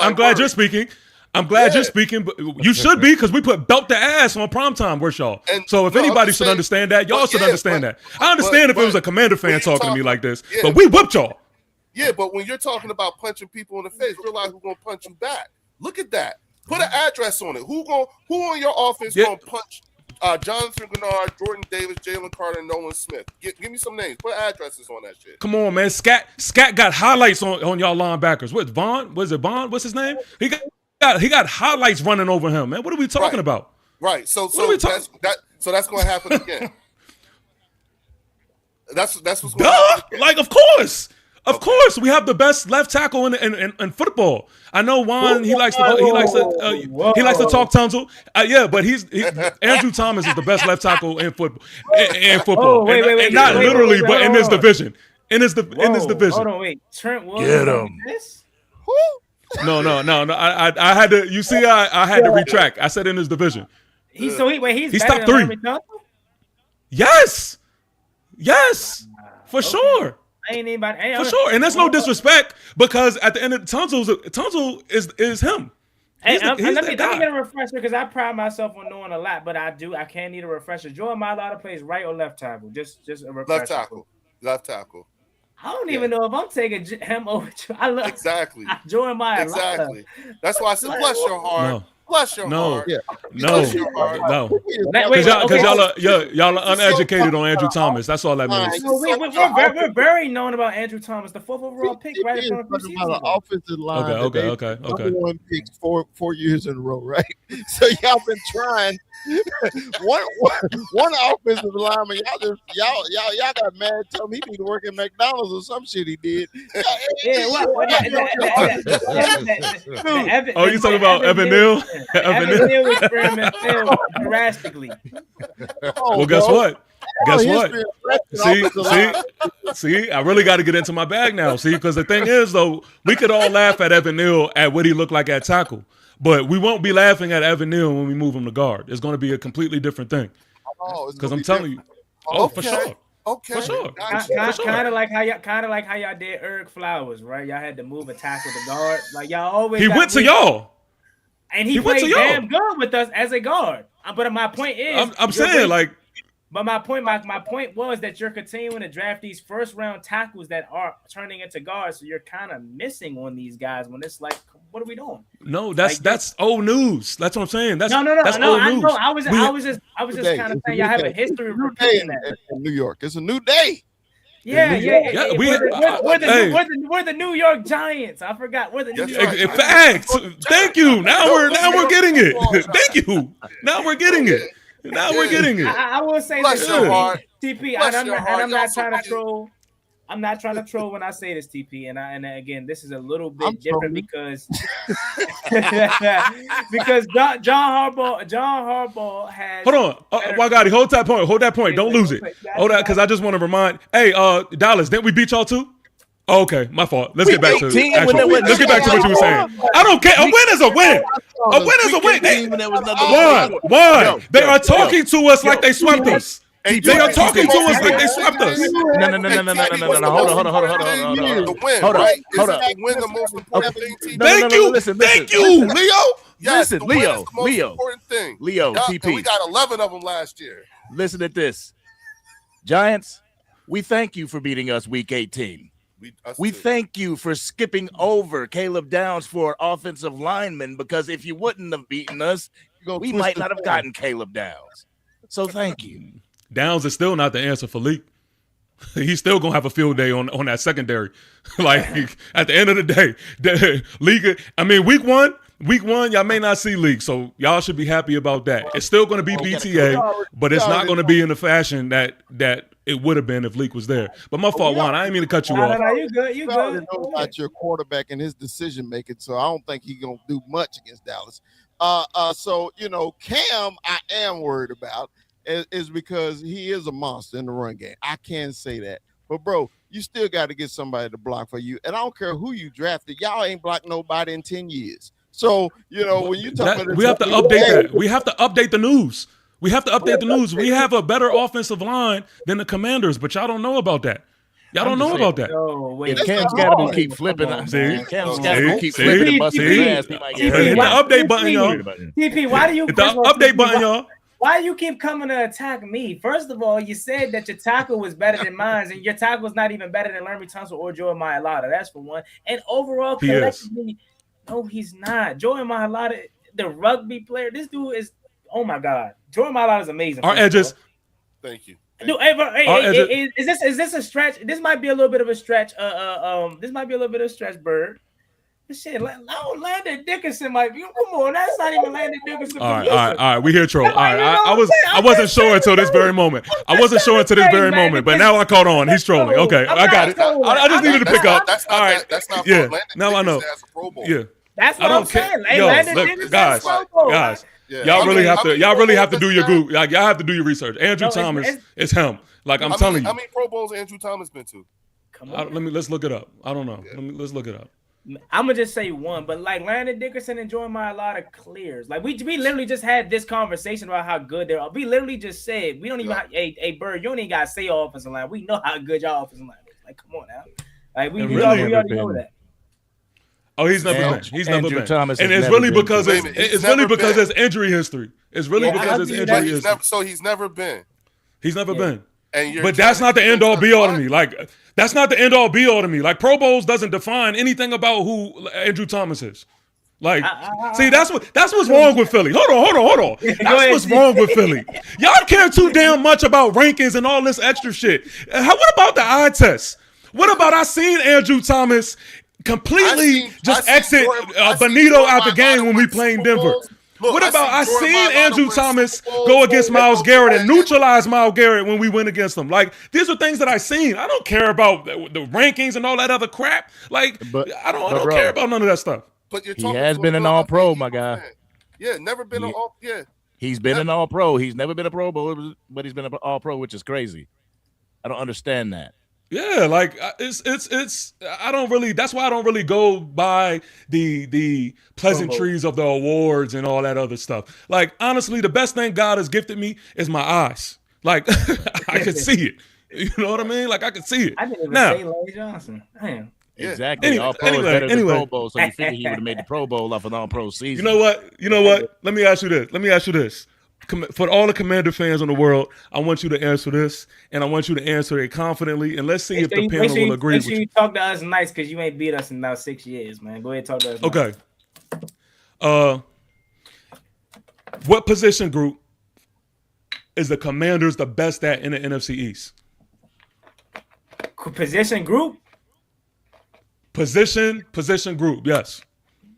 But you should be, because we put belt to ass on primetime. Where's y'all? So if anybody should understand that, y'all should understand that. I understand if it was a Commander fan talking to me like this, but we whipped y'all. Yeah, but when you're talking about punching people in the face, realize who's gonna punch you back. Look at that. Put an address on it. Who on your offense gonna punch Jonathan Gennard, Jordan Davis, Jalen Carter, and Nolan Smith? Give me some names. Put addresses on that shit. Come on, man. Scat got highlights on y'all linebackers. What, Vaughn? Was it Vaughn? What's his name? He got highlights running over him, man. What are we talking about? Right. So that's gonna happen again. That's what's going to happen again. Like, of course. Of course, we have the best left tackle in football. I know Juan. He likes to talk Tunzel. But Andrew Thomas is the best left tackle in football. And not literally, but in this division. In this division. Hold on, wait. Trent Williams. Get him. No. I had to. You see, I had to retract. I said in his division. He's He's better top than 3. Larry Yes, for sure. For sure, and that's no disrespect, because at the end of Tunzel is him. Let me get a refresher, because I pride myself on knowing a lot, but I can't need a refresher. Jordan Mailata plays right or left tackle? Just a refresher. Left tackle. I don't even know if I'm taking him over. I love exactly Jordan Mailata. Exactly. That's why I said bless your heart. Bless your No. heart. Yeah. No, Bless your heart. no. Wait, Because okay. y'all are uneducated on Andrew Thomas. That's all that means. No, we're very known about Andrew Thomas, the 4th overall pick, right He from is the talking about an preseason. offensive line. Okay. Number one picks 4 years in a row, right? So y'all been trying one offensive lineman. Y'all got mad. Tell him he need to work at McDonald's or some shit he did. Yeah, Oh, you talking about Evan Neal? Evan Neal experiment failed drastically. Well, guess what? Guess what? See, I really got to get into my bag now. See, because the thing is, though, we could all laugh at Evan Neal at what he looked like at tackle, but we won't be laughing at Evan Neal when we move him to guard. It's going to be a completely different thing. Because I'm telling you, for sure. Okay. For sure. Kind of like how y'all did Eric Flowers, right? Y'all had to move a tackle to guard. Like y'all always. He went to y'all. And he played damn good with us as a guard. But my point is, I'm saying like. But my point was that you're continuing to draft these first round tackles that are turning into guards. So you're kind of missing on these guys when it's like, what are we doing? No, that's old news. That's what I'm saying. That's old news. I was just kind of saying y'all have a history of repeating that. In New York, it's a new day. Yeah. We're the New York Giants. I forgot. We're the New York Giants. Facts. Thank you. Now we're getting it. Thank you. Now we're getting it. I will say this, TP, and I'm not trying to troll. I'm not trying to troll when I say this, TP, and again, this is a little bit different because John Harbaugh has. Hold on, Wagati, hold that point. Don't lose it. Hold that, because I just want to remind. Hey, Dallas, didn't we beat y'all too? Oh, okay, my fault. Let's get back to let's get back to what you were saying. I don't care. A win is a win. A win is a win. Why? They are talking to us like they swept us. They are talking to us like they swept us. No. Hold on. Thank you. Thank you, Leo. Yes, listen, Leo. Important thing. Leo, TP. We got 11 of them last year. Listen at this. Giants, we thank you for beating us week 18. We thank you for skipping over Caleb Downs for offensive lineman, because if you wouldn't have beaten us, we might not have gotten Caleb Downs. So thank you. Downs is still not the answer for Leak. He's still gonna have a field day on that secondary. Like at the end of the day, Leak. I mean, week one, y'all may not see Leak, so y'all should be happy about that. It's still gonna be BTA, but it's not gonna be in the fashion that it would have been if Leak was there. But my fault, Juan. I didn't mean to cut you off. No, you good. You good. Know about your quarterback and his decision making, so I don't think he's gonna do much against Dallas. So Cam, I am worried about is because he is a monster in the run game. I can say that. But bro, you still got to get somebody to block for you. And I don't care who you drafted. Y'all ain't blocked nobody in 10 years. So, when you talk about we have to update that. We have to update the news. We have to update the news. We have a better offensive line than the Commanders, but y'all don't know about that. Y'all don't know about that. If Cam's got to keep flipping, Cam's got to keep flipping and busting his ass. Hit the update button, y'all. TP, why do you hit the update button, y'all? Why do you keep coming to attack me? First of all, you said that your tackle was better than mine, and your tackle was not even better than Laramie Tunsil or Joey Mailata. That's for one. And overall, collectively, no, he's not. Joey Mailata, the rugby player, this dude is, oh my God. Joey Mailata is amazing. Our edges. Thank you. Dude, is this a stretch? This might be a little bit of a stretch. This might be a little bit of a stretch, Bird. Shit, Landon Dickinson might be. Come on, that's not even Landon Dickinson. All right. We hear troll. All right, I wasn't sure until this very moment. But now I caught on. He's trolling. Okay, I got it. I just needed to pick up. All right, that's not. Yeah, now I know. Yeah, that's what I'm saying. Guys, y'all really have to do your Google. Y'all have to do your research. Andrew Thomas is him. Like I'm telling you. How many Pro Bowls Andrew Thomas been to? Let's look it up. I don't know. Let's look it up. I'm gonna just say one, but like Landon Dickinson and Joey Mailata clears. Like we literally just had this conversation about how good they are. We literally just said we don't even. Hey, Bird, you don't even gotta say offensive line. We know how good y'all offensive line is. Like, come on now. Like we already know that. Oh, he's never been. He's never been. Thomas and it's really because it's injury history. It's really because it's injury history. So he's never been. He's never been. But that's not the end all be all to me. Like that's not the end all be all to me. Like Pro Bowls doesn't define anything about who Andrew Thomas is. Like, see, that's what's wrong with Philly. Hold on. That's what's wrong with Philly. Y'all care too damn much about rankings and all this extra shit. What about the eye test? What about I seen Andrew Thomas completely exit Benito out the game when we playing Denver? What about I seen Andrew Thomas go against Myles Garrett and neutralize Myles Garrett when we went against them? Like, these are things that I seen. I don't care about the rankings and all that other crap. Like, I don't care about none of that stuff. But he has been an All-Pro, my guy. Yeah, never been an All. Yeah, he's been an All-Pro. He's never been a Pro Bowl, but he's been an All-Pro, which is crazy. I don't understand that. Yeah, like it's. I don't really. That's why I don't really go by the pleasantries of the awards and all that other stuff. Like, honestly, the best thing God has gifted me is my eyes. Like, I can see it. You know what I mean? Like, I can see it. I didn't even say Larry Johnson. Damn. Exactly. All-Pro is better than Pro Bowl, so you figure he would have made the Pro Bowl off an All-Pro season. You know what? Let me ask you this. For all the Commander fans in the world, I want you to answer this, and I want you to answer it confidently, and let's see if the panel will agree with you. Make sure you talk to us nice, because you ain't beat us in about 6 years, man. Go ahead and talk to us nice. Okay. What position group is the Commanders the best at in the NFC East? Position group? Position group, yes.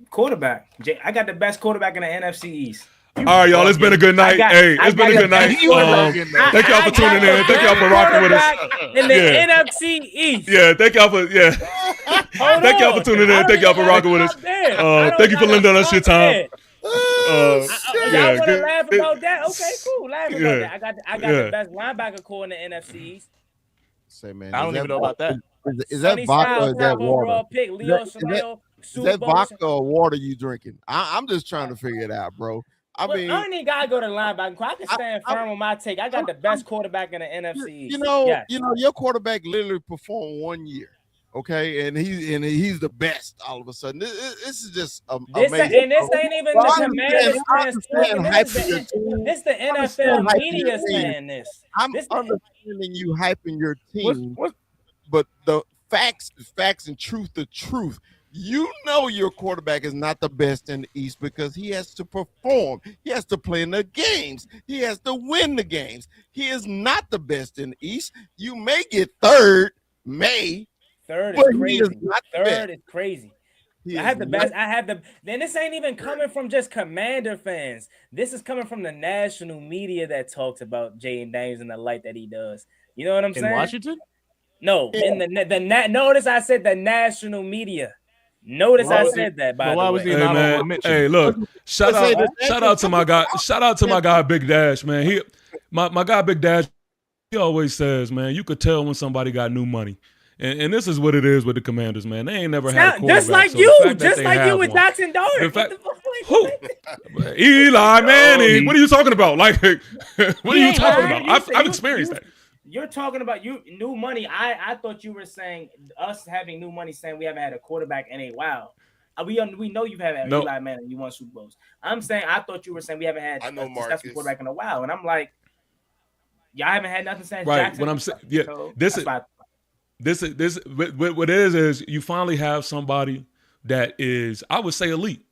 Quarterback. I got the best quarterback in the NFC East. All right, y'all. It's been a good night. It's been a good night. Thank y'all for tuning in. Thank y'all for rocking with us. In the NFC East. Yeah, thank y'all for Thank y'all for tuning in. Thank y'all for rocking with us. Thank you for lending us your time. Y'all want to laugh about that? Okay, cool. Laugh about that. I got the best linebacker core in the NFC East. Say, man, I don't even know about that. Is that vodka or is that water? Is that vodka or water you drinking? I'm just trying to figure it out, bro. I mean, I don't even gotta go to linebacker. I can stand firm on my take. I got the best quarterback in the NFC. You know, your quarterback literally performed 1 year, okay, and he's the best. All of a sudden, this is just amazing. And this ain't even the Commanders fans talking. This the NFL media saying this. I'm understanding you hyping your team, but the facts and truth, the truth. You know your quarterback is not the best in the East because he has to perform. He has to play in the games. He has to win the games. He is not the best in the East. You may get third, Third is crazy. Third is crazy. I have the best. Then this ain't even coming from just Commander fans. This is coming from the national media that talks about Jaden Daniels and the light that he does. You know what I'm saying? In Washington? No, in notice I said the national media. Notice I said that, by the way. Hey, man. Hey, look, shout out to my guy. Shout out to my guy Big Dash, man. My guy Big Dash, he always says, man, you could tell when somebody got new money. And this is what it is with the Commanders, man. They ain't never had a quarterback. Just like you with Jackson Dart. Who? Eli Manning. What are you talking about? Like, what are you talking about? I've experienced that. You're talking about new money. I thought you were saying us having new money, saying we haven't had a quarterback in a while. We know you've had Eli Manning. You won Super Bowls. I'm saying I thought you were saying we haven't had a successful quarterback in a while, and I'm like, y'all haven't had nothing since Jackson. What I'm saying, this is what it is you finally have somebody that is, I would say, elite.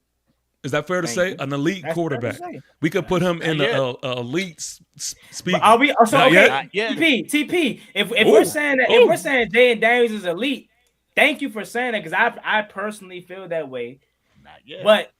Is that fair to say? An elite quarterback. We could put him in the elite speak. Are we? So okay, TP. If we're saying that, if we're saying Jaden Daniels is elite, thank you for saying that, because I personally feel that way. Not yet. But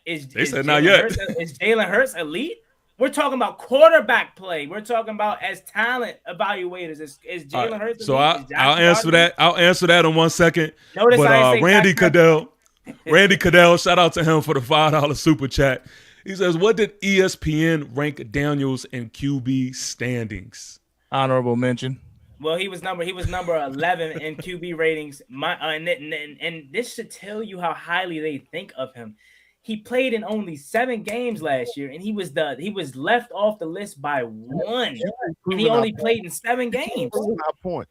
is Jalen Hurts elite? We're talking about quarterback play. We're talking about as talent evaluators. Is Jalen Hurts elite? So I'll answer that. I'll answer that in 1 second. Notice but Randy Cadell, shout out to him for the $5 super chat. He says, what did ESPN rank Daniels in QB standings? Honorable mention. Well, he was number 11 in QB ratings. And this should tell you how highly they think of him. He played in only 7 games last year, and he was left off the list by 1. And he only played in 7 games. My point.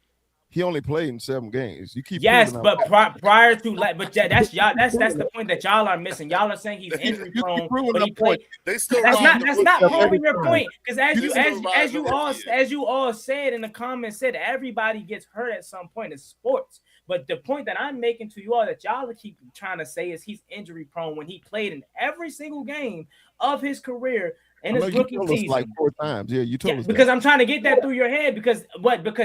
He only played in 7 games. You keep but prior to but that's the point that y'all are missing. Y'all are saying he's injury prone, but he played. That's not proving your point, because as you all said in the comments, everybody gets hurt at some point in sports. But the point that I'm making to you all that y'all keep trying to say is he's injury prone when he played in every single game of his career in his rookie season. Like 4 times. Yeah, you told us because that. I'm trying to get that through your head because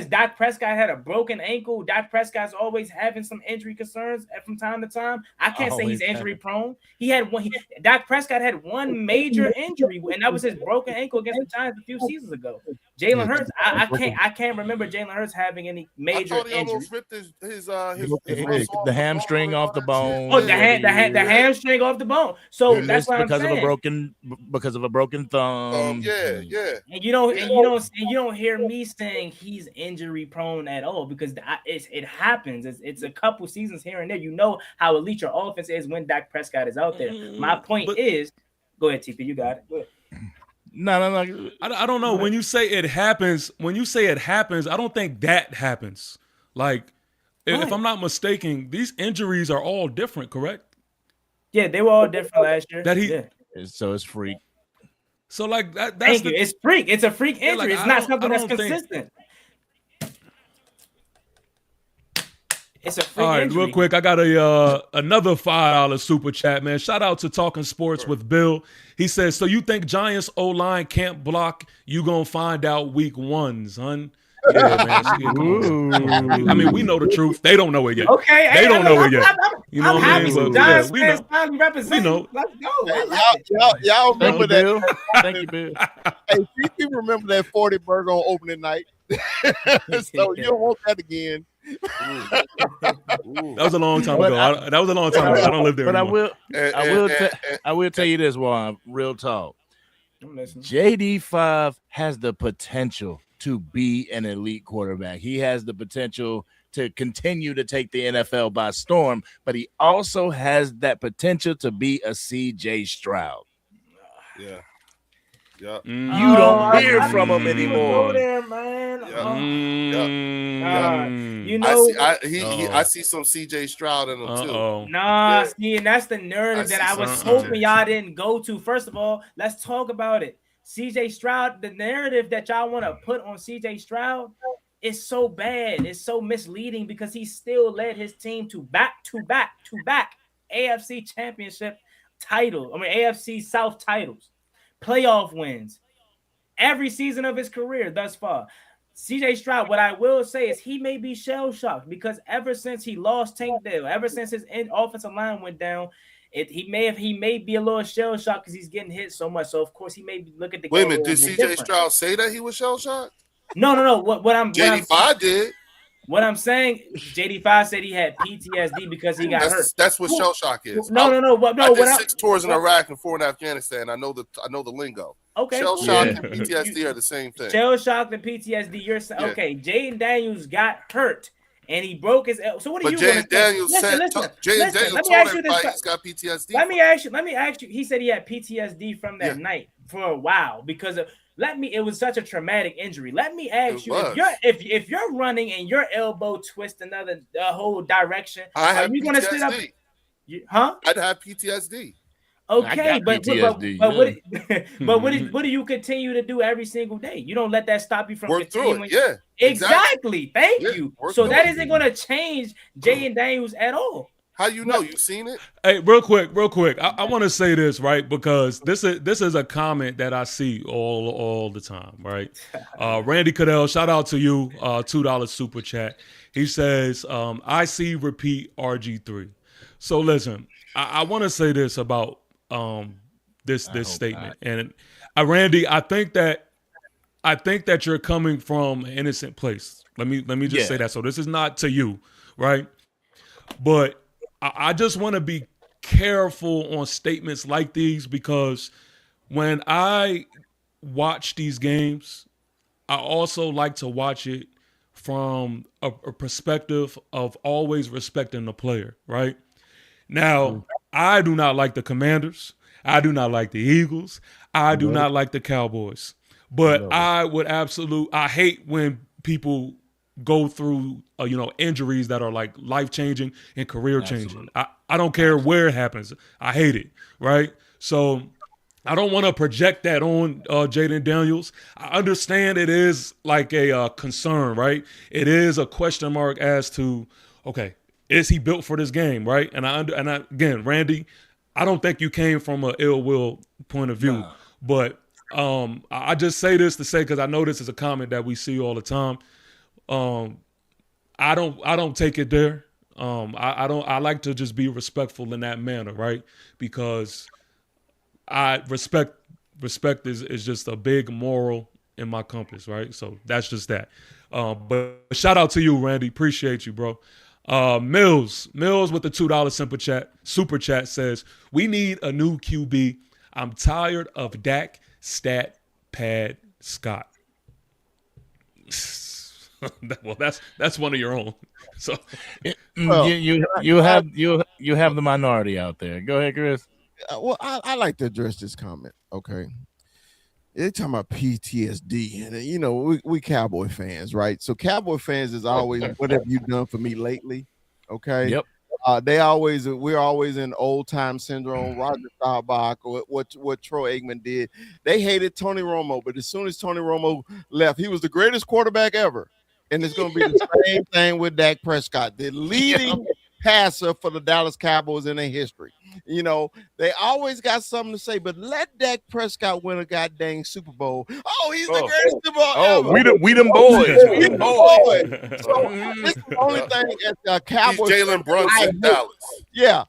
Dak Prescott had a broken ankle. Dak Prescott's always having some injury concerns from time to time. I can't say he's injury prone. He had one. Dak Prescott had one major injury, and that was his broken ankle against the Giants a few seasons ago. Jalen Hurts, I can't remember Jalen Hurts having any major I thought he injury. almost ripped his the hamstring off the bone. Oh, the hamstring off the bone. So that's what I'm saying. Because of a broken thumb. Yeah. And you don't hear me saying he's injury prone at all because it happens. It's a couple seasons here and there. You know how elite your offense is when Dak Prescott is out there. My point is, go ahead, TP, you got it. Go ahead. No. I don't know. When you say it happens, I don't think that happens. Like, if I'm not mistaken, these injuries are all different, correct? Yeah, they were all different last year. So it's freak. So like that's it's freak. It's a freak injury. It's not something that's consistent. It's a freak all right, injury. real quick, I got another $5 super chat, man. Shout out to Talking Sports with Bill. He says, so you think Giants O-line can't block? You gonna find out week 1, son. Yeah, man. I mean, we know the truth. They don't know it yet. Okay, they don't know it yet. You know what I mean? Giants fans finally represent. We know. Let's go. Y'all remember that? Thank you, Bill. Hey, people remember that 40 burger on opening night. So you don't want that again. That was a long time ago. I don't live there anymore. I will tell you this, Juan. Real talk. JD5 has the potential to be an elite quarterback. He has the potential to continue to take the NFL by storm, but he also has that potential to be a CJ Stroud. Yeah. Yeah. You don't hear from him anymore. There, man. You know, I see some CJ Stroud in him too. Nah, see, and that's the narrative that I was hoping y'all didn't go to. First of all, let's talk about it. CJ Stroud, the narrative that y'all want to put on CJ Stroud is so bad. It's so misleading because he still led his team to back AFC championship title. I mean, AFC South titles, playoff wins every season of his career thus far. CJ Stroud, what I will say is he may be shell-shocked because ever since he lost Tank Dell, ever since his offensive line went down, he may be a little shell-shocked because he's getting hit so much. So, of course, he may look at the game. Wait a minute, did CJ Stroud say that he was shell-shocked? No. JD5 did. What I'm saying, JD5 said he had PTSD because he got hurt. That's what shell shock is. No. I did 6 tours in Iraq and 4 in Afghanistan. I know the lingo. Okay. Shell shock and PTSD are the same thing. Shell shock and PTSD. You're okay. Jaden Daniels got hurt and he broke his. So what do you? Jaden Daniels said. Jaden Daniels told everybody he's got PTSD. Let me ask you. He said he had PTSD from that night for a while because of. It was such a traumatic injury. Let me ask you, if you're running and your elbow twists another whole direction, are you going to sit up? I'd have PTSD. Okay, but PTSD, what do you continue to do every single day? You don't let that stop you from work continuing. Through it. Yeah, exactly. Thank you. So that isn't going to change Jaden Daniels at all. How you know? You seen it? Hey, real quick. I want to say this, right? Because this is a comment that I see all the time, right? Randy Cadell, shout out to you, $2 super chat. He says, I see repeat RG3. So listen, I want to say this about this statement. And Randy, I think that you're coming from an innocent place. Let me just say that. So this is not to you, right? But I just want to be careful on statements like these because when I watch these games, I also like to watch it from a perspective of always respecting the player, right? Now, I do not like the Commanders. I do not like the Eagles. I do not like the Cowboys. But I hate when people go through injuries that are like life-changing and career-changing. I don't care where it happens. I hate it, right? So I don't want to project that on Jaden Daniels. I understand it is like a concern, right? It is a question mark as to, okay, is he built for this game, right? And again, Randy, I don't think you came from an ill will point of view, but I just say this to say, because I know this is a comment that we see all the time. I don't take it there. I like to just be respectful in that manner, right? Because I respect is just a big moral in my compass, right? So that's just that. But shout out to you, Randy. Appreciate you, bro. Mills with the $2 super chat says, we need a new QB. I'm tired of Dak stat pad Scott. Well, that's one of your own. So Well, you have the minority out there. Go ahead, Chris. well, I like to address this comment. Okay, they're talking about PTSD, and you know we Cowboy fans, right? So Cowboy fans is always, what have you done for me lately? Okay. Yep. We're always in old time syndrome. Roger Staubach, or what Troy Aikman did. They hated Tony Romo, but as soon as Tony Romo left, he was the greatest quarterback ever. And it's going to be the same thing with Dak Prescott, the leading passer for the Dallas Cowboys in their history. You know, they always got something to say, but let Dak Prescott win a goddamn Super Bowl. Oh, he's the greatest Super Bowl ever. We them boys. We them boys. So this is the only thing at the Cowboys. He's Jalen Brunson, Dallas. Yeah,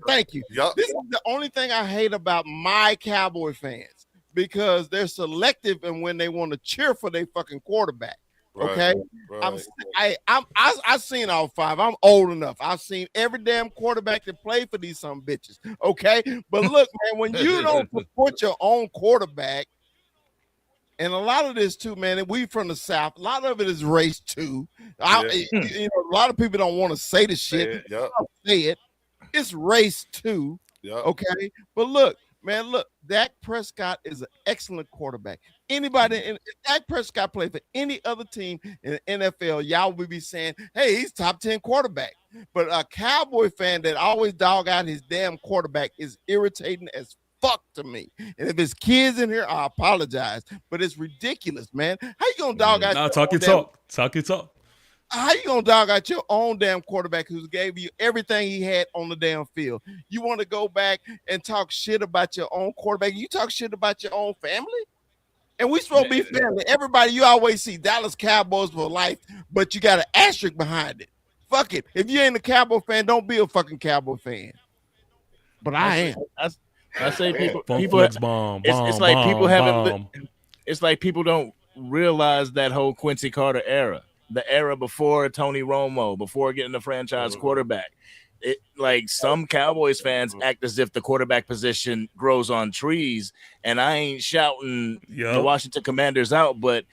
thank you. Yep. This is the only thing I hate about my Cowboy fans, because they're selective in when they want to cheer for their fucking quarterback. Okay, right. I've seen all five. I'm old enough. I've seen every damn quarterback that played for these some bitches. Okay, but look, man, when you don't support your own quarterback, and a lot of this too, man, and we from the South, a lot of it is race too. You know, a lot of people don't want to say the shit. Say it. It's race too. Okay, but look, man, Dak Prescott is an excellent quarterback. If Dak Prescott played for any other team in the NFL, y'all would be saying, hey, he's top 10 quarterback. But a Cowboy fan that always dog out his damn quarterback is irritating as fuck to me. And if there's kids in here, I apologize. But it's ridiculous, man. How you gonna dog out talk your talk. How you gonna dog out your own damn quarterback who gave you everything he had on the damn field? You want to go back and talk shit about your own quarterback? You talk shit about your own family? And we supposed to be family. Everybody, you always see Dallas Cowboys for life, but you got an asterisk behind it. Fuck it. If you ain't a Cowboy fan, don't be a fucking Cowboy fan. But I am. I say people bomb. It's like people haven't. It's like people don't realize that whole Quincy Carter era, the era before Tony Romo, before getting the franchise quarterback. It, like, some Cowboys fans act as if the quarterback position grows on trees, and I ain't shouting the Washington Commanders out, but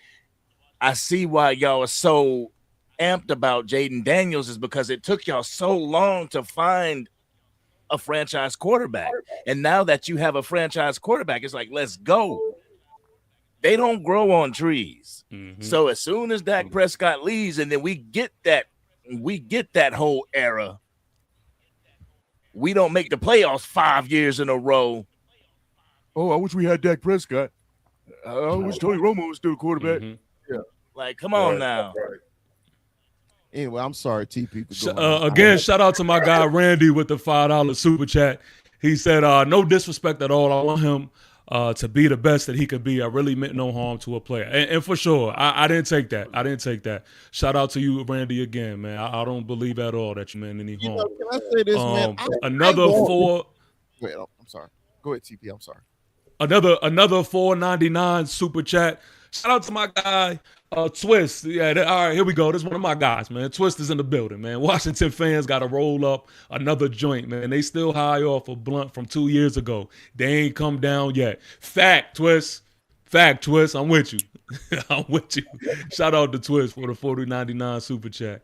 I see why y'all are so amped about Jaden Daniels, is because it took y'all so long to find a franchise quarterback. And now that you have a franchise quarterback, it's like, let's go. They don't grow on trees. Mm-hmm. So as soon as Dak Prescott leaves, and then we get that whole era, we don't make the playoffs 5 years in a row. Oh, I wish we had Dak Prescott. I wish Tony Romo was still the quarterback. Mm-hmm. Yeah, like, come on now. Right. Anyway, I'm sorry, TP. Again, shout out to my guy Randy with the $5 super chat. He said, no disrespect at all. I want him to be the best that he could be. I really meant no harm to a player. And for sure, I didn't take that. Shout out to you, Randy, again, man. I don't believe at all that you meant any harm. Can I say this, man? Wait, I'm sorry. Go ahead, TP. I'm sorry. Another $4.99 super chat. Shout out to my guy, Twist. Yeah, all right, here we go. This is one of my guys, man. Twist is in the building, man. Washington fans got to roll up another joint, man. They still high off a blunt from 2 years ago. They ain't come down yet. Fact, Twist. I'm with you. I'm with you. Shout out to Twist for the $40.99 super chat.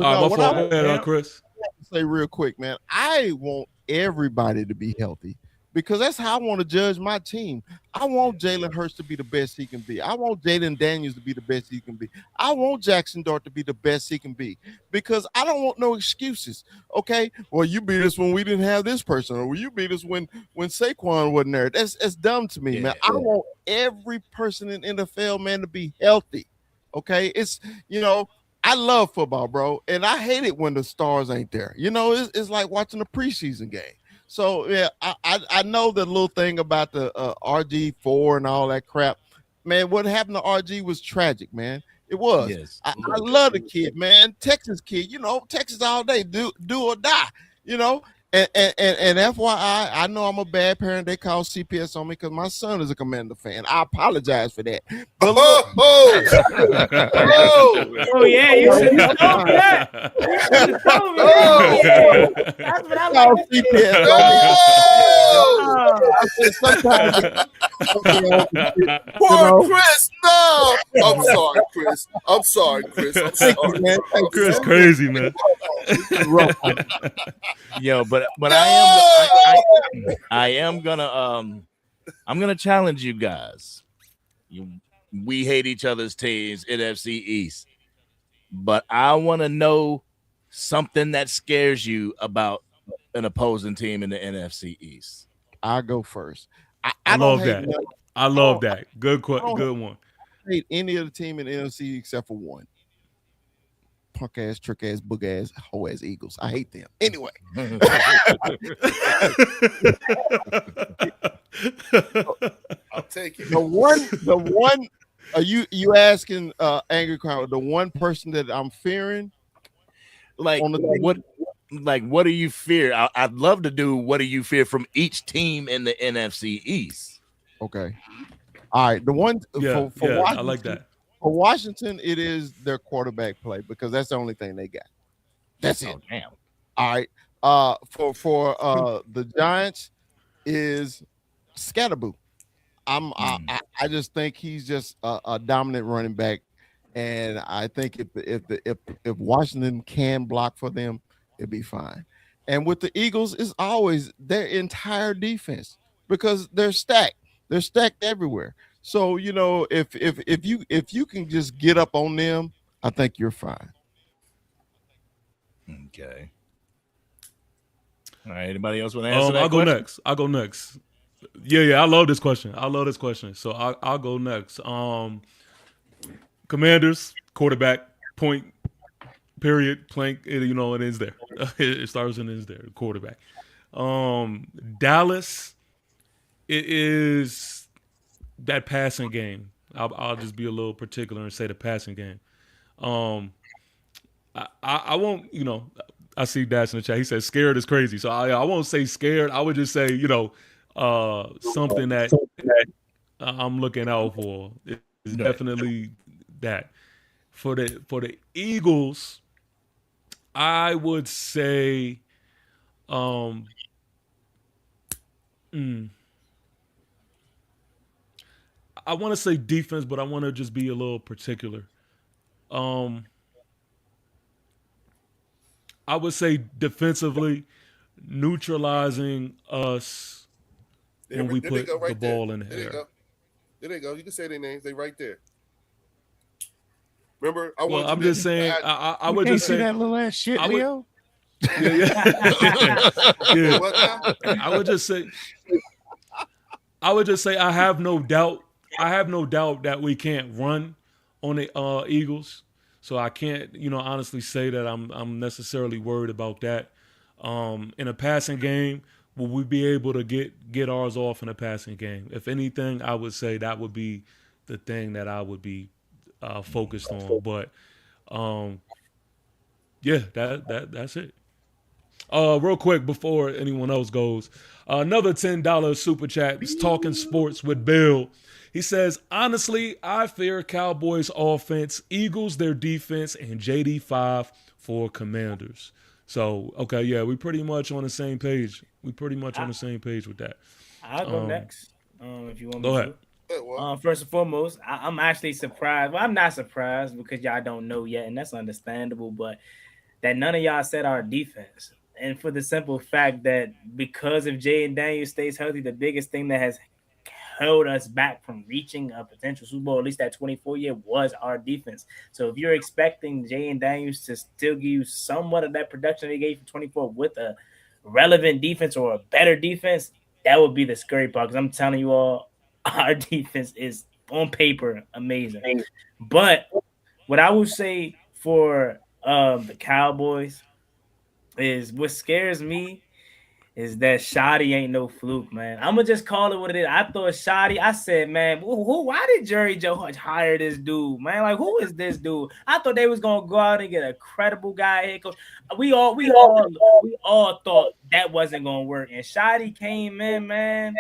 All right, my fault, Chris. I have to say real quick, man. I want everybody to be healthy, because that's how I want to judge my team. I want Jalen Hurts to be the best he can be. I want Jaden Daniels to be the best he can be. I want Jackson Dart to be the best he can be, because I don't want no excuses. Okay, well, you beat us when we didn't have this person, or you beat us when Saquon wasn't there. That's dumb to me, man. I want every person in NFL, man, to be healthy. Okay, it's, I love football, bro, and I hate it when the stars ain't there. You know, it's like watching a preseason game. So yeah, I know the little thing about the RG4 and all that crap. Man, what happened to RG was tragic, man. It was. Yes. I love the kid, man. Texas kid, Texas all day, do or die, you know. And FYI, I know I'm a bad parent. They call CPS on me because my son is a Commander fan. I apologize for that. But look, oh yeah, you should have told me that. You should have told me that. Yeah. That's what I call like. CPS on me. I said sometimes Poor Chris, no. I'm sorry, Chris. I'm sorry. Thank you, man. Chris crazy, man. Yo, but I am gonna I'm gonna challenge you guys. We hate each other's teams, NFC East, but I want to know something that scares you about an opposing team in the NFC East. I'll go first. I don't love hate that. none- I love that. Good one. I hate any other team in the NFC except for one. Punk ass, trick ass, boog ass, hoe ass Eagles. I hate them. Anyway. I'll take it. The one are you asking Angry Crowd, the one person that I'm fearing? Like what do you fear? I'd love to do what do you fear from each team in the NFC East. Okay. All right. The one for Washington, I like that. For Washington, it is their quarterback play because that's the only thing they got. That's it. Oh, damn. All right. For the Giants is Scatterboo. I just think he's just a dominant running back, and I think if Washington can block for them, it'll be fine. And with the Eagles, it's always their entire defense because they're stacked. They're stacked everywhere. So if you can just get up on them, I think you're fine. Okay. All right. Anybody else want to answer that? I'll go next. Yeah. I love this question. So I'll go next. Commanders quarterback point. Period. Plank. It ends there. It starts and ends there. Quarterback. Dallas. It is that passing game. I'll just be a little particular and say the passing game. I won't. I see Dash in the chat. He says scared is crazy. So I won't say scared. I would just say something that I'm looking out for is definitely that. For the Eagles, I would say I want to say defense, but I want to just be a little particular. I would say defensively, neutralizing us when we put the ball in the air. There they go. You can say their names. They right there. Remember, I'm just saying. I would just say that little ass shit, Leo. Yeah. I would just say I have no doubt that we can't run on the Eagles. So I can't, honestly say that I'm necessarily worried about that. In a passing game, will we be able to get ours off in a passing game? If anything, I would say that would be the thing that I would be focused on. But that's it. Real quick before anyone else goes, another $10 super chat. It's Talking Sports with Bill. He says, honestly, I fear Cowboys offense, Eagles their defense, and JD5 for Commanders. So, okay, yeah, we pretty much on the same page. On the same page with that. I'll go next. If you want me go to. ahead. First and foremost, I'm actually surprised. Well, I'm not surprised because y'all don't know yet, and that's understandable, but that none of y'all said our defense. And for the simple fact that because if Jay Daniels stays healthy, the biggest thing that has held us back from reaching a potential Super Bowl, at least that 24 year, was our defense. So if you're expecting Jay Daniels to still give you somewhat of that production they gave for 24 with a relevant defense or a better defense, that would be the scary part. Because I'm telling you all, our defense is on paper amazing. But what I would say for the Cowboys is what scares me is that Shoddy ain't no fluke, man. I'm gonna just call it what it is. I thought Shoddy. I said, man, why did Jerry Joe Hutch hire this dude, man? Like, who is this dude? I thought they was gonna go out and get a credible guy head coach. We all thought that wasn't gonna work, and Shoddy came in, man,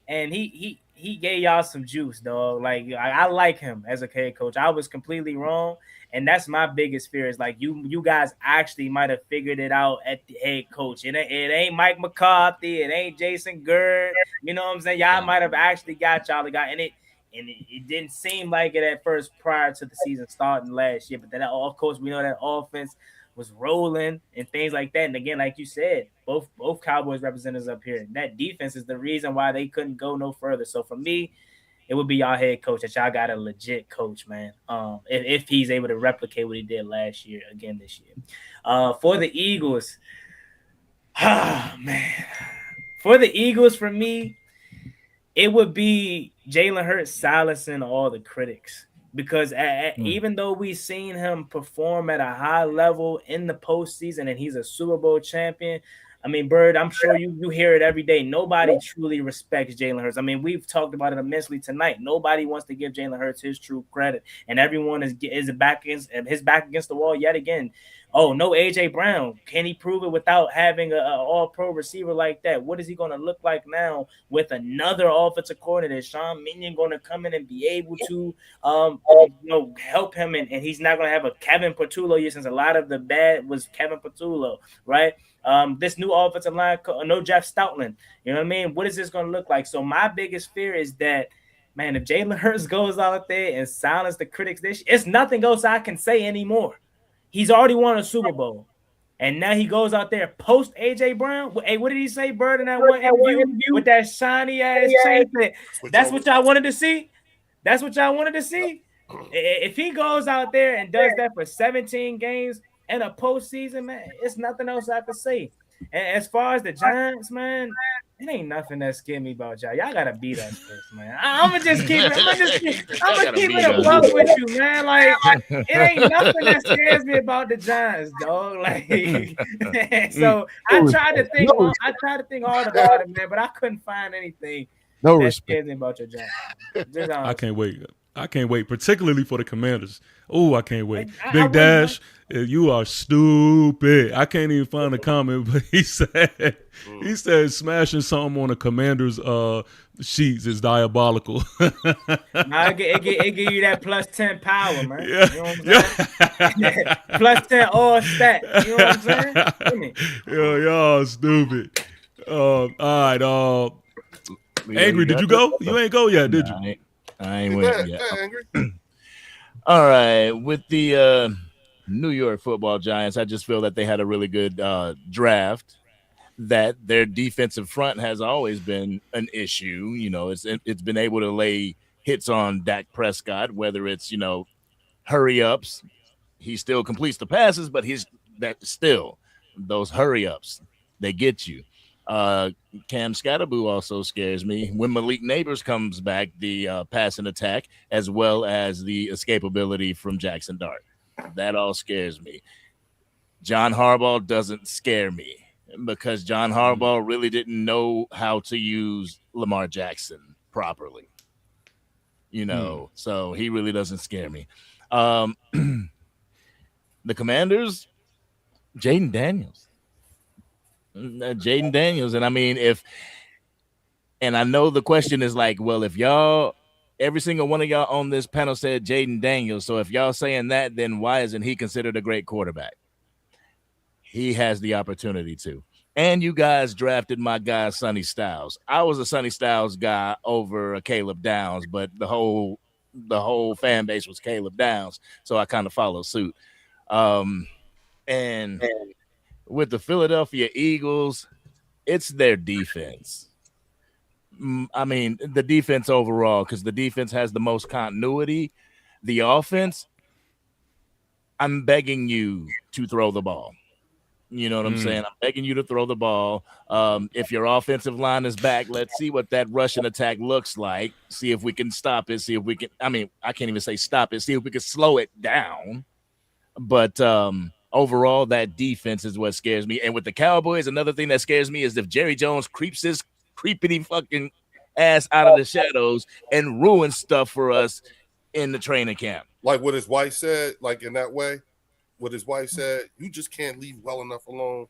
and he gave y'all some juice, dog. Like I like him as a head coach. I was completely wrong. And that's my biggest fear is like you guys actually might have figured it out at the head coach. It ain't Mike McCarthy. It ain't Jason Gerd. You know what I'm saying? Y'all might have actually got y'all the guy. And it didn't seem like it at first prior to the season starting last year. But then, of course, we know that offense was rolling and things like that. And again, like you said, both Cowboys representatives up here. That defense is the reason why they couldn't go no further. So for me, it would be y'all head coach that y'all got a legit coach, man. If he's able to replicate what he did last year again this year. For the Eagles, man. For the Eagles, for me, it would be Jalen Hurts silencing all the critics. Because even though we've seen him perform at a high level in the postseason and he's a Super Bowl champion, I mean, Bird, I'm sure you hear it every day. Nobody truly respects Jalen Hurts. I mean, we've talked about it immensely tonight. Nobody wants to give Jalen Hurts his true credit, and everyone is back against the wall yet again. Oh, no AJ Brown. Can he prove it without having an all-pro receiver like that? What is he going to look like now with another offensive coordinator? Is Sean Minion going to come in and be able to help him? And he's not going to have a Kevin Patullo year, since a lot of the bad was Kevin Patullo, right? This new offensive line, no Jeff Stoutland. You know what I mean? What is this going to look like? So my biggest fear is that, man, if Jalen Hurts goes out there and silences the critics it's nothing else I can say anymore. He's already won a Super Bowl. And now he goes out there post AJ Brown. Hey, what did he say, Bird, in that one interview with that shiny ass chain? That's what y'all wanted to see? That's what y'all wanted to see? If he goes out there and does that for 17 games in a postseason, man, it's nothing else I can say. And as far as the Giants, man, it ain't nothing that scared me about y'all. Y'all gotta beat us first, man. I'm gonna keep it a buck with you, man. Like, it ain't nothing that scares me about the Giants, dog. Like, so I tried to think hard about it, man, but I couldn't find anything that scares me about your Giants. I can't wait. I can't wait, particularly for the Commanders. Oh, I can't wait. Big Dash, you are stupid. I can't even find a comment, but he said smashing something on the Commanders' sheets is diabolical. Nah, it give you that plus 10 power, man. Yeah. You know what I'm saying? Plus 10 all stat. You know what I'm saying? Yo, y'all stupid. All right. Angry, did you go? You ain't go yet, did you? I ain't went yet. All right, with the New York Football Giants, I just feel that they had a really good draft. That their defensive front has always been an issue. You know, it's been able to lay hits on Dak Prescott, whether it's hurry ups. He still completes the passes, but those hurry ups, they get you. Cam Scatterboo also scares me. When Malik Neighbors comes back, the passing attack, as well as the escapability from Jackson Dart, that all scares me. John Harbaugh doesn't scare me because John Harbaugh really didn't know how to use Lamar Jackson properly. So he really doesn't scare me. The Commanders, Jaden Daniels. And I mean, and I know the question is like, well, if y'all, every single one of y'all on this panel said Jaden Daniels, so if y'all saying that, then why isn't he considered a great quarterback? He has the opportunity to. And you guys drafted my guy Sonny Styles. I was a Sonny Styles guy over a Caleb Downs, but the whole fan base was Caleb Downs, so I kind of followed suit. And with the Philadelphia Eagles, it's their defense. I mean, the defense overall, because the defense has the most continuity. The offense, I'm begging you to throw the ball. You know what I'm saying? I'm begging you to throw the ball. If your offensive line is back, let's see what that rushing attack looks like. See if we can stop it. See if we can, I mean, I can't even say stop it. See if we can slow it down. But overall, that defense is what scares me. And with the Cowboys, another thing that scares me is if Jerry Jones creeps his creepity fucking ass out of the shadows and ruins stuff for us in the training camp. Like what his wife said, like in that way, what his wife said, you just can't leave well enough alone.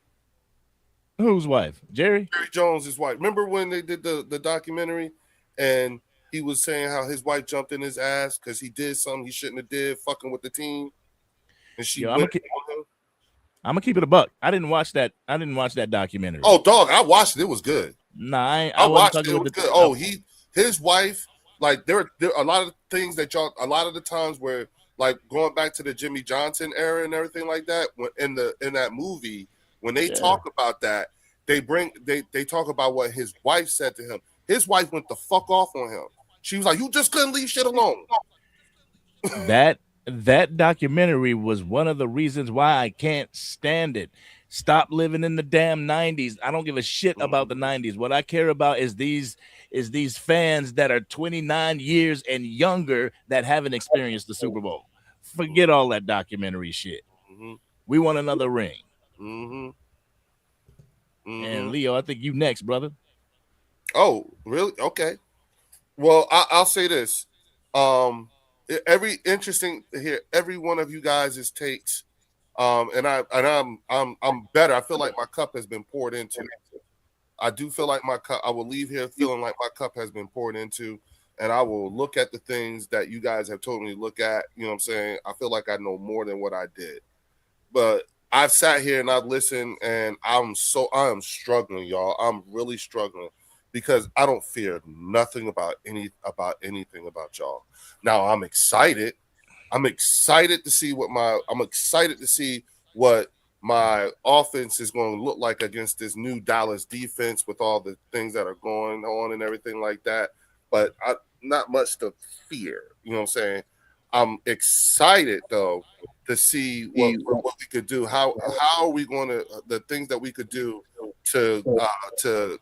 Whose wife? Jerry Jones' wife. Remember when they did the documentary and he was saying how his wife jumped in his ass because he did something he shouldn't have did, fucking with the team, and she I'm went gonna keep it a buck. I didn't watch that documentary. Oh, dog, I watched it. It was good. Nah, I watched it. It was good. Oh, his wife, like there are a lot of things that a lot of the times where like going back to the Jimmy Johnson era and everything like that. When in that movie, when they talk about that, they talk about what his wife said to him. His wife went the fuck off on him. She was like, "You just couldn't leave shit alone." That documentary was one of the reasons why I can't stand it. Stop living in the damn 90s. I don't give a shit about the 90s. What I care about is these fans that are 29 years and younger that haven't experienced the Super Bowl. Forget all that documentary shit. Mm-hmm. We want another ring. Mm-hmm. Mm-hmm. And Leo, I think you next, brother. Oh, really? Okay. Well, I'll say this. Every one of you guys' takes. And I'm better. I feel like my cup has been poured into. I do feel like my cup. I will leave here feeling like my cup has been poured into, and I will look at the things that you guys have told me to look at. You know what I'm saying? I feel like I know more than what I did, but I've sat here and I've listened, and I am struggling, y'all. I'm really struggling because I don't fear nothing about anything about y'all. Now I'm excited. I'm excited to see what my offense is going to look like against this new Dallas defense with all the things that are going on and everything like that. But not much to fear. You know what I'm saying? I'm excited though to see what we could do. How are we going to the things that we could do to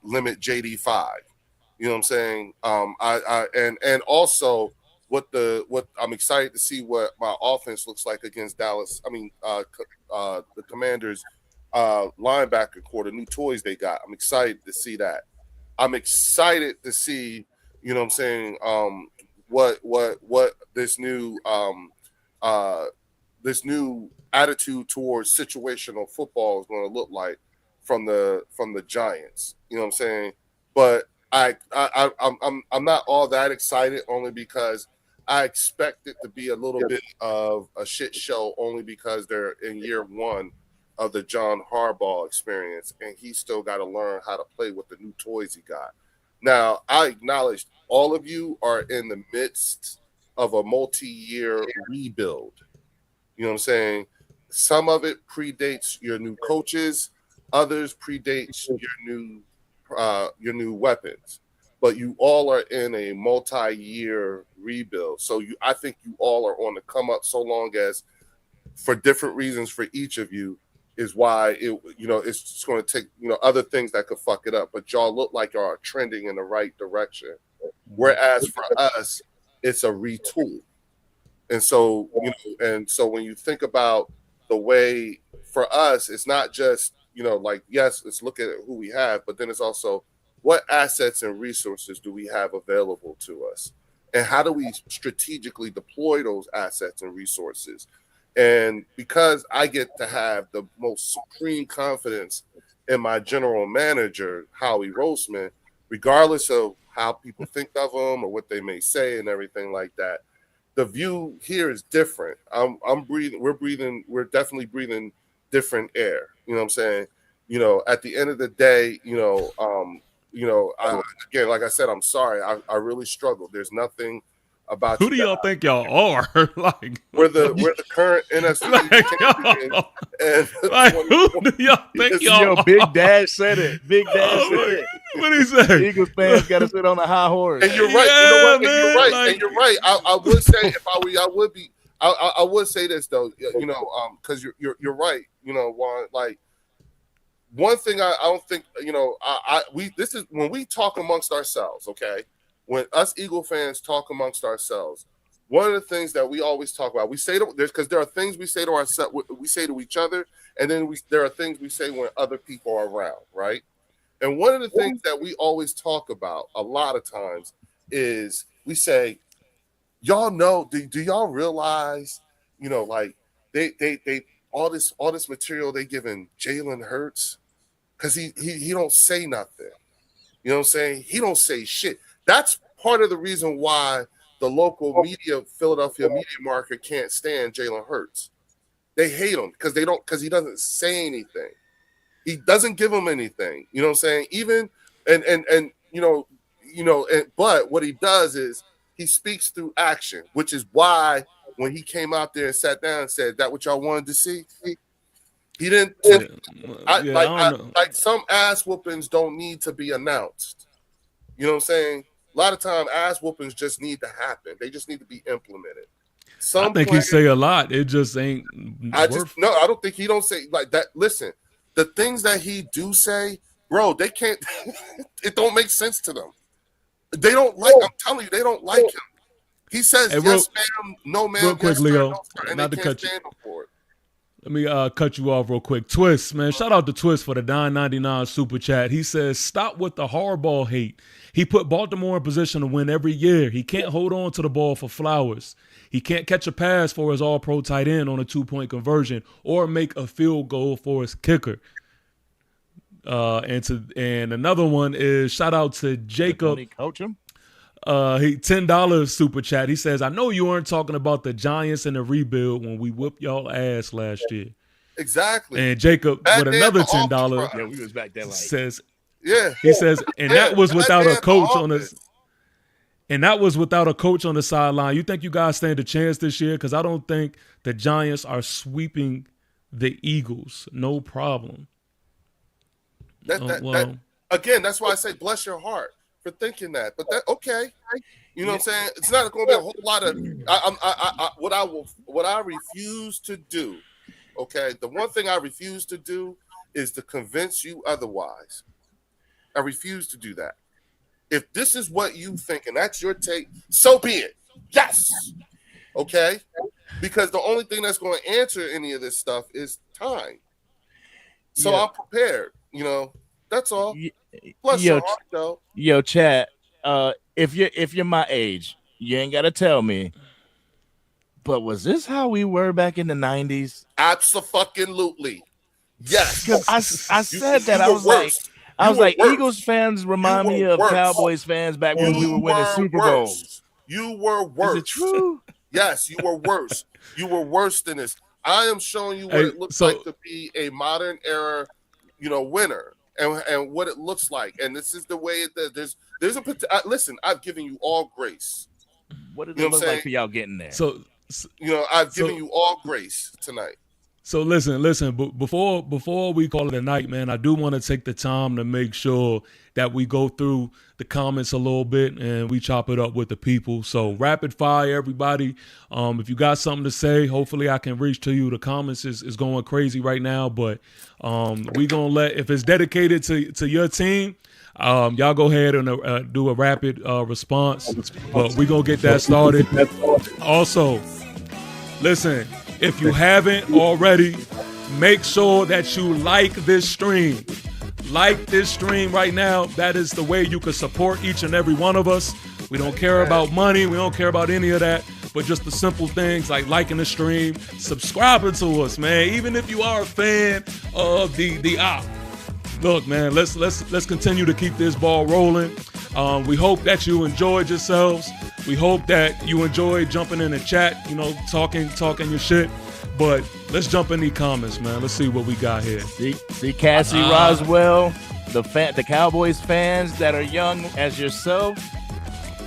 limit JD5? You know what I'm saying? And also what I'm excited to see what my offense looks like against Dallas. I mean, the Commanders linebacker core, the new toys they got. I'm excited to see that. I'm excited to see, you know what I'm saying, what this new attitude towards situational football is going to look like from the Giants. You know what I'm saying? But I'm not all that excited only because I expect it to be a little bit of a shit show only because they're in year one of the John Harbaugh experience, and he's still got to learn how to play with the new toys he got. Now, I acknowledge all of you are in the midst of a multi-year rebuild. You know what I'm saying? Some of it predates your new coaches, others predates your new weapons. But you all are in a multi-year rebuild. So I think you all are on the come up so long as for different reasons for each of you is why it's just going to take, other things that could fuck it up. But y'all look like y'all are trending in the right direction. Whereas for us, it's a retool. And so, when you think about the way for us, it's not just, yes, let's look at who we have, but then it's also what assets and resources do we have available to us? And how do we strategically deploy those assets and resources? And because I get to have the most supreme confidence in my general manager, Howie Roseman, regardless of how people think of him or what they may say and everything like that, the view here is different. We're definitely breathing different air. You know what I'm saying? At the end of the day, again, like I said, I'm sorry. I really struggled. There's nothing about who do y'all think y'all are? Like we're the current NFC champion. And who do y'all think y'all are? Big Dad said it. Big Dad said it. What did he say? Eagles fans got to sit on a high horse. And you're right. Yeah, you know what? man, And you're right. like... And you're right. I would say if I were you, I would be. I would say this though. Because you're right. Juan, like. One thing I don't think, this is when we talk amongst ourselves, okay? When us Eagle fans talk amongst ourselves, one of the things that we always talk about, we say because there are things we say to ourselves, we say to each other, and then there are things we say when other people are around, right? And one of the things that we always talk about a lot of times is we say, y'all know, do y'all realize, like they all this material they giving Jalen Hurts because he don't say nothing. You know what I'm saying? He don't say shit. That's part of the reason why the local media, Philadelphia media market, can't stand Jalen Hurts. They hate him because he doesn't say anything. He doesn't give them anything. You know what I'm saying? Even but what he does is he speaks through action, which is why when he came out there and sat down and said, "That what y'all wanted to see?" He didn't. Like some ass whoopings don't need to be announced. You know what I'm saying? A lot of time, ass whoopings just need to happen. They just need to be implemented. I think he say a lot. It just ain't. I don't think he don't say like that. Listen, the things that he do say, bro, they can't. It don't make sense to them. They don't like. I'm telling you, they don't like him. He says yes, ma'am, no, ma'am. Real quick, yes, Leo, no, sir, and not they to can't cut you. stand him for it. Let me cut you off real quick. Twist, man. Shout out to Twist for the $9.99 super chat. He says, stop with the Harbaugh hate. He put Baltimore in position to win every year. He can't hold on to the ball for flowers. He can't catch a pass for his all-pro tight end on a 2-point conversion or make a field goal for his kicker. And another one is shout out to Jacob. Coach him? He $10 super chat. He says, I know you weren't talking about the Giants and the rebuild when we whooped y'all ass last year. Exactly. And Jacob with another $10 yeah, we was back there like says, yeah. He says, and that was without a coach on this. And that was without a coach on the sideline. You think you guys stand a chance this year? Because I don't think the Giants are sweeping the Eagles. No problem. Again, that's why I say bless your heart for thinking that. But that okay. You know what I'm saying? It's not going to be a whole lot of what I refuse to do. Okay, the one thing I refuse to do is to convince you otherwise. I refuse to do that. If this is what you think and that's your take, so be it. Yes. Okay? Because the only thing that's going to answer any of this stuff is time. So I'm prepared, That's all. Plus your heart, though. Yo, chat. If you're my age, you ain't gotta tell me. But was this how we were back in the 90s? Absolutely. Yes. Because I said that. I was like, Eagles fans remind me of Cowboys fans back when we were winning Super Bowls. You were worse. Is it true? Yes, you were worse. You were worse than this. I am showing you what it looks like to be a modern era, winner, and what it looks like. And this is the way it does. There's a listen. I've given you all grace. What did it look like for y'all getting there? So I've given you all grace tonight. So listen. Before we call it a night, man, I do want to take the time to make sure that we go through the comments a little bit and we chop it up with the people. So rapid fire, everybody. If you got something to say, hopefully I can reach to you. The comments is going crazy right now, but we gonna if it's dedicated to your team, y'all go ahead and do a rapid response. But we gonna get that started. Also, listen. If you haven't already, make sure that you like this stream. Like this stream right now. That is the way you can support each and every one of us. We don't care about money. We don't care about any of that. But just the simple things like liking the stream, subscribing to us, man. Even if you are a fan of the op. Look, man, let's continue to keep this ball rolling. We hope that you enjoyed yourselves. We hope that you enjoyed jumping in the chat, talking your shit. But let's jump in the comments, man. Let's see what we got here. See Cassie Roswell, the Cowboys fans that are young as yourself.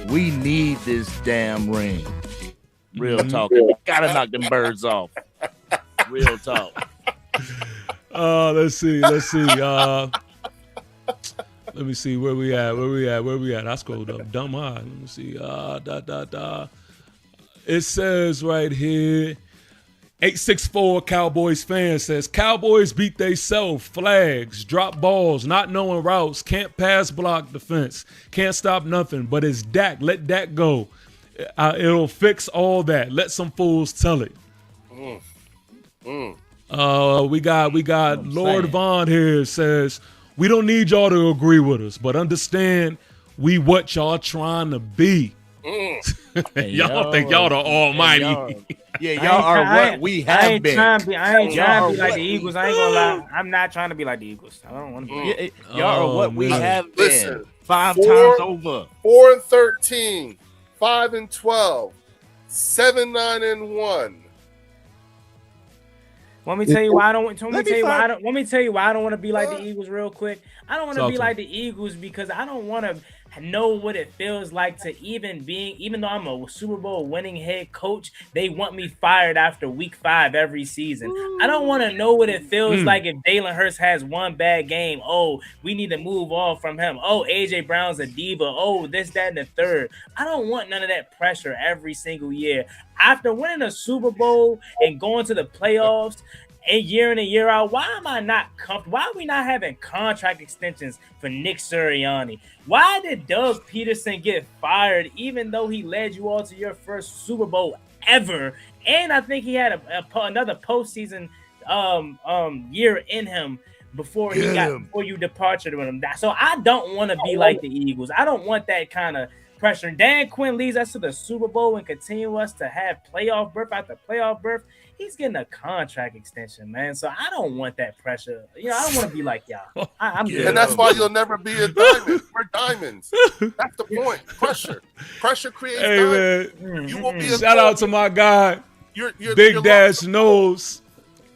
We need this damn ring. Real talk. Gotta knock them birds off. Real talk. Let's see. Let me see where we at. I scrolled up. Dumb eye. Let me see. It says right here, 864 Cowboys fan says, Cowboys beat they self, flags, drop balls, not knowing routes, can't pass block defense, can't stop nothing, but it's Dak. Let Dak go. It'll fix all that. Let some fools tell it. We got Lord Vaughn here says, we don't need y'all to agree with us, but understand we what y'all trying to be. Y'all think y'all the almighty. Y'all are what we have been. I ain't trying to be like the Eagles. I ain't gonna lie. I'm not trying to be like the Eagles. I don't want to be. Y'all are what we have been. Listen, 5 times over. 4-13, 5-12, 7-9-1. Let me tell you why I don't. Let me tell you why I don't want to be like the Eagles. Real quick, I don't want to be like the Eagles because I don't want to know what it feels like to even though I'm a Super Bowl winning head coach, they want me fired after week 5 every season. I don't want to know what it feels like if Jalen Hurts has one bad game. Oh, we need to move on from him. Oh, AJ Brown's a diva. Oh, this, that, and the third. I don't want none of that pressure every single year. After winning a Super Bowl and going to the playoffs, and year in and year out, why am I not comfortable? Why are we not having contract extensions for Nick Sirianni? Why did Doug Peterson get fired even though he led you all to your first Super Bowl ever? And I think he had another postseason year in him before you departed with him. So I don't want to be like the Eagles. I don't want that kind of pressure. Dan Quinn leads us to the Super Bowl and continue us to have playoff berth after playoff berth. He's getting a contract extension, man. So I don't want that pressure. I don't want to be like y'all. I'm good. And that's why you'll never be a diamond. We're diamonds. That's the point. Pressure creates diamonds. Man. You will be Shout out to my guy, Big Dash Knows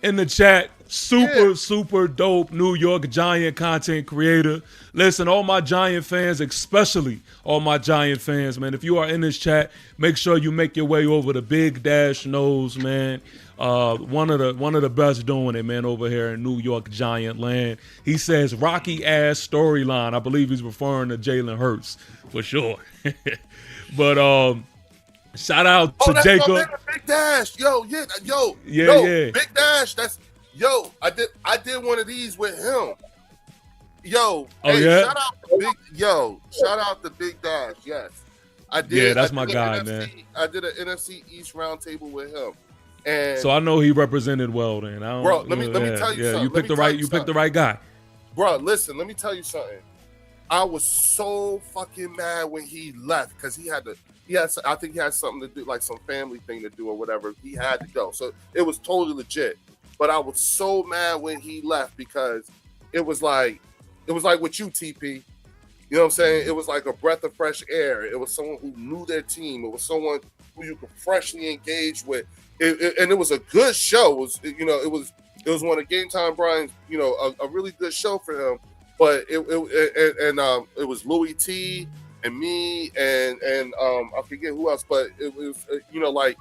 in the chat. Super dope New York Giant content creator. Listen, all my Giant fans, especially all my Giant fans, man, if you are in this chat, make sure you make your way over to Big Dash Knows, man. One of the best doing it, man, over here in New York Giant land. He says rocky ass storyline. I believe he's referring to Jalen Hurts for sure. But shout out to Jacob. Big Dash, yo, Big Dash. I did one of these with him. Shout out to Big Dash. Yes, I did. Yeah, that's my guy, man. I did an NFC East roundtable with him. And so I know he represented well then. Let me tell you something. You picked the right guy. Bro, listen, let me tell you something. I was so fucking mad when he left because I think he had something to do, like some family thing to do or whatever. He had to go. So it was totally legit. But I was so mad when he left because it was like with you, TP. You know what I'm saying? It was like a breath of fresh air. It was someone who knew their team. It was someone who you could freshly engage with. And it was a good show. It was one of Game Time Brian's, a really good show for him. But it was Louis T and me and I forget who else. But it was like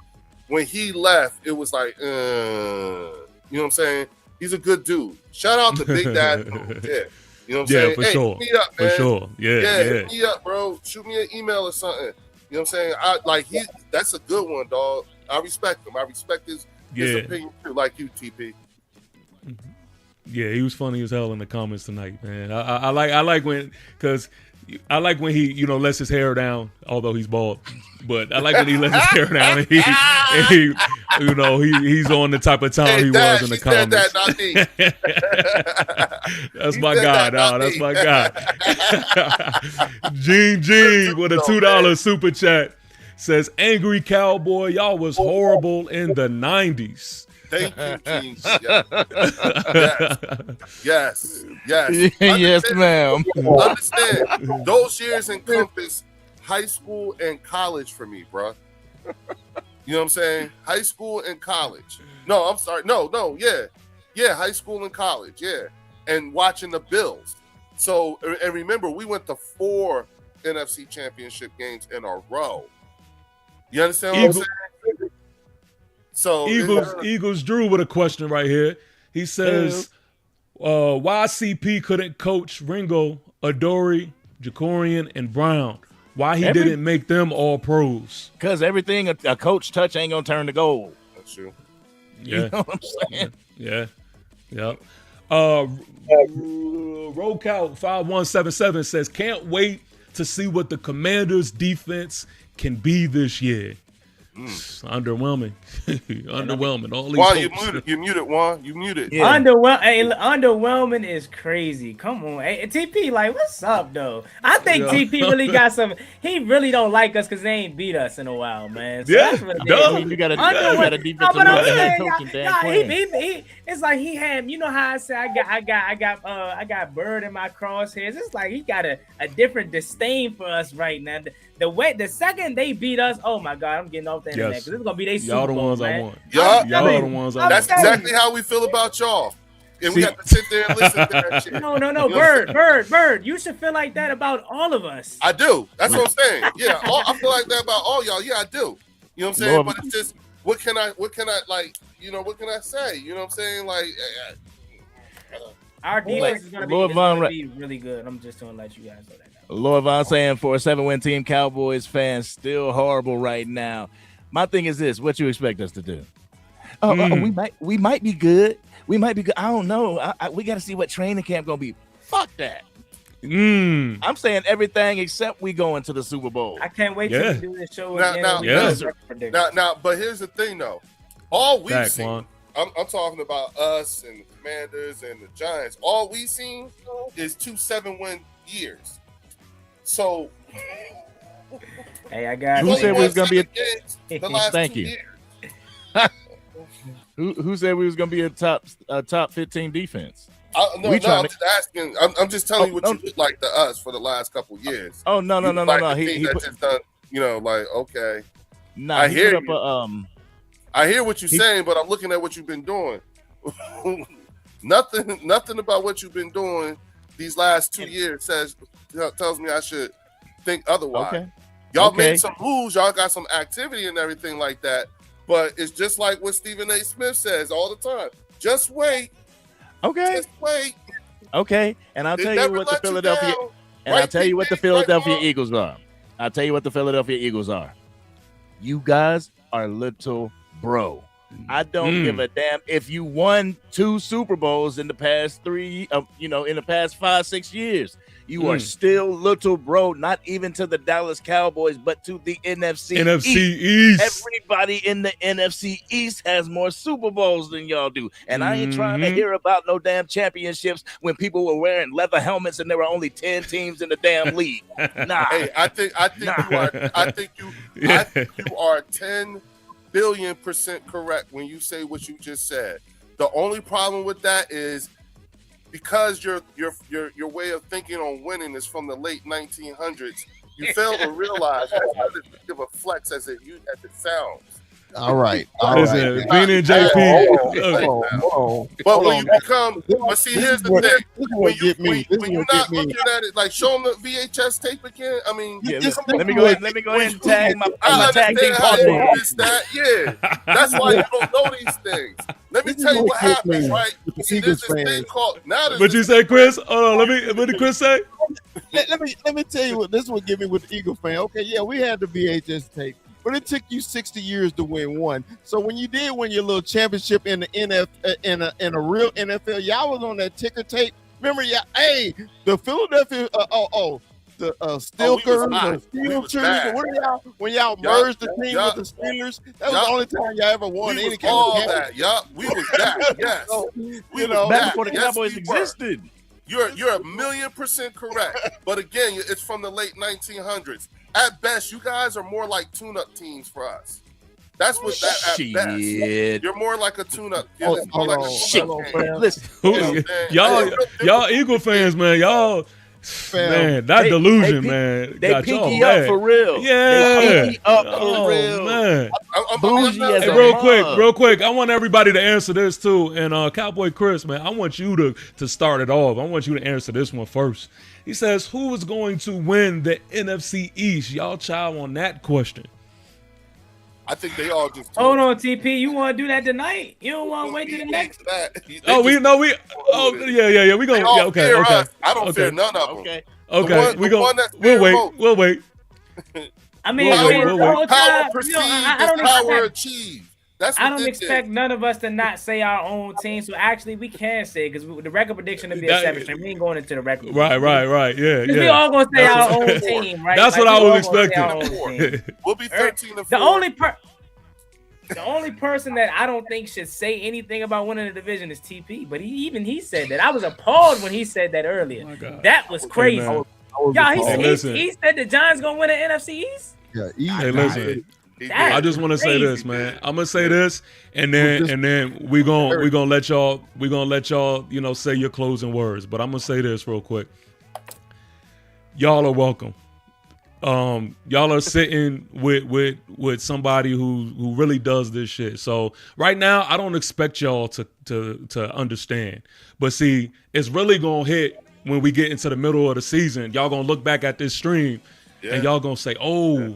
when he left, it was like, you know what I'm saying? He's a good dude. Shout out to Big Dad. Yeah. You know what I'm saying? For sure. Hit me up, man. For sure. Yeah. Hit me up, bro. Shoot me an email or something. You know what I'm saying? That's a good one, dog. I respect him. I respect his opinion too, like you, TP. Yeah, he was funny as hell in the comments tonight, man. I like when he lets his hair down, although he's bald. But I like when he lets his hair down and he he's on the type of time he was in the comments. That's my guy, dog. That's my guy. Gene with a $2 super chat says, "Angry Cowboy, y'all was horrible in the 90s." Thank you, Gene. Yes. Yes, ma'am. Understand, those years encompass high school and college for me, bro. You know what I'm saying? High school and college. No, I'm sorry. No, yeah. Yeah, high school and college, yeah. And watching the Bills. So, and remember, we went to 4 NFC championship games in a row. You understand what I'm saying? So Eagles Drew with a question right here. He says, why CP couldn't coach Ringo, Adoree', Jacorian, and Brown? Why he didn't make them all pros? Because everything a coach touch ain't gonna turn to gold. That's true. Yeah. You know what I'm saying? Yeah. Yep. Rollcout 5177 says, can't wait to see what the Commanders defense can be this year. It's underwhelming. Underwhelming. All these Juan, you hopes. muted. You muted, Juan. You muted. Yeah. Underwhelming is crazy. Come on, hey, TP, like, what's up, though? I think Yeah. TP really got some. He really don't like us because they ain't beat us in a while, man. So Yeah, that's what it duh. is. I mean, you got a defensive No, but I'm head saying, coach and Dan Quinn. it's like he had. You know how I said I got Bird in my crosshairs. It's like he got a different disdain for us right now. The second they beat us, oh my God, I'm getting off the internet Yes. because it's gonna be their Y'all Super the Bowl, ones man. I want. Yeah. Y'all are the ones I That's want. exactly how we feel about y'all. And we See- got to sit there and listen to that shit. No, You know what I'm Bird. You should feel like that about all of us. I do. That's what I'm saying. Yeah, I feel like that about all y'all. Yeah, I do. You know what I'm saying? Lord- But it's just, what can I like? You know, what can I say? You know what I'm saying? Like, Our defense is gonna be, Lord it's Von gonna be really good. I'm just gonna let you guys know that. Lord Von saying for a 7-win team, Cowboys fans still horrible right now. My thing is this: what you expect us to do? We might be good. We might be good. I don't know. We got to see what training camp gonna be. Fuck that. I'm saying everything except we go into the Super Bowl. I can't wait Yeah. till we do this show Now- again. now- and we yeah. do the record prediction. now, but here's the thing, though. All we've Facts, seen, Juan. I'm talking about us and the Commanders and the Giants. All we've seen is 2 7-win years. So, Hey, I got Who said we was gonna be a- the last Thank 2 you. years? Who said we was gonna be a top 15 defense? No, We trying I'm to- just asking. I'm just telling you what no. you look like to us for the last couple years. Oh no. You look like the He team that put, just done. You know, like, okay, nah, I he hear put up you. I hear what you're saying, but I'm looking at what you've been doing. Nothing about what you've been doing these last 2 years tells me I should think otherwise. Okay. Y'all Okay. made some moves, y'all got some activity and everything like that, but it's just like what Stephen A. Smith says all the time. Just wait, Okay. just wait. Okay. And I'll They tell you never what the let you Philadelphia down. and Right, I'll tell you what the Pete? Philadelphia Right, Mark? Eagles are. I'll tell you what the Philadelphia Eagles are. You guys are little bro. I don't give a damn if you won 2 Super Bowls in the past 3, in the past 5-6 years. You are still little bro, not even to the Dallas Cowboys, but to the NFC East. Everybody in the NFC East has more Super Bowls than y'all do. And I ain't trying to hear about no damn championships when people were wearing leather helmets and there were only 10 teams in the damn league. Nah. Hey, I think you are 10 billion% correct when you say what you just said. The only problem with that is because your way of thinking on winning is from the late 1900s. You fail to realize that's not as big of a flex as it sounds. All right. Listen, Vina and Hey, JP. Whoa. But when you become, but see, here's the thing. This is When what get me. This is when you're what not get me. looking at it, like show them the VHS tape again. I mean, Yeah, This- let me go ahead and tag my I tag team understand how you partner. missed that. Yeah, that's why you don't know these things. Let me This is tell you what what gets happens, me right? with the See, there's Eagles this thing fans. called now. What you say, Chris? Hold on. What did Chris say? Let me tell you what this would give me with the Eagle fan. Okay, yeah, we had the VHS tape, but it took you 60 years to win one. So when you did win your little championship in the in a real NFL, y'all was on that ticker tape. Remember, hey, the Philadelphia, the Steelers, hot. the We Steel was Cheers, bad. what are y'all when y'all Yup, merged the team yup. with the Steelers? That was Yup. the only time y'all ever won We any was kind all of that. Yup, we was that. Yes, So, we you know, was Back that. before the Yes, Cowboys we were. existed. You're 1,000,000% correct. But again, it's from the late 1900s. At best, you guys are more like tune-up teams for us. That's what that at best. Shit. You're more like a tune-up. Hold It's more like a on, Shit. tune-up hold game. on, Listen, Who- You know what I'm saying? y'all Eagle fans, man. Y'all, man, that They- delusion, they man. They got y'all pinky up mad. for real. Yeah. They pinky up Oh, for real. man. I'm Bougie not- as Hey, a real mug. quick. I want everybody to answer this too. And Cowboy Chris, man, I want you to start it off. I want you to answer this one first. He says, who is going to win the NFC East? Y'all chow on that question. I think they all just Hold on, TP. You want to do that tonight? You don't want to wait till the next. Oh, yeah. We gonna okay. I don't Okay. fear none of them. Okay. Okay, The one that's we'll wait. remote. We'll wait. I mean, We'll wait, the we'll wait. whole Power time, perceived I is don't power expect. achieved. I don't expect none of us to not say our own team. So actually, we can say because the record prediction will be a 7-string. We ain't going into the record. Right. Yeah. We all gonna say our own team, right? That's what I was expecting. We'll be 13-4. The only person that I don't think should say anything about winning the division is TP. But he said that. I was appalled when he said that earlier. Oh that was crazy. He said the Giants gonna win the NFC East. Yeah, hey, listen. I just want to say this, man. I'm gonna say this, and then we're gonna let y'all say your closing words. But I'm gonna say this real quick. Y'all are welcome. Y'all are sitting with somebody who really does this shit. So right now, I don't expect y'all to understand. But see, it's really gonna hit when we get into the middle of the season. Y'all gonna look back at this stream, and y'all gonna say, "Oh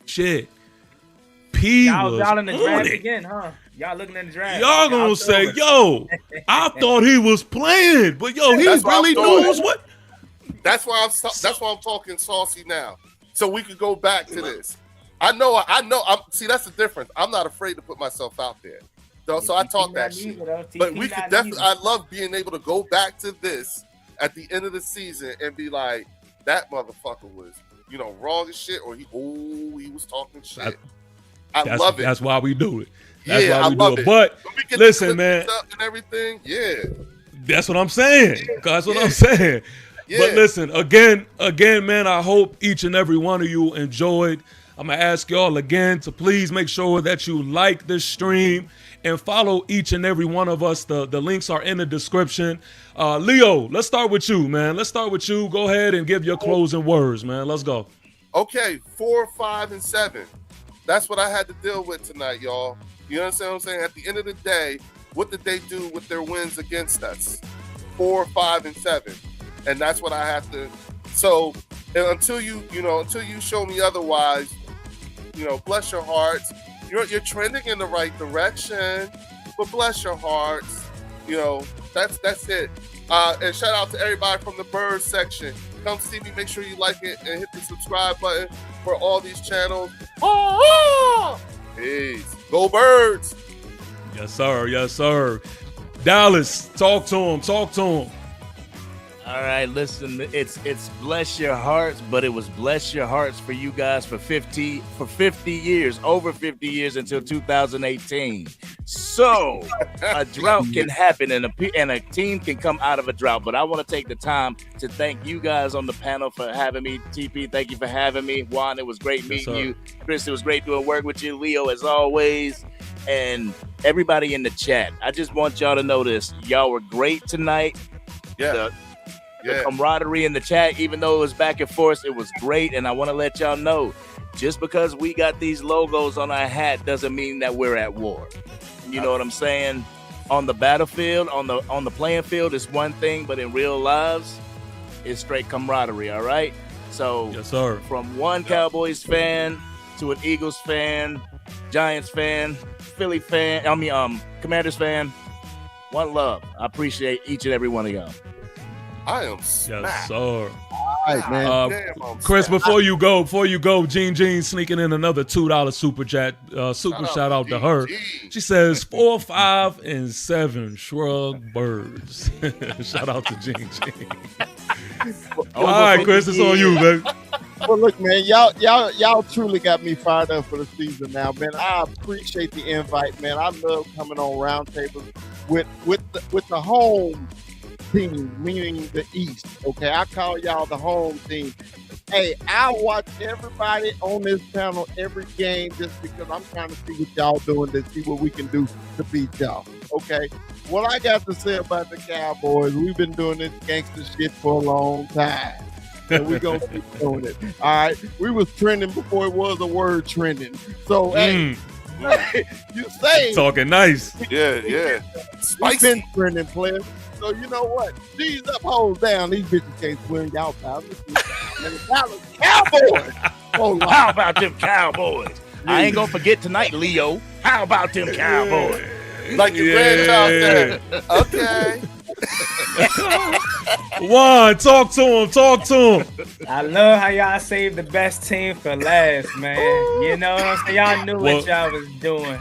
shit." Y'all in the draft again, huh? Y'all looking at the draft. Y'all gonna say, "Yo, I thought he was playing, but yo, he really knows what." That's why I'm talking saucy now, so we could go back to this. I know. See, that's the difference. I'm not afraid to put myself out there, so I talk that shit. But we could definitely. I love being able to go back to this at the end of the season and be like, "That motherfucker was, wrong as shit," or he was talking shit. I love it. That's why we do it. That's why we do it. But listen, man, and everything. Yeah, that's what I'm saying. That's what I'm saying. Yeah. But listen, again, man, I hope each and every one of you enjoyed. I'm going to ask y'all again to please make sure that you like this stream and follow each and every one of us. The links are in the description. Leo, let's start with you, man. Let's start with you. Go ahead and give your closing words, man. Let's go. Okay, 4, 5, and 7. That's what I had to deal with tonight, y'all. You understand what I'm saying? At the end of the day, what did they do with their wins against us? 4, 5, and 7. And that's what I have to. So until you show me otherwise, bless your hearts. You're trending in the right direction, but bless your hearts. That's it. And shout out to everybody from the Birds section. Come see me. Make sure you like it and hit the subscribe button for all these channels. Peace. Go Birds. Yes, sir. Yes, sir. Dallas, talk to him. All right, listen, it's bless your hearts, but it was bless your hearts for you guys for 50 years, over 50 years until 2018. So a drought can happen and a team can come out of a drought. But I want to take the time to thank you guys on the panel for having me. TP, thank you for having me. Juan, it was great meeting you. Chris, it was great doing work with you. Leo, as always. And everybody in the chat, I just want y'all to know this. Y'all were great tonight. Yeah. The camaraderie in the chat, even though it was back and forth, it was great. And I want to let y'all know, just because we got these logos on our hat doesn't mean that we're at war. You know what I'm saying? On the battlefield, on the playing field, it's one thing, but in real lives, it's straight camaraderie. All right. So, yes, sir. From one Cowboys fan to an Eagles fan, Giants fan, Philly fan, Commanders fan. One love. I appreciate each and every one of y'all. I am smacked. Yes, sir. All right, man. Chris, before you go, Jean sneaking in another $2 super chat. Shout out to her. She says 4, 5, and 7 shrug birds. Shout out to Jean. All right, Chris, it's on you, baby. Well, look, man, y'all truly got me fired up for the season now, man. I appreciate the invite, man. I love coming on roundtables with the home team, meaning the East. Okay, I call y'all the home team. Hey, I watch everybody on this panel every game just because I'm trying to see what y'all doing to see what we can do to beat y'all. Okay, what I got to say about the Cowboys, we've been doing this gangster shit for a long time. And we're going to keep doing it. All right, we was trending before it was a word trending. So, hey, you say talking nice. Yeah. We've been trending, players. So you know what? These up, hoes down. These bitches can't win. Y'all pals. Cowboys. Oh, how about them Cowboys? I ain't gonna forget tonight, Leo. How about them Cowboys? Like your grandchild said. Okay. Juan, talk to him. I love how y'all saved the best team for last, man. You know what I'm saying? Y'all knew what y'all was doing.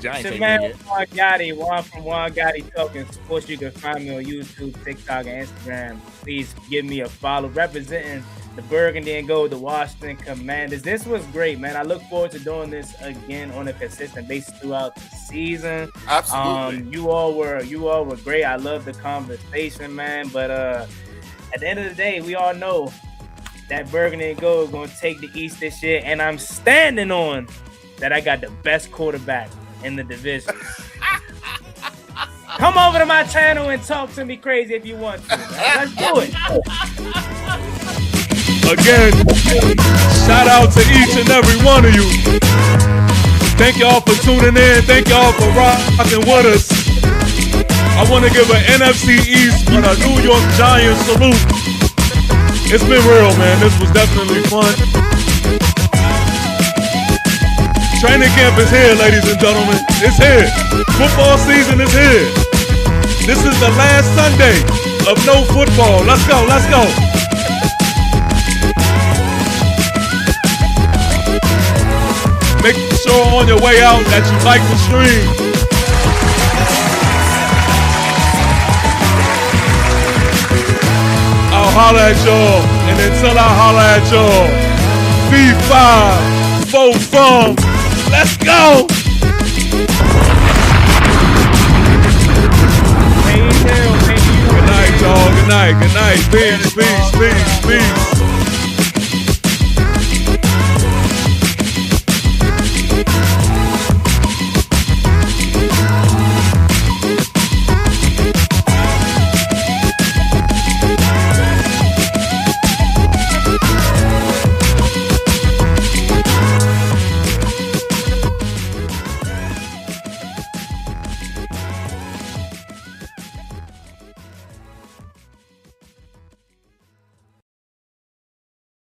Giants It's ain't your man win yet. Juan Gotti, Juan from Juan Gotti Talking Sports. You can find me on YouTube, TikTok, and Instagram. Please give me a follow. Representing the Burgundy and Gold, the Washington Commanders. This was great, man. I look forward to doing this again on a consistent basis throughout the season. Absolutely. You all were great. I love the conversation, man. But at the end of the day, we all know that Burgundy and Gold gonna take the East this year, and I'm standing on that I got the best quarterback in the division. Come over to my channel and talk to me crazy if you want to, man. Let's do it. Again, shout out to each and every one of you. Thank y'all for tuning in. Thank y'all for rocking with us. I want to give an NFC East and a New York Giants salute. It's been real, man. This was definitely fun. Training camp is here, ladies and gentlemen. It's here. Football season is here. This is the last Sunday of no football. Let's go, let's go. Make sure on your way out that you like the stream. I'll holler at y'all, and until I holler at y'all, B5, 4 from, let's go! Good night, y'all. Good night. Peace, peace, peace, peace.